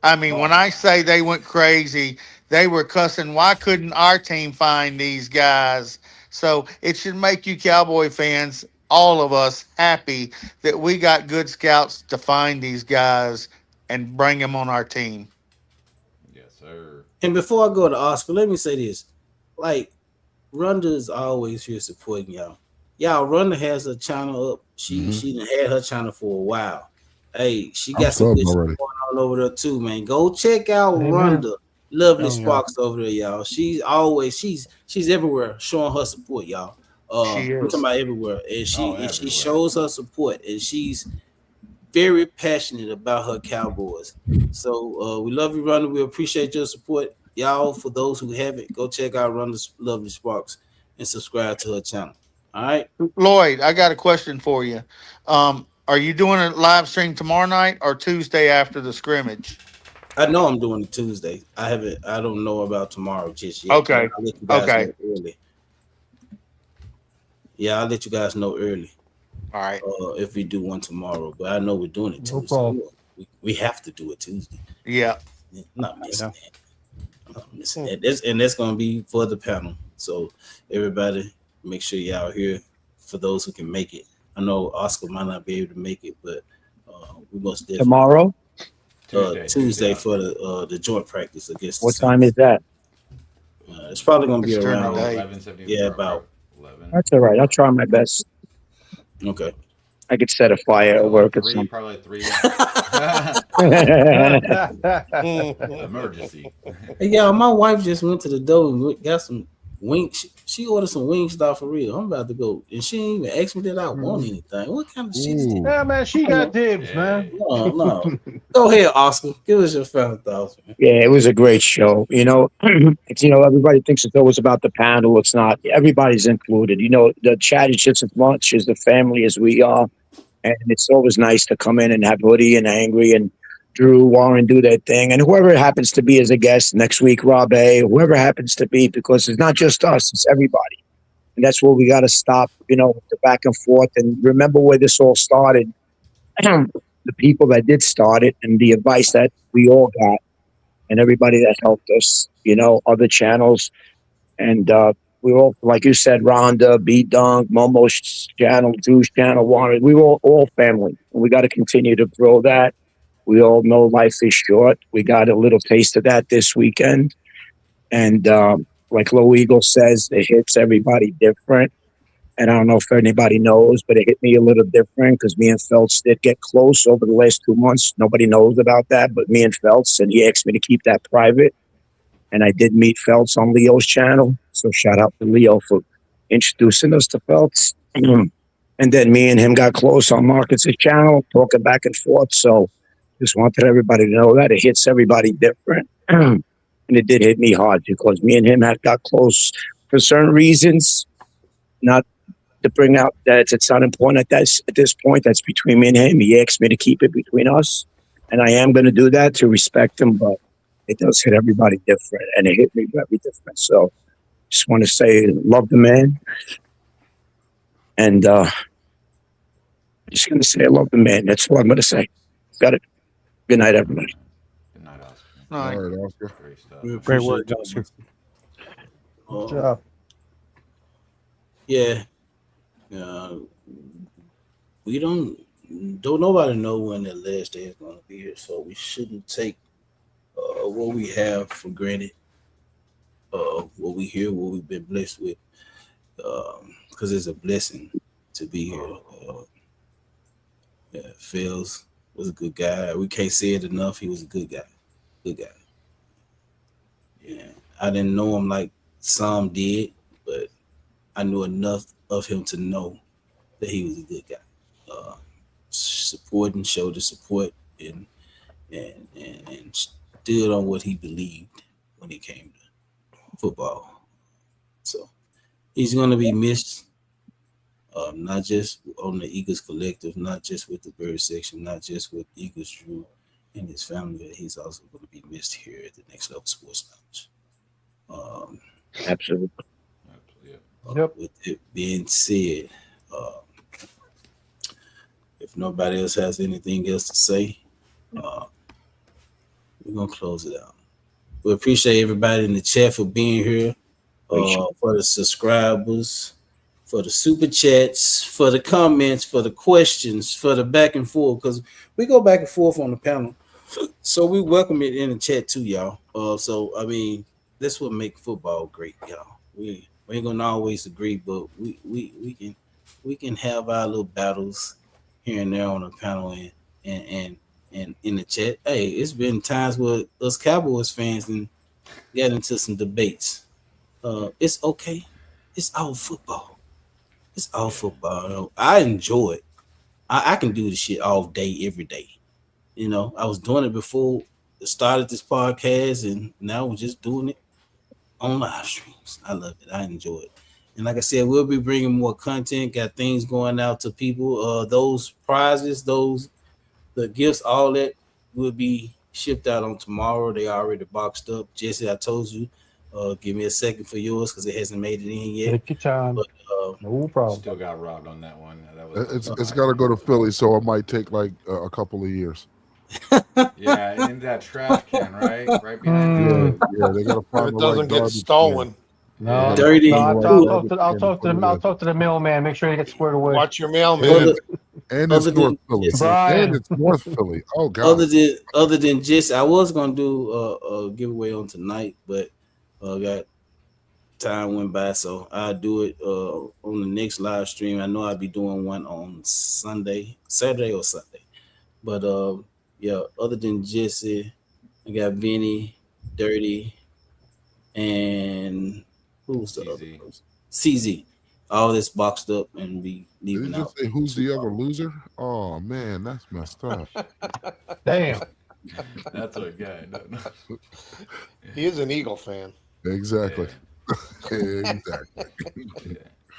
I mean, when I say they went crazy, they were cussing, why couldn't our team find these guys? So it should make you Cowboy fans, all of us, happy that we got good scouts to find these guys and bring them on our team. Yes, sir. And before I go to Oscar, let me say this. Like, Rhonda is always here supporting y'all. Y'all, Rhonda has her channel up. She done had her channel for a while. Hey, she got some good shit going on over there too, man. Go check out Rhonda. Lovely Sparks over there, y'all. She's everywhere showing her support, y'all. I'm talking about everywhere. And she shows her support, and she's very passionate about her Cowboys. So we love you, Rhonda. We appreciate your support. Y'all, for those who haven't, go check out Rhonda's Lovely Sparks and subscribe to her channel. All right. Lloyd, I got a question for you. Are you doing a live stream tomorrow night or Tuesday after the scrimmage? I know I'm doing it Tuesday. I don't know about tomorrow just yet. Okay. I'll let you guys know early. Yeah, I'll let you guys know early. All right. If we do one tomorrow, but I know we're doing it Tuesday. No we have to do it Tuesday. Yeah. I'm not missing that. I'm not missing that. And that's going to be for the panel. So everybody, make sure y'all here for those who can make it. I know Oscar might not be able to make it, but we must definitely Tomorrow? Tuesday for the joint practice against. What time is that? It's probably going to be around 11:74. about 11. That's all right. I'll try my best. Okay. I could set a fire at work or something. Probably 3. Emergency. Hey, y'all, my wife just went to the door and got some wings. She ordered some wings stuff for real. I'm about to go, and she ain't even asked me that I want anything. What kind of shit is that? Yeah, man, she got dibs, man. No. Go ahead, Oscar. Give us your final thoughts, man. Yeah, it was a great show. It's everybody thinks it's always about the panel. It's not. Everybody's included. The chat is just as much as the family as we are, and it's always nice to come in and have Hoodie and Angry and Drew, Warren do their thing, and whoever it happens to be as a guest next week, Rob A, whoever happens to be, because it's not just us, it's everybody. And that's where we got to stop, with the back and forth and remember where this all started. The people that did start it and the advice that we all got and everybody that helped us, other channels. And we all, like you said, Rhonda, B Dunk, Momo's channel, Drew's channel, Warren. We were all family. And we got to continue to grow that. We all know life is short. We got a little taste of that this weekend. And like Low Eagle says, it hits everybody different. And I don't know if anybody knows, but it hit me a little different because me and Feltz did get close over the last 2 months. Nobody knows about that, but me and Feltz, and he asked me to keep that private. And I did meet Feltz on Leo's channel. So shout out to Leo for introducing us to Feltz. And then me and him got close on Marcus' channel, talking back and forth. So just wanted everybody to know that it hits everybody different. And it did hit me hard because me and him had got close for certain reasons. Not to bring out that it's not important at this point. That's between me and him. He asked me to keep it between us. And I am going to do that to respect him, but it does hit everybody different. And it hit me very different. So just want to say, love the man. And just going to say, I love the man. That's all I'm going to say. Got it. Good night, everybody. Good night, Oscar. All right, Oscar. Great stuff. Great work, Oscar. Good job. Yeah. We don't nobody know when the last day is going to be here, so we shouldn't take what we have for granted. What we hear, what we've been blessed with, because it's a blessing to be here. Phils was a good guy. We can't say it enough. He was a good guy. Good guy. Yeah, I didn't know him like some did, but I knew enough of him to know that he was a good guy. Supporting, showed the support, and stood on what he believed when it came to football. So he's going to be missed, not just on the Eagles Collective, not just with the Bird section, not just with Eagles Drew and his family. He's also going to be missed here at the Next Level Sports Lounge. Absolutely. With it being said, if nobody else has anything else to say, we're going to close it out. We appreciate everybody in the chat for being here, for the subscribers, for the super chats, for the comments, for the questions, for the back and forth, because we go back and forth on the panel. So we welcome it in the chat too, y'all. So, I mean, that's what makes football great, y'all. We ain't gonna always agree, but we can have our little battles here and there on the panel and in the chat. Hey, it's been times where us Cowboys fans and got into some debates. It's okay. It's all football. It's all football. You know, I enjoy it. I can do this shit all day, every day. You know, I was doing it before I started this podcast, and now we're just doing it on live streams. I love it. I enjoy it. And like I said, we'll be bringing more content, got things going out to people. Those prizes, the gifts, all that will be shipped out on tomorrow. They already boxed up. Jesse, I told you, give me a second for yours because it hasn't made it in yet. Take your time. But, no problem. Still got robbed on that one. That was It's got to go to Philly, so it might take like a couple of years. Yeah, in that trash can, right? Right behind you. Yeah, they got to find If it the right doesn't get garbage stolen. No, Dirty. no, I'll talk to the mailman. Make sure he gets squared away. Watch your mailman. And it's North Philly. Brian. And it's North Philly. Oh God. Other than just, I was gonna do a giveaway on tonight, but got time went by, so I'll do it on the next live stream. I know I'll be doing one on Saturday or Sunday. But yeah, other than Jesse, I got Vinny, Dirty, and who's the other person? CZ. All this boxed up and be leaving Did you out. say who's the other loser? Oh man, that's messed up. Damn. That's a guy. No. He is an Eagle fan. Exactly. Exactly.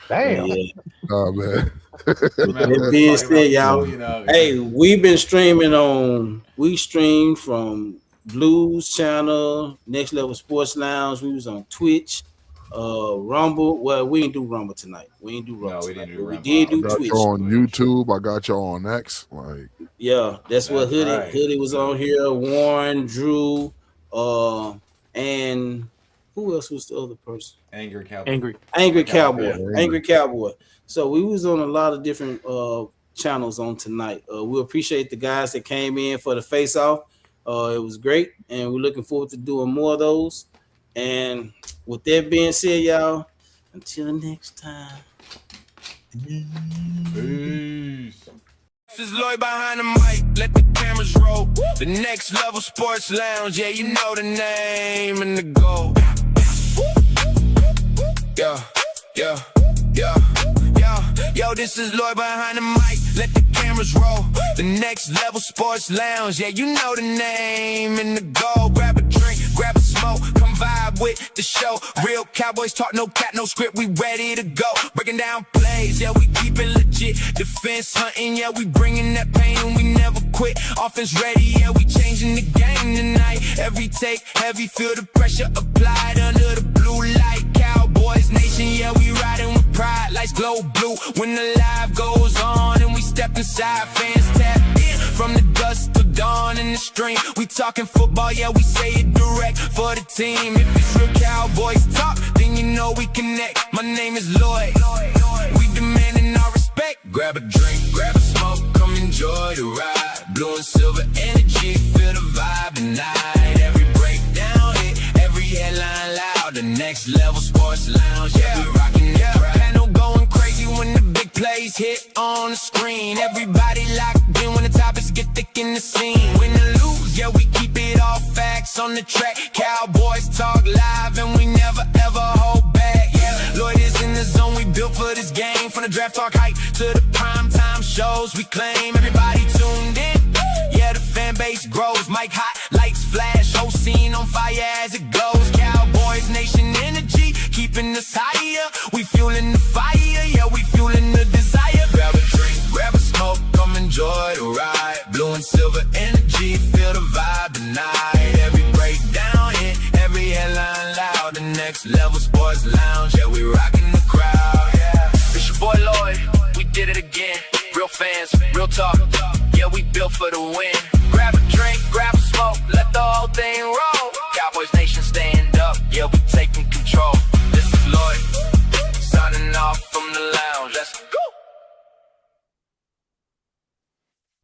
Damn. Yeah. Oh man. That being said, y'all, hey, we've been streaming we streamed from Blues Channel, Next Level Sports Lounge. We was on Twitch, Rumble. Well, we didn't do Rumble tonight. We didn't do Rumble. No, we didn't do We Rumble. did do I got Twitch. you on YouTube. I got you on X. Like, Yeah, that's what Hoodie. right. Hoodie was on here. Warren, Drew, and who else was the other person? Angry Cowboy. Angry Cowboy. So we was on a lot of different channels on tonight. We appreciate the guys that came in for the face-off. It was great, and we're looking forward to doing more of those. And with that being said, y'all, until next time. Peace. This is Lloyd behind the mic, let the cameras roll. The Next Level Sports Lounge, yeah, you know the name and the goal. Yeah, yeah, yeah, yeah. Yo, this is Lloyd behind the mic, let the cameras roll. The Next Level Sports Lounge, yeah, you know the name and the goal. Grab a drink, grab a smoke, come vibe with the show. Real Cowboys talk, no cat, no script, we ready to go. Breaking down plays, yeah, we keep it legit. Defense hunting, yeah, we bringing that pain and we never quit. Offense ready, yeah, we changing the game tonight. Every take, heavy, feel the pressure applied under the blue light. Cowboys Nation, yeah, we riding with pride. Lights glow blue when the live goes on and we step inside. Fans tap in from the dusk to dawn in the stream. We talking football, yeah, we say it direct for the team. If it's real Cowboys talk, then you know we connect. My name is Lloyd. We demanding our respect. Grab a drink, grab a smoke, come enjoy the ride. Blue and silver energy, feel the vibe tonight. Every breakdown hit, every headline loud. The Next Level Sports Lounge, yeah, we rocking the crowd. Panel going crazy when the big plays hit on the screen. Everybody locked in when the topics get thick in the scene. Win or lose, yeah, we keep it all facts on the track. Cowboys talk live and we never ever hold back. Yeah, Lloyd is in the zone, we built for this game. From the draft talk hype to the primetime shows, we claim everybody tuned in. Yeah, the fan base grows, mic hot, lights flash, whole scene on fire as it goes. Cowboys Nation energy, keeping us higher. We fueling the fire, yeah, we fueling the desire. Grab a drink, grab a smoke, come enjoy the ride. Blue and silver energy, feel the vibe tonight. Every breakdown hit, every headline loud. The Next Level Sports Lounge, yeah, we rocking the crowd. Yeah, it's your boy Lloyd, we did it again. Real fans, real talk, yeah, we built for the win.